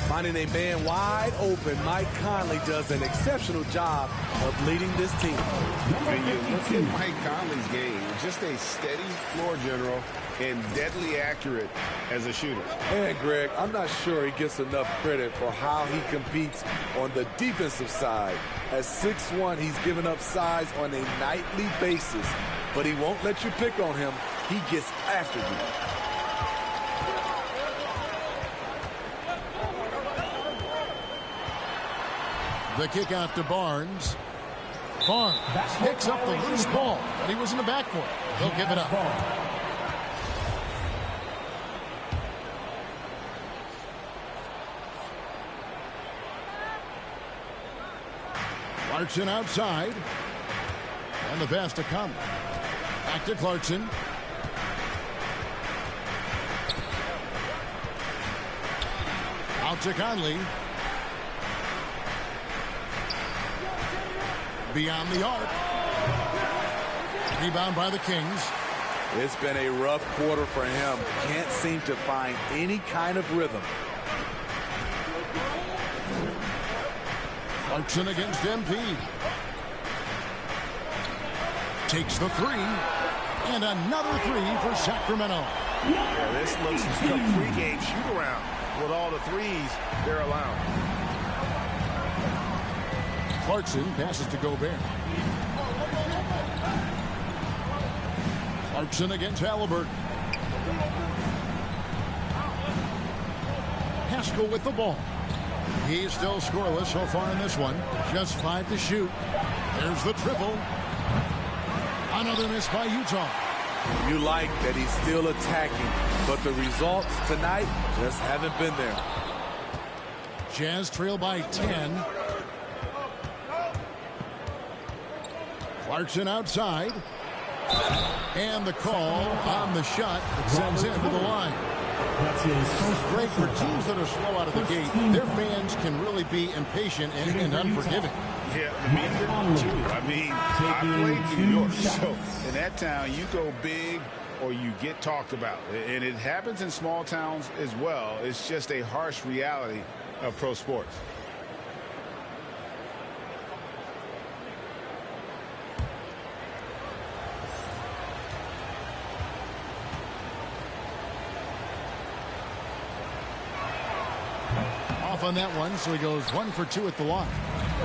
K: Finding a man wide open, Mike Conley does an exceptional job of leading this team.
F: When you look at Mike Conley's game, just a steady floor general and deadly accurate as a shooter.
K: And Greg, I'm not sure he gets enough credit for how he competes on the defensive side. At 6'1", he's given up size on a nightly basis, but he won't let you pick on him. He gets after you.
D: The kick out to Barnes. Barnes picks up the loose ball, but he was in the backcourt. They'll give it up. Clarkson outside. And the pass to Conley. Back to Clarkson. Out to Conley. Beyond the arc. Rebound by the Kings.
K: It's been a rough quarter for him. Can't seem to find any kind of rhythm.
D: Clarkson against MP. Takes the three. And another three for Sacramento.
F: Yeah, this looks like a pregame shoot-around with all the threes they're allowing.
D: Clarkson passes to Gobert. Clarkson against Halliburton. Haskell with the ball. He's still scoreless so far in this one. Just 5 to shoot. There's the triple. Another miss by Utah.
K: You like that he's still attacking, but the results tonight just haven't been there.
D: Jazz trail by 10. Clarkson outside. And the call on the shot that sends him to the line. Great for teams that are slow out of the gate. Their fans can really be impatient and unforgiving.
F: Yeah, the media too. I mean, I played New York, so in that town you go big or you get talked about. And it happens in small towns as well. It's just a harsh reality of pro sports.
D: On that one, so he goes 1 for 2 at the line.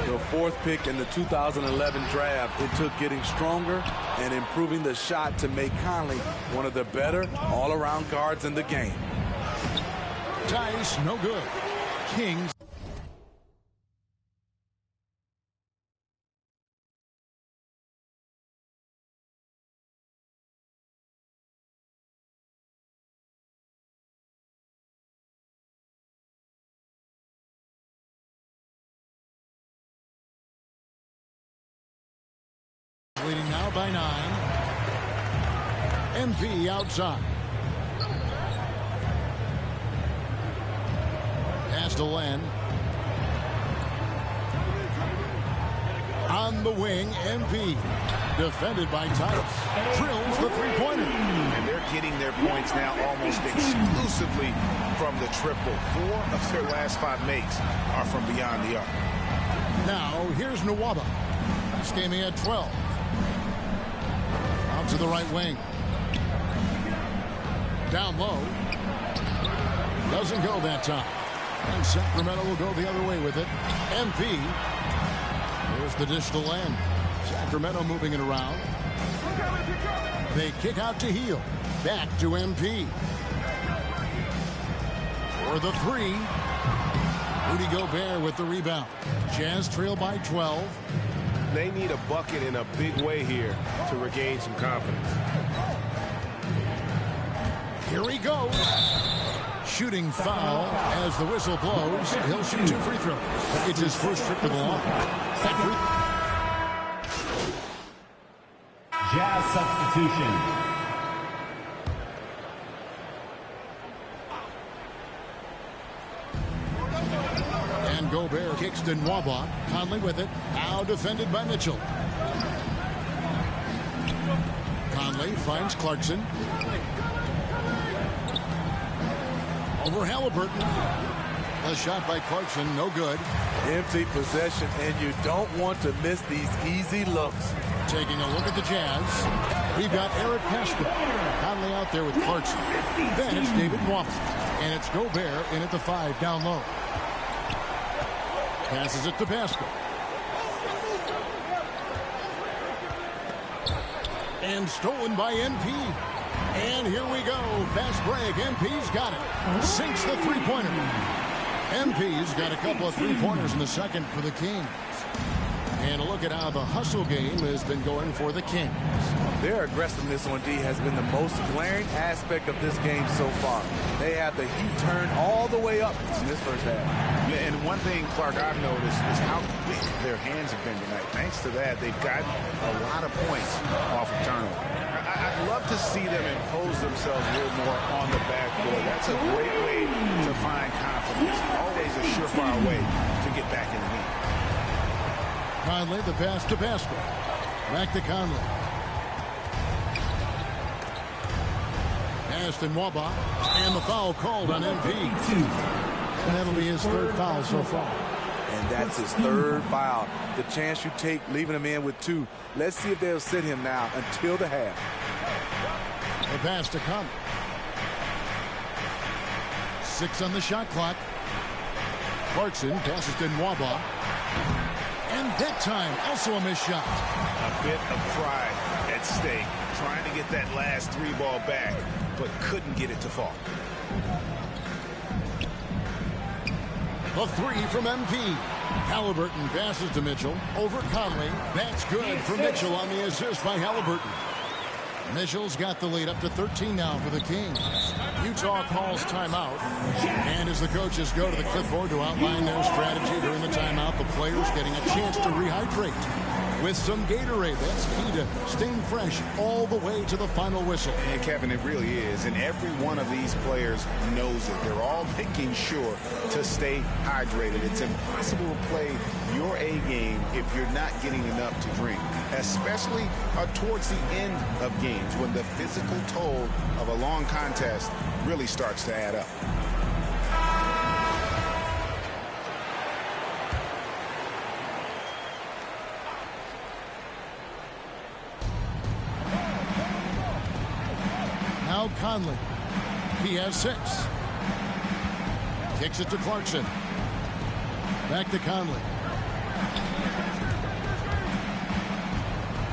K: The 4th pick in the 2011 draft. It took getting stronger and improving the shot to make Conley one of the better all-around guards in the game.
D: Tice, no good. Kings. Leading now by 9. MP outside. Pass to Len. On the wing, MP. Defended by Tice. Drills the three-pointer.
F: And they're getting their points now almost exclusively from the triple. 4 of their last 5 makes are from beyond the arc.
D: Now, here's Nwaba. This game he had 12. Out to the right wing. Down low. Doesn't go that time. And Sacramento will go the other way with it. MP. Here's the dish to Len. Sacramento moving it around. They kick out to Heel. Back to MP. For the 3. Rudy Gobert with the rebound. Jazz trail by 12.
F: They need a bucket in a big way here to regain some confidence.
D: Here he goes. Shooting foul as the whistle blows. He'll shoot 2 free throws. It's his first trip to the line.
H: Jazz substitution.
D: And Gobert kicks to Nwaba. Conley with it. Now defended by Mitchell. Conley finds Clarkson. Over Halliburton. The shot by Clarkson, no good.
K: Empty possession, and you don't want to miss these easy looks.
D: Taking a look at the Jazz. We've got Eric Pascal. Conley out there with Clarkson. Then it's David Waffle. And it's Gobert in at the 5 down low. Passes it to Pascal. And stolen by MP. And here we go. Fast break. MP's got it. Sinks the three-pointer. MP's got a couple of three-pointers in the second for the Kings. And a look at how the hustle game has been going for the Kings.
K: Their aggressiveness on D has been the most glaring aspect of this game so far. They have the heat turned all the way up in this first half.
F: Yeah, and one thing, Clark, I've noticed is how quick their hands have been tonight. Thanks to that, they've gotten a lot of points off of turnover. I'd love to see them impose themselves a little more on the backboard. That's a great way to find confidence. Always a surefire way to get back in the game.
D: Conley, the pass to Pascal. Back to Conley. Aston Waba. And the foul called on MP. And that'll be his third foul so far.
K: And that's his third foul. The chance you take leaving him in with 2. Let's see if they'll sit him now until the half.
D: The pass to Conley. 6 on the shot clock. Clarkson passes to Nwaba. And that time, also a missed shot.
F: A bit of pride at stake. Trying to get that last 3 ball back, but couldn't get it to fall.
D: The 3 from MP. Halliburton passes to Mitchell. Over Conley. That's good for Mitchell on the assist by Halliburton. Mitchell's got the lead up to 13 now for the Kings. Utah calls timeout. And as the coaches go to the clipboard to outline their strategy during the timeout, the players getting a chance to rehydrate with some Gatorade. That's key to staying fresh all the way to the final whistle.
F: And Kevin, it really is. And every one of these players knows it. They're all making sure to stay hydrated. It's impossible to play your A game if you're not getting enough to drink, especially towards the end of games when the physical toll of a long contest really starts to add up.
D: Now Conley. He has 6. Kicks it to Clarkson. Back to Conley.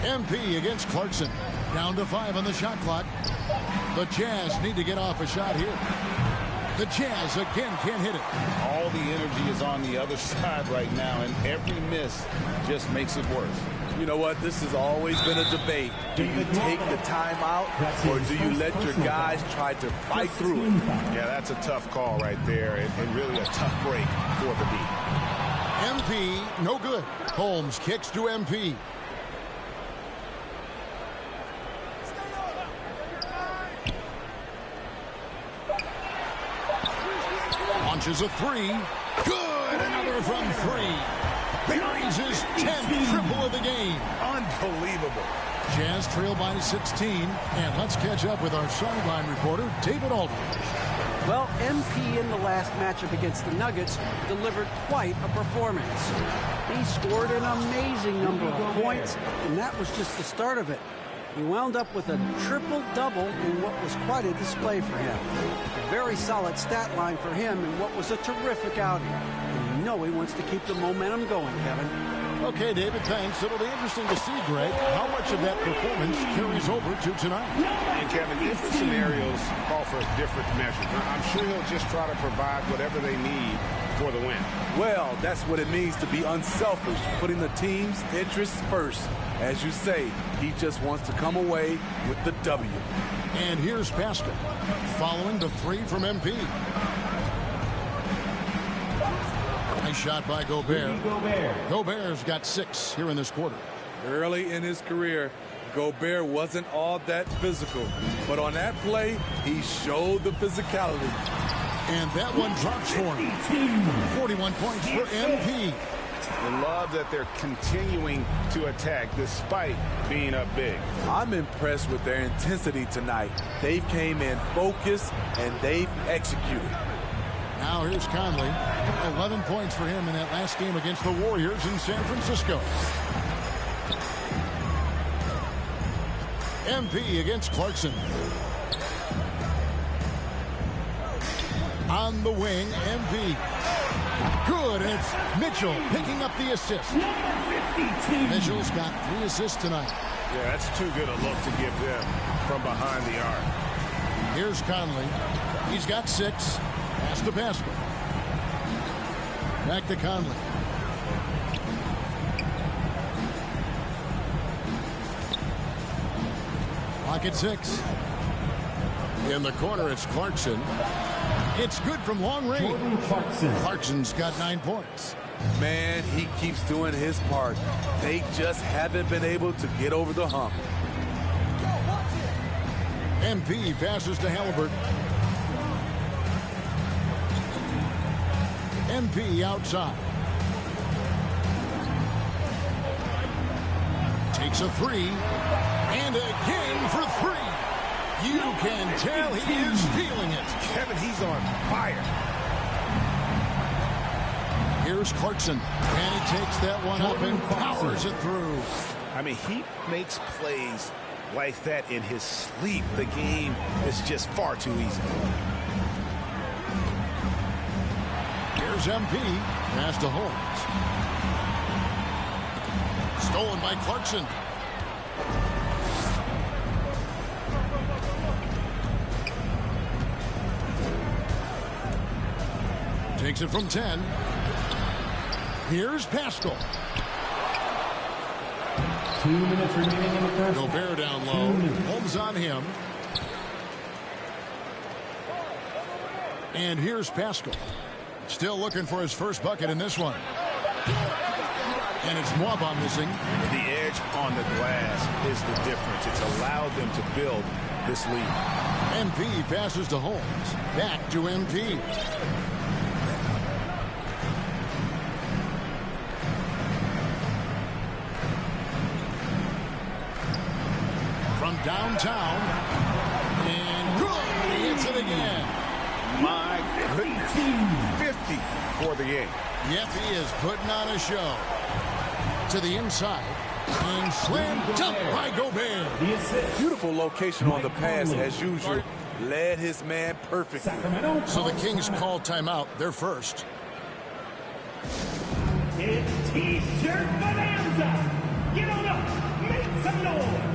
D: MP against Clarkson. Down to 5 on the shot clock. The Jazz need to get off a shot here. The Jazz again can't hit it.
F: All the energy is on the other side right now, and every miss just makes it worse.
K: You know what? This has always been a debate. Do you take the timeout, or do you let your guys try to fight through it?
F: Yeah, that's a tough call right there, and really a tough break for the D.
D: MP, no good. Holmes kicks to MP. Launches a 3. Good! Another from 3. Buries his 10th triple of the game.
F: Unbelievable.
D: Jazz trail by 16. And let's catch up with our sideline reporter, David Aldridge.
A: Well, MP in the last matchup against the Nuggets delivered quite a performance. He scored an amazing number of points, and that was just the start of it. He wound up with a triple-double in what was quite a display for him. A very solid stat line for him in what was a terrific outing. And you know he wants to keep the momentum going, Kevin.
D: Okay, David, thanks. It'll be interesting to see, Greg, how much of that performance carries over to tonight.
F: And, Kevin, different scenarios call for different measures. I'm sure he'll just try to provide whatever they need for the win.
K: Well, that's what it means to be unselfish, putting the team's interests first. As you say, he just wants to come away with the W.
D: And here's Pascal, following the 3 from MP. Nice shot by Gobert. Gobert's got 6 here in this quarter.
K: Early in his career, Gobert wasn't all that physical. But on that play, he showed the physicality.
D: And that one drops for him. 41 points for MP.
F: I love that they're continuing to attack despite being up big.
K: I'm impressed with their intensity tonight. They've came in focused and they've executed.
D: Now here's Conley. 11 points for him in that last game against the Warriors in San Francisco. MP against Clarkson. On the wing, MP. Good, and it's Mitchell picking up the assist. Mitchell's got 3 assists tonight.
L: Yeah, that's too good a look to give them from behind the arc.
D: Here's Conley. He's got 6. Pass to Pascal. Back to Conley. Clock at 6. In the corner, it's Clarkson. It's good from long range. Clarkson's got 9 points.
K: Man, he keeps doing his part. They just haven't been able to get over the hump.
D: MP passes to Halliburton. MP outside. Takes a 3. And again for 3. You can tell he is feeling it.
F: Kevin, he's on fire.
D: Here's Clarkson. And he takes that one up and powers it through.
F: I mean, he makes plays like that in his sleep. The game is just far too easy.
D: Here's MP. Pass to Holmes. Stolen by Clarkson. Takes it from 10. Here's Pascal.
H: 2 minutes remaining in the first.
D: Gobert down low. Holmes on him. And here's Pascal. Still looking for his first bucket in this one. And it's Mwaba missing.
F: The edge on the glass is the difference. It's allowed them to build this lead.
D: MP passes to Holmes. Back to MP. From downtown. And good. He hits it again.
F: My goodness. 50 for the game.
D: Yep, he is putting on a show. To the inside. And slam dunk by Gobert.
K: Beautiful location on the pass as usual. Led his man perfectly.
D: So the Kings call timeout. They're first.
H: It's T-shirt bonanza. Get on up. Make some noise.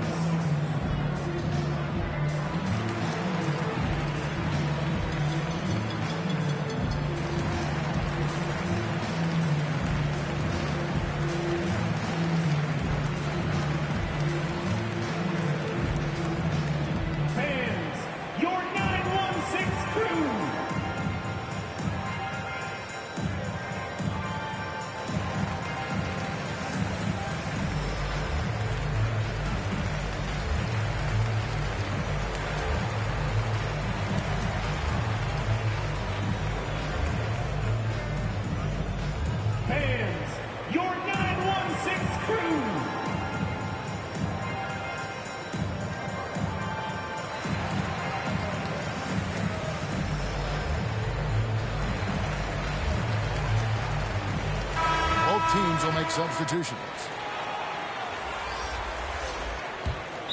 D: Teams will make substitutions.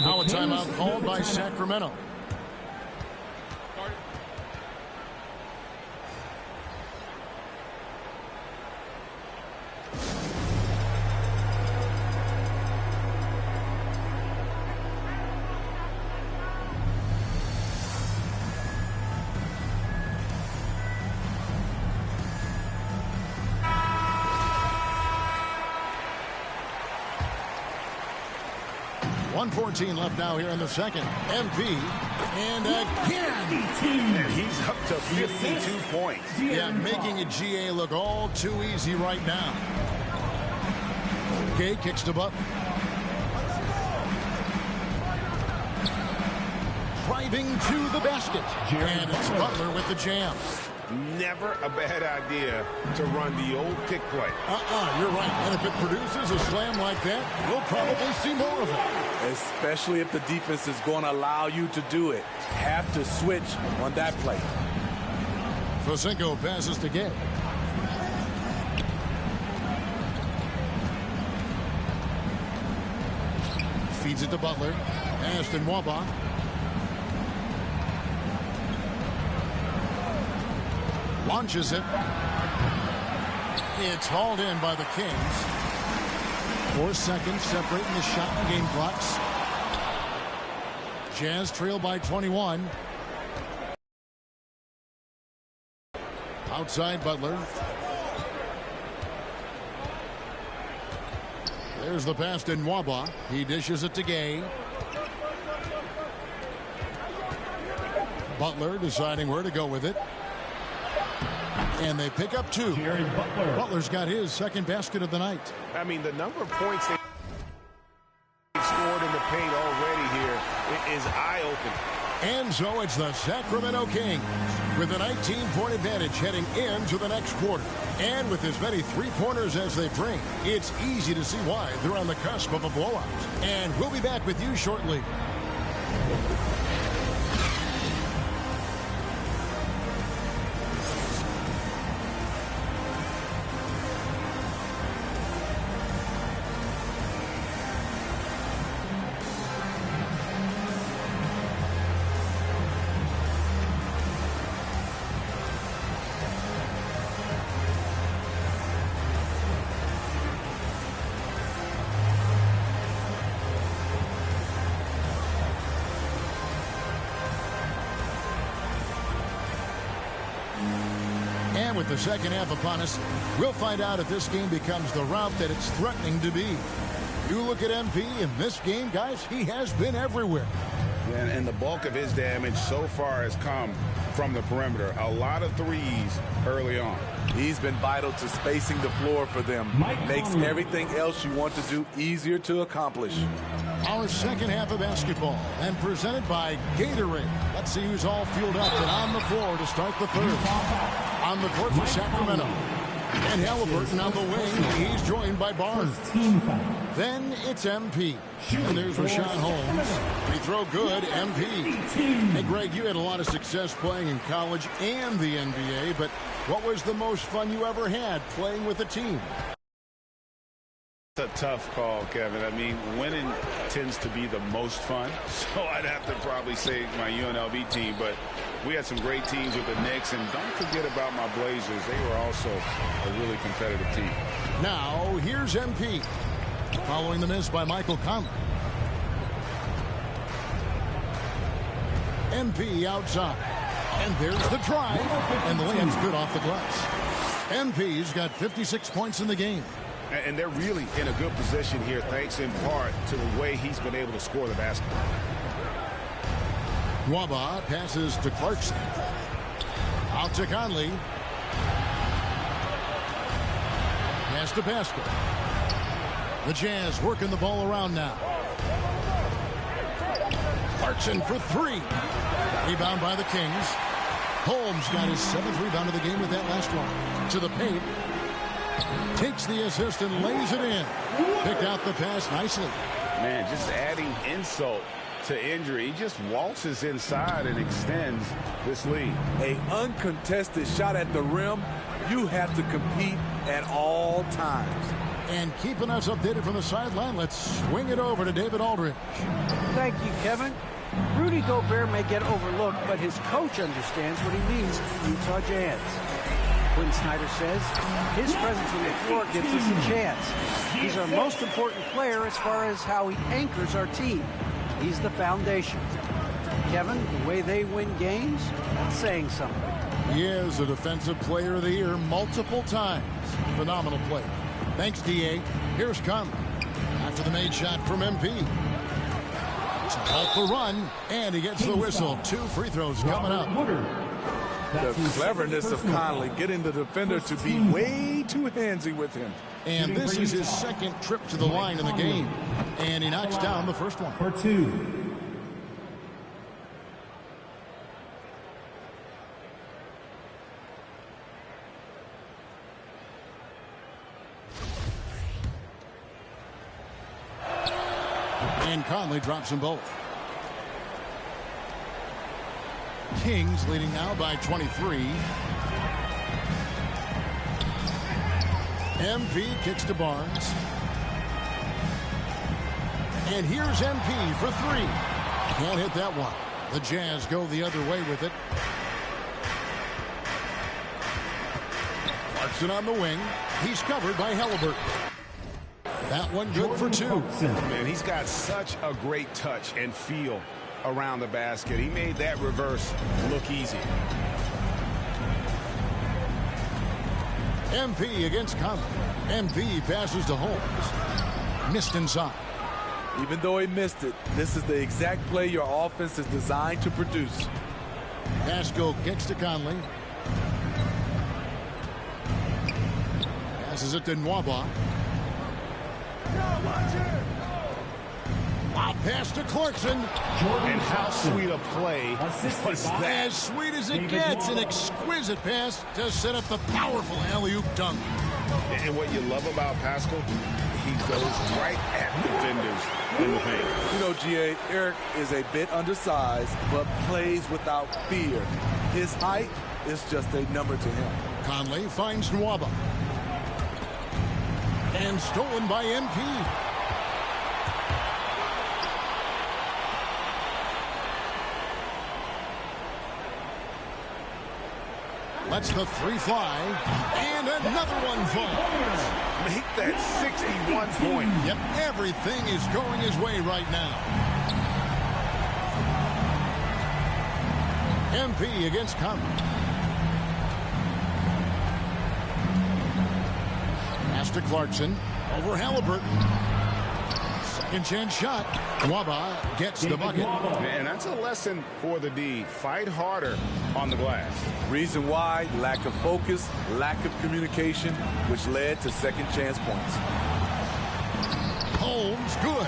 D: Now a timeout called by Sacramento. .14 left now here in the second. MP, and again.
F: And he's up to 52 points.
D: Yeah, making a GA look all too easy right now. Gay kicks to Butler. Driving to the basket. And it's Butler with the jam.
F: never a bad idea to run the old pick play.
D: You're right. And if it produces a slam like that, we'll probably see more of it.
K: Especially if the defense is going to allow you to do it. Have to switch on that play.
D: Fosinko passes to Gay. Feeds it to Butler. Ashton Waba. Launches it. It's hauled in by the Kings. 4 seconds separating the shot and game clocks. Jazz trail by 21. Outside Butler. There's the pass to Nwaba. He dishes it to Gay. Butler deciding where to go with it. And they pick up 2. Butler's got his second basket of the night.
F: I mean, the number of points they've scored in the paint already here is eye-opening.
D: And so it's the Sacramento Kings with a 19-point advantage heading into the next quarter. And with as many three-pointers as they bring, it's easy to see why they're on the cusp of a blowout. And we'll be back with you shortly. With the second half upon us, we'll find out if this game becomes the route that it's threatening to be. You look at MP in this game, guys, he has been everywhere.
F: And the bulk of his damage so far has come from the perimeter. A lot of threes early on.
K: He's been vital to spacing the floor for them. Makes everything else you want to do easier to accomplish.
D: Our second half of basketball and presented by Gatorade. Let's see who's all fueled up and on the floor to start the third. On the court for Sacramento. And Halliburton on the wing. He's joined by Barnes. Then it's MP. And there's Rashawn Holmes. Free throw good, MP. Hey, Greg, you had a lot of success playing in college and the NBA, but what was the most fun you ever had playing with a team?
F: It's a tough call, Kevin. I mean, winning tends to be the most fun, so I'd have to probably say my UNLV team, but we had some great teams with the Knicks, and don't forget about my Blazers. They were also a really competitive team.
D: Now, here's MP. Following the miss by Michael Conley. MP outside. And there's the drive. And the layup's good off the glass. MP's got 56 points in the game.
F: And they're really in a good position here, thanks in part to the way he's been able to score the basketball.
D: Nwaba passes to Clarkson. Out to Conley. Pass to Pascal. The Jazz working the ball around now. Clarkson for 3. Rebound by the Kings. Holmes got his 7th rebound of the game with that last one. To the paint. Takes the assist and lays it in. Picked out the pass nicely.
F: Man, just adding insult to injury. He just waltzes inside and extends this lead.
K: An uncontested shot at the rim. You have to compete at all times.
D: And keeping us updated from the sideline, let's swing it over to David Aldridge.
A: Thank you, Kevin. Rudy Gobert may get overlooked, but his coach understands what he means to the Utah Jazz. Quinn Snyder says his presence on the floor gives us a chance. He's our most important player as far as how he anchors our team. He's the foundation. Kevin, the way they win games, that's saying something.
D: He is a Defensive Player of the Year multiple times. Phenomenal player. Thanks, D.A. Here's Conley. After the made shot from MP. To halt the run, and he gets the whistle. 2 free throws coming up.
K: The cleverness of Conley getting the defender to be way too handsy with him.
D: And this is his 2nd trip to the line in the game. And he knocks down the first one.
H: For 2.
D: And Conley drops them both. Kings leading now by 23. MP kicks to Barnes. And here's MP for three. Can't hit that one. The Jazz go the other way with it. Clarkson on the wing. He's covered by Halliburton. That one good for two.
F: Man, he's got such a great touch and feel around the basket. He made that reverse look easy.
D: MP against Conley. MP passes to Holmes. Missed inside.
K: Even though he missed it, this is the exact play your offense is designed to produce.
D: Pascal kicks to Conley. Passes it to Nwaba. Wow, pass to Clarkson.
F: And how sweet a play was that?
D: As sweet as it gets. An exquisite pass to set up the powerful alley-oop dunk.
F: And what you love about Pascal, he goes right at defenders in the paint.
K: You know, G.A., Eric is a bit undersized, but plays without fear. His height is just a number to him.
D: Conley finds Nwaba. And stolen by MP. Lets the three fly. And another one falls.
F: Make that 61 point.
D: Yep, everything is going his way right now. MP against Conley. Pass to Clarkson. Over Halliburton. Second chance shot. Nwaba gets the bucket.
F: And that's a lesson for the D. Fight harder on the glass.
K: Reason why, lack of focus, lack of communication, which led to second chance points.
D: Holmes, good.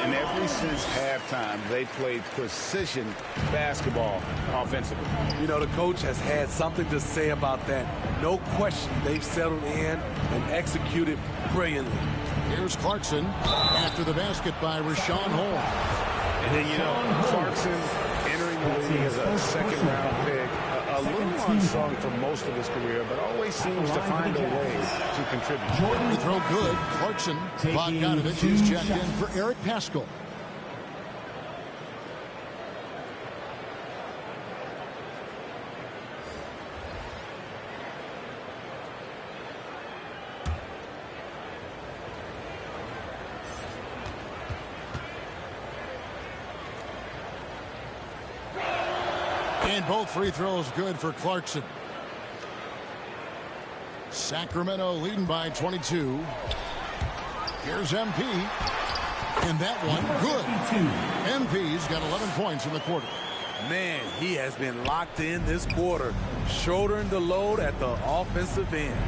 F: And ever since halftime, they played precision basketball offensively.
K: You know, the coach has had something to say about that. No question, they've settled in and executed brilliantly.
D: Here's Clarkson after the basket by Rashawn Holmes.
F: And then, you know, Clarkson entering the league as a second-round pick, a little unsung for most of his career, but always seems to find a way to contribute.
D: Free throw good. Clarkson. Bogdanovich is checked in for Eric Pascal. And both free throws good for Clarkson. Sacramento leading by 22. Here's MP. And that one good. MP's got 11 points in the quarter.
K: Man, he has been locked in this quarter, shouldering the load at the offensive end.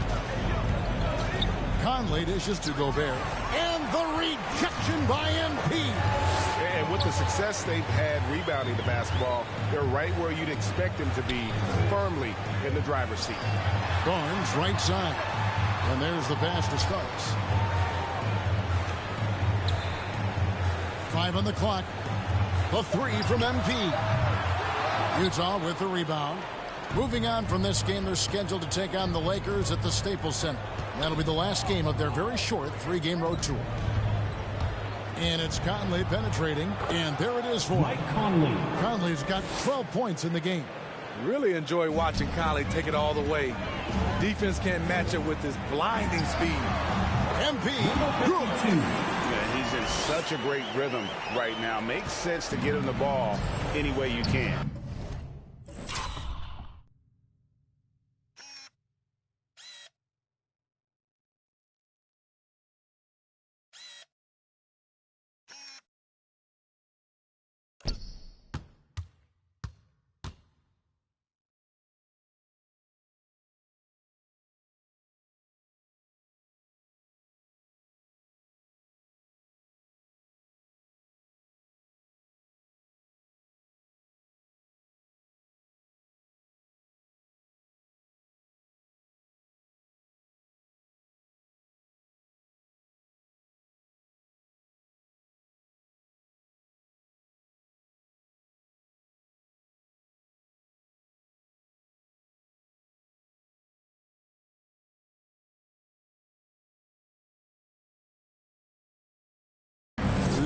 D: Conley dishes to Gobert. And the rejection by MP.
F: And with the success they've had rebounding the basketball, they're right where you'd expect them to be, firmly in the driver's seat.
D: Barnes, right side. And there's the pass to Starks. 5 on the clock. The three from MP. Utah with the rebound. Moving on from this game, they're scheduled to take on the Lakers at the Staples Center. That'll be the last game of their very short 3-game road tour. And it's Conley penetrating, and there it is for Mike
K: Conley.
D: Conley's got 12 points in the game.
K: Really enjoy watching Conley take it all the way. Defense can't match it with his blinding speed.
D: MP,
F: yeah, he's in such a great rhythm right now. Makes sense to get him the ball any way you can.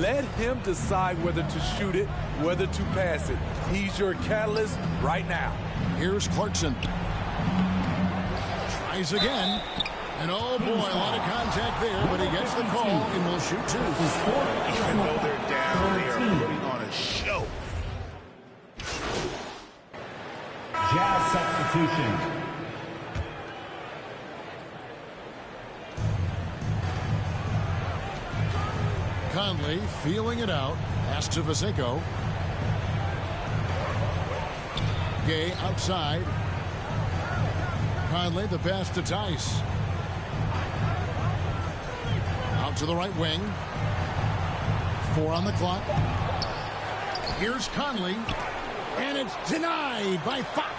K: Let him decide whether to shoot it, whether to pass it. He's your catalyst right now.
D: Here's Clarkson. Tries again. And oh boy, a lot of contact there, but he gets the call and will shoot two.
F: Even though they're down, they are putting on a show.
H: Jazz substitution.
D: Conley feeling it out. Pass to Vasinko. Gay outside. Conley, the pass to Tice. Out to the right wing. 4 on the clock. Here's Conley. And it's denied by Fox.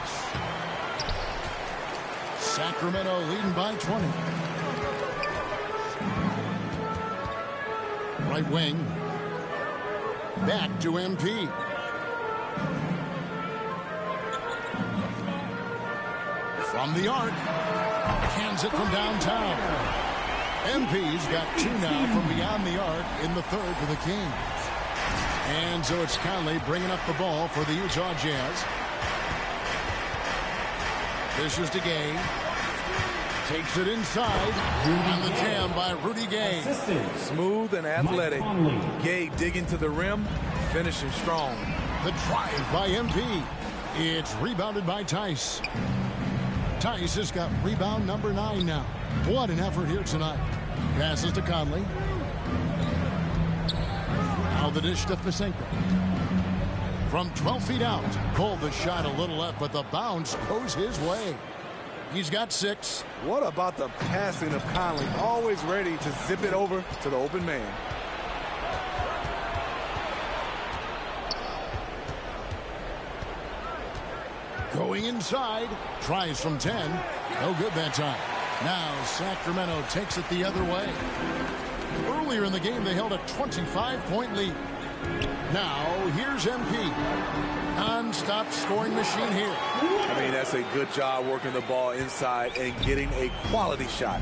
D: Sacramento leading by 20. Right wing. Back to MP. From the arc. Hands it from downtown. MP's got 2 now from beyond the arc in the third for the Kings. And so it's Conley bringing up the ball for the Utah Jazz. This is to Gay. Takes it inside. On the jam by Rudy Gay.
K: Smooth and athletic. Gay digging to the rim, finishing strong.
D: The drive by MP. It's rebounded by Tice. Tice has got rebound number 9 now. What an effort here tonight. Passes to Conley. Now the dish to Vasinko. From 12 feet out. Pulled the shot a little left, but the bounce goes his way. He's got 6.
K: What about the passing of Conley? Always ready to zip it over to the open man.
D: Going inside. Tries from 10. No good that time. Now Sacramento takes it the other way. Earlier in the game, they held a 25-point lead. Now, here's MP. Non-stop scoring machine here.
K: I mean, that's a good job working the ball inside and getting a quality shot.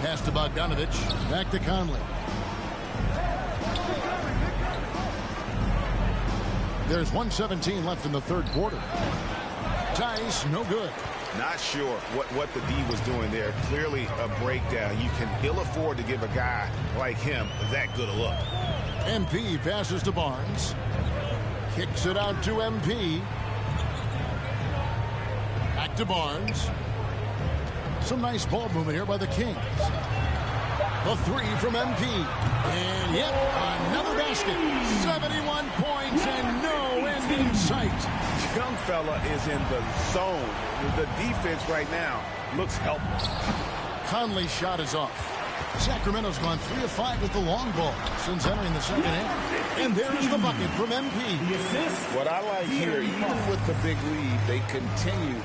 D: Pass to Bogdanovich. Back to Conley. There's 1:17 left in the third quarter. Tice, no good.
F: Not sure what the D was doing there. Clearly a breakdown. You can ill afford to give a guy like him that good a look.
D: MP passes to Barnes. Kicks it out to MP. Back to Barnes. Some nice ball movement here by the Kings. The 3 from MP. And yet another basket. 71 points and no end in sight.
F: Young fella is in the zone. The defense right now looks helpless.
D: Conley's shot is off. Sacramento's gone 3 of 5 with the long ball since entering the second half. And there's the bucket from MP.
F: What I like here, even with the big lead, they continue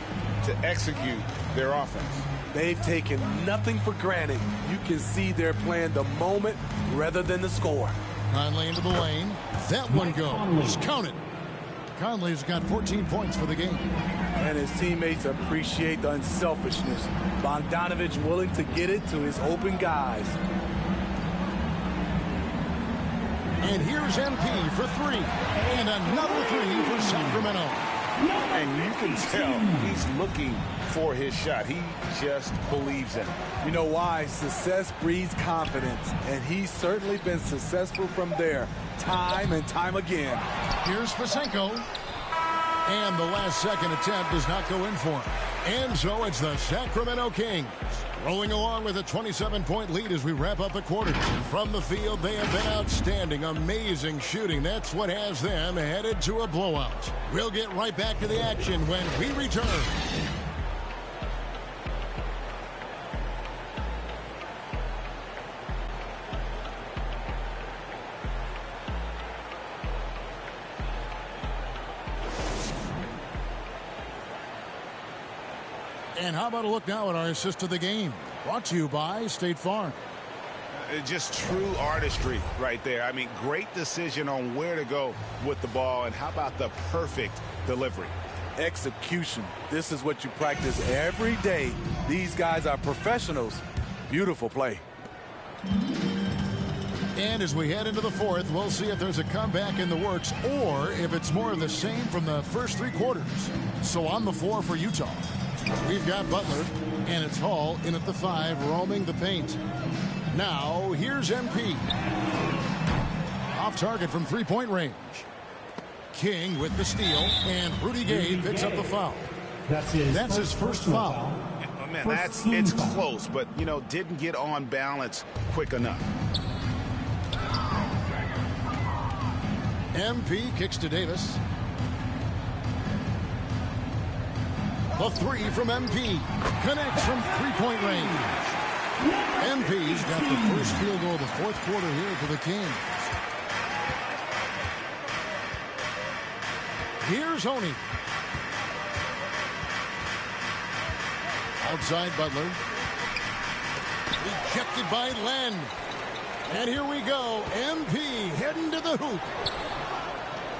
F: to execute their offense.
K: They've taken nothing for granted. You can see they're playing the moment rather than the score.
D: Conley into the lane. That one goes. Count it. Conley's got 14 points for the game.
K: And his teammates appreciate the unselfishness. Bogdanovich willing to get it to his open guys.
D: And here's MP for 3. And another 3 for Sacramento.
F: And you can tell he's looking for his shot. He just believes in it.
K: You know why? Success breeds confidence. And he's certainly been successful from there, time and time again.
D: Here's Vasinko. And the last-second attempt does not go in for him. And so it's the Sacramento Kings rolling along with a 27-point lead as we wrap up the quarters. From the field, they have been outstanding, amazing shooting. That's what has them headed to a blowout. We'll get right back to the action when we return. And how about a look now at our assist to the game? Brought to you by State Farm.
F: Just true artistry right there. I mean, great decision on where to go with the ball. And how about the perfect delivery?
K: Execution. This is what you practice every day. These guys are professionals. Beautiful play.
D: And as we head into the fourth, we'll see if there's a comeback in the works or if it's more of the same from the first 3 quarters. So on the floor for Utah, we've got Butler, and it's Hall in at the 5, roaming the paint. Now, here's MP. Off target from 3-point range. King with the steal, and Rudy Gay picks up the foul. That's his first foul.
F: Man, it's close, but, you know, didn't get on balance quick enough.
D: MP kicks to Davis. The 3 from MP. Connects from 3-point range. MP's got the first field goal of the fourth quarter here for the Kings. Here's Honey. Outside Butler. Rejected by Len. And here we go. MP heading to the hoop.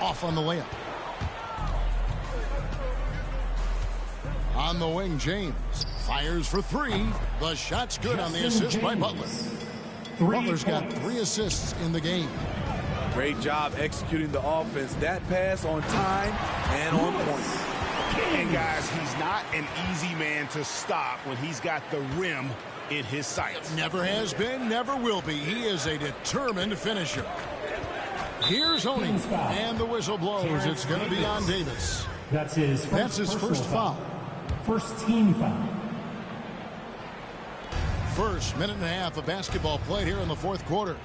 D: Off on the layup. On the wing, James fires for 3. The shot's good on the assist by Butler. Butler's got 3 assists in the game.
K: Great job executing the offense. That pass on time and on point.
F: And guys, he's not an easy man to stop when he's got the rim in his sights.
D: Never has been, never will be. He is a determined finisher. Here's Honey, and the whistle blows. It's going to be on Davis.
H: That's his
D: first foul.
H: First team foul.
D: First minute and a half of basketball played here in the fourth quarter.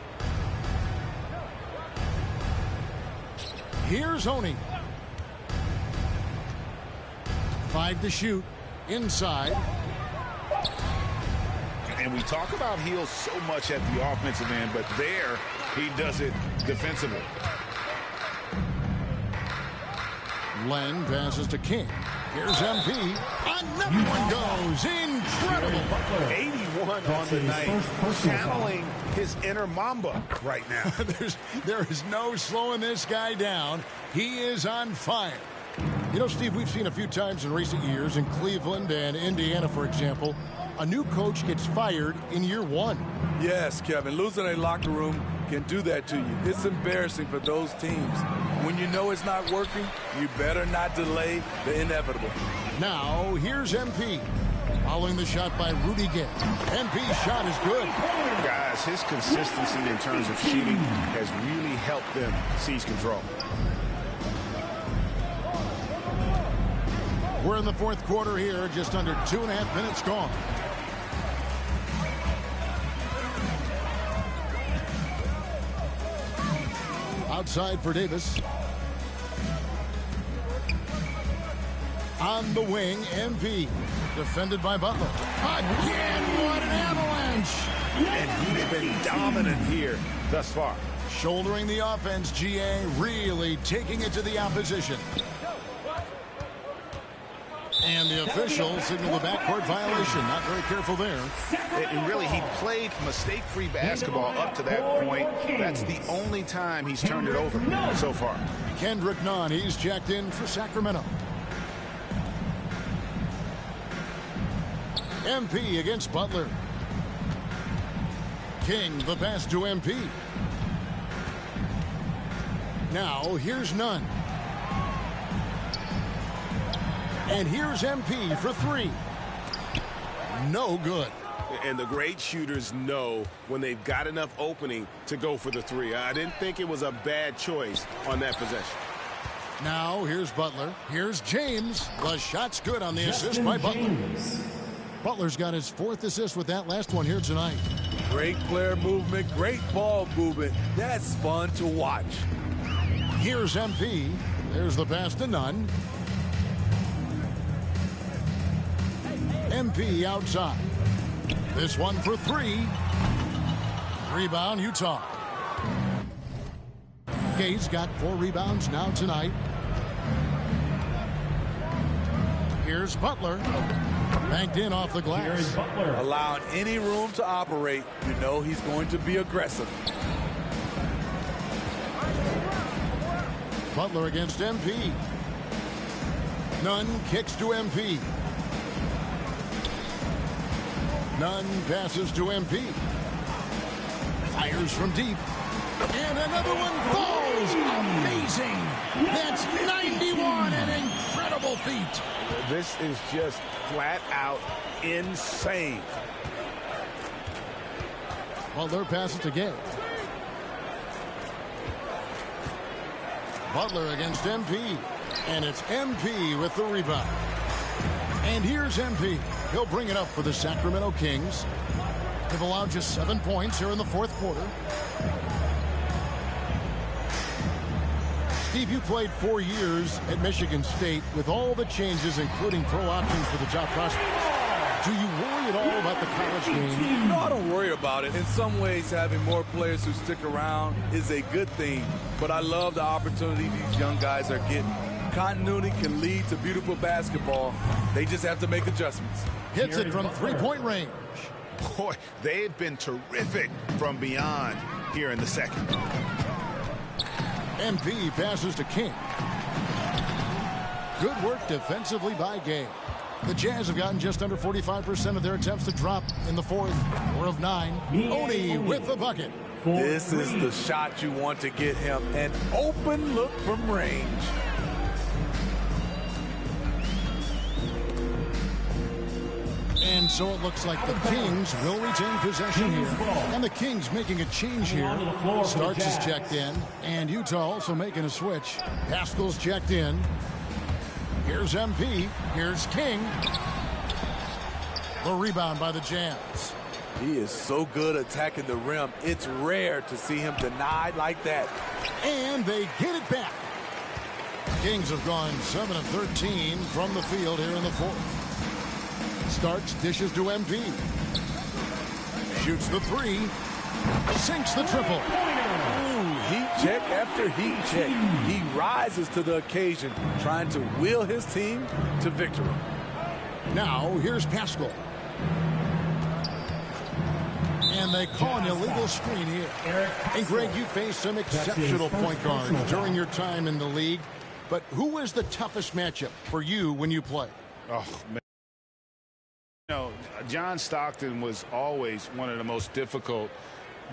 D: Here's Honey. 5 to shoot. Inside.
F: And we talk about Hill so much at the offensive end, but there he does it defensively.
D: Len passes to King. Here's MP. Another one goes. Incredible.
F: 81 on the night. Channeling his inner Mamba right now.
D: There is no slowing this guy down. He is on fire. You know, Steve, we've seen a few times in recent years in Cleveland and Indiana, for example, a new coach gets fired in year 1.
K: Yes, Kevin. Losing a locker room can do that to you. It's embarrassing for those teams. When you know it's not working, you better not delay the inevitable.
D: Now, here's MP. Following the shot by Rudy Gay. MP's shot is good.
F: Guys, his consistency in terms of shooting has really helped them seize control.
D: We're in the fourth quarter here, just under 2.5 minutes gone. Outside for Davis. On the wing, MP. Defended by Butler. Again, what an avalanche!
F: And he's been dominant here thus far.
D: Shouldering the offense, GA really taking it to the opposition. And the official signaled a backcourt violation. Not very careful there.
F: And really, he played mistake-free basketball up to that point. That's the only time he's turned it over so far.
D: Kendrick Nunn, he's checked in for Sacramento. MP against Butler. King, the pass to MP. Now, here's Nunn. And here's MP for 3. No good.
F: And the great shooters know when they've got enough opening to go for the 3. I didn't think it was a bad choice on that possession.
D: Now, here's Butler. Here's James. The shot's good on the assist by Butler. Butler's got his 4th assist with that last one here tonight.
K: Great player movement, great ball movement. That's fun to watch.
D: Here's MP. There's the pass to Nunn. MP outside. This one for 3. Rebound, Utah. Gay's got 4 rebounds now tonight. Here's Butler. Banked in off the glass.
K: Allowing any room to operate, you know he's going to be aggressive.
D: Butler against MP. Nunn kicks to MP. Nunn passes to MP. Fires from deep. And another one falls. Amazing. That's 91, an incredible feat.
F: This is just flat out insane.
D: Butler passes to Gay. Butler against MP. And it's MP with the rebound. And here's MP. He'll bring it up for the Sacramento Kings. They've allowed just 7 points here in the fourth quarter. Steve, you played 4 years at Michigan State with all the changes, including pro options for the top prospects. Do you worry at all about the college game?
K: No, I don't worry about it. In some ways, having more players who stick around is a good thing. But I love the opportunity these young guys are getting. Continuity can lead to beautiful basketball. They just have to make adjustments.
D: Hits it from three-point range.
F: Boy, they've been terrific from beyond here in the second.
D: MP passes to King. Good work defensively by Gay. The Jazz have gotten just under 45% of their attempts to drop in the fourth. 4 of 9. Oni with the bucket.
K: This is the shot you want to get him. An open look from range.
D: And so it looks like the Kings will retain possession here. And the Kings making a change here. Starks is checked in. And Utah also making a switch. Pascal's checked in. Here's MP. Here's King. The rebound by the Jazz.
K: He is so good attacking the rim. It's rare to see him denied like that.
D: And they get it back. Kings have gone 7 of 13 from the field here in the fourth. Starks dishes to MP. Shoots the 3. Sinks the triple.
K: Ooh, heat check after heat check. He rises to the occasion, trying to wheel his team to victory.
D: Now, here's Pascal. And they call an illegal screen here. And Greg, you faced some exceptional point guards during your time in the league. But who was the toughest matchup for you when you played?
F: Oh, man. You know, John Stockton was always one of the most difficult,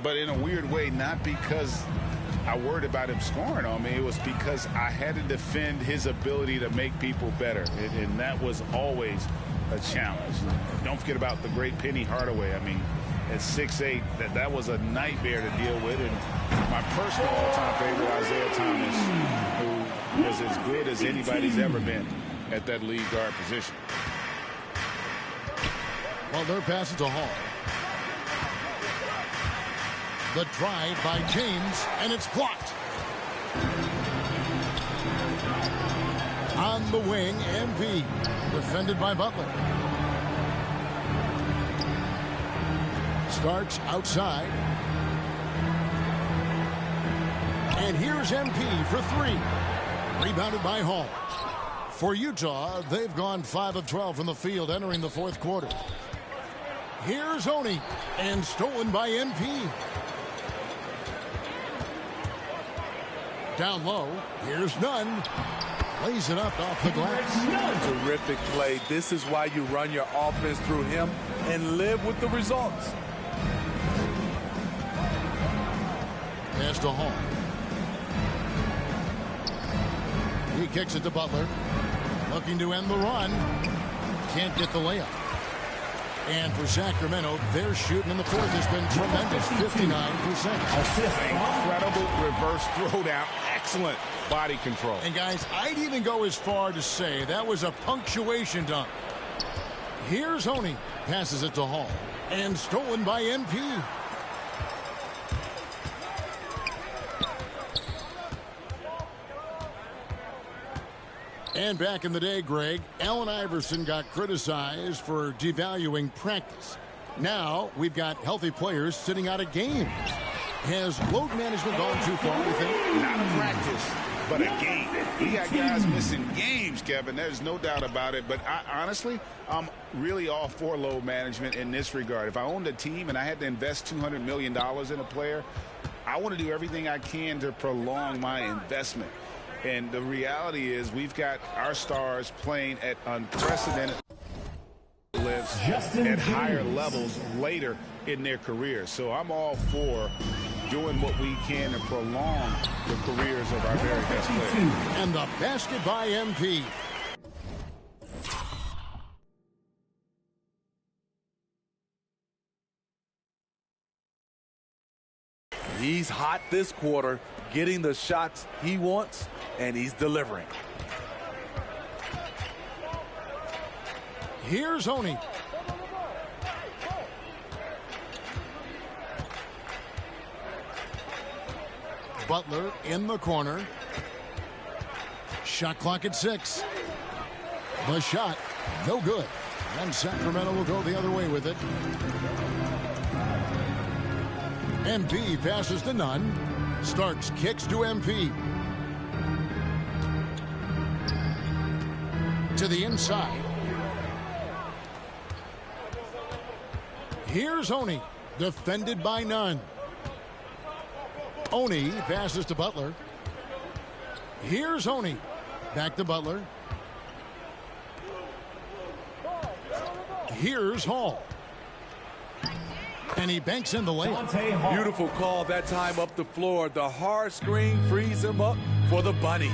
F: but in a weird way, not because I worried about him scoring on me. It was because I had to defend his ability to make people better, and that was always a challenge. Don't forget about the great Penny Hardaway. I mean, at 6'8", that was a nightmare to deal with. And my personal all-time favorite, Isaiah Thomas, who was as good as anybody's ever been at that lead guard position.
D: Butler passes to Hall. The drive by James, and it's blocked. On the wing, MP. Defended by Butler. Starks outside. And here's MP for 3. Rebounded by Hall. For Utah, they've gone 5 of 12 from the field entering the fourth quarter. Here's Oni, and stolen by MP. Down low, here's Nunn. Lays it up off the glass.
K: Terrific play. This is why you run your offense through him and live with the results.
D: Pass to Hall. He kicks it to Butler. Looking to end the run. Can't get the layup. And for Sacramento, their shooting in the fourth has been tremendous, 59%.
F: Incredible reverse throwdown. Excellent body control.
D: And guys, I'd even go as far to say that was a punctuation dunk. Here's Oni. Passes it to Hall. And stolen by MP. And back in the day, Greg, Allen Iverson got criticized for devaluing practice. Now we've got healthy players sitting out of games. Has load management gone too far, you think?
F: Not a practice, but a game. We got guys missing games, Kevin. There's no doubt about it. But honestly, I'm really all for load management in this regard. If I owned a team and I had to invest $200 million in a player, I want to do everything I can to prolong my investment. And the reality is we've got our stars playing at unprecedented levels at higher levels later in their career. So I'm all for doing what we can to prolong the careers of our very best players.
D: And the basket by MP.
K: He's hot this quarter, getting the shots he wants, and he's delivering.
D: Here's Oni. Butler in the corner. Shot clock at 6. The shot, no good. And Sacramento will go the other way with it. MP passes to Nunn. Starks kicks to MP. To the inside. Here's Oni, defended by Nunn. Oni passes to Butler. Here's Oni. Back to Butler. Here's Hall. And he banks in the layup.
K: Beautiful call that time up the floor. The hard screen frees him up for the bunny.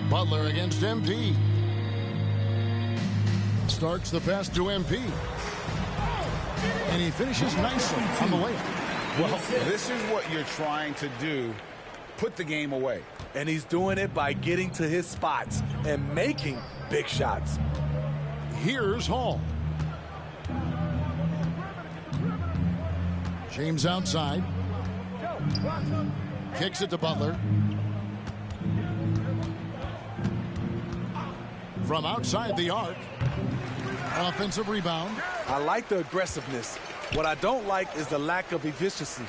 D: Butler against MP. Starts the pass to MP. And he finishes nicely on the layup.
F: Well, this is what you're trying to do. Put the game away.
K: And he's doing it by getting to his spots and making big shots.
D: Here's Hall. James outside. Kicks it to Butler. From outside the arc. Offensive rebound.
K: I like the aggressiveness. What I don't like is the lack of efficiency.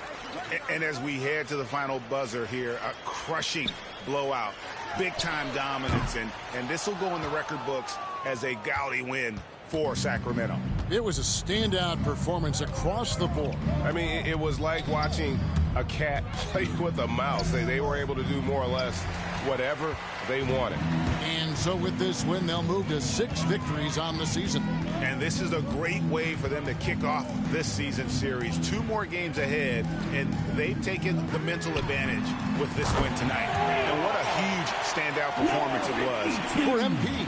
F: And as we head to the final buzzer here, a crushing blowout. Big-time dominance. And this will go in the record books as a gaudy win for Sacramento.
D: It was a standout performance across the board.
L: I mean, it was like watching a cat play with a mouse. They were able to do more or less whatever they wanted.
D: And so with this win, they'll move to 6 victories on the season.
F: And this is a great way for them to kick off this season series. 2 more games ahead, and they've taken the mental advantage with this win tonight. And what a huge standout performance it was
D: for MP.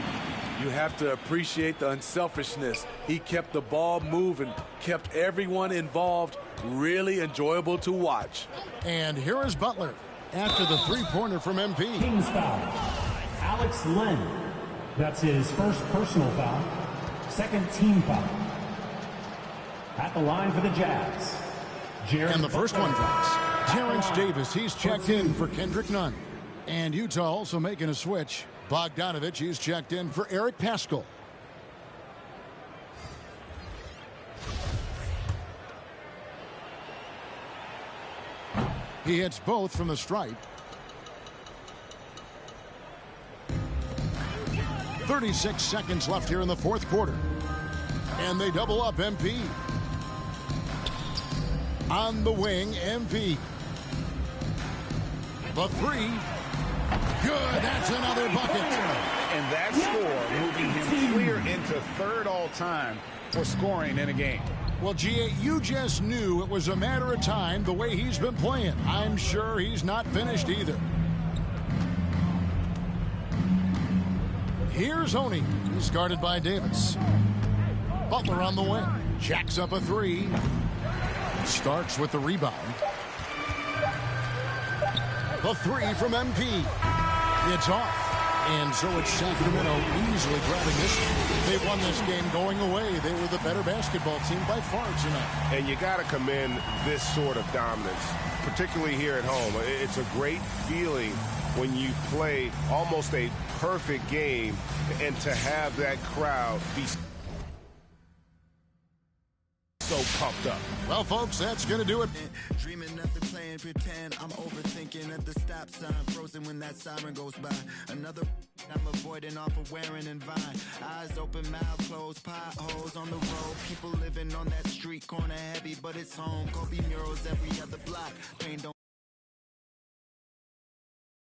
K: You have to appreciate the unselfishness. He kept the ball moving, kept everyone involved, really enjoyable to watch.
D: And here is Butler after the 3-pointer from MP.
H: Kings foul. Alex Len. That's his first personal foul. Second team foul. At the line for the Jazz.
D: And the first one drops. Terrence Davis, he's checked in for Kendrick Nunn. And Utah also making a switch. Bogdanovich, he's checked in for Eric Paschall. He hits both from the stripe. 36 seconds left here in the 4th quarter. And they double up MP. On the wing, MP. The 3. Good, that's another bucket.
F: And that score moving him clear into 3rd all-time for scoring in a game.
D: Well, G.A., you just knew it was a matter of time the way he's been playing. I'm sure he's not finished either. Here's Oni. He's guarded by Davis. Butler on the wing. Jacks up a 3. Starks with the rebound. The 3 from MP. It's off. And so it's Sacramento easily grabbing this one. They won this game going away. They were the better basketball team by far tonight.
L: And you got to commend this sort of dominance, particularly here at home. It's a great feeling when you play almost a perfect game and to have that crowd be so pumped up.
D: Well, folks, that's going to do it.
I: Dreaming nothing, playing pretend. I'm overthinking at the stop sign. Frozen when that siren goes by. Another I'm avoiding off of wearing and Vine. Eyes open, mouth closed, potholes on the road. People living on that street corner heavy, but it's home. Kobe murals every other block. Pain don't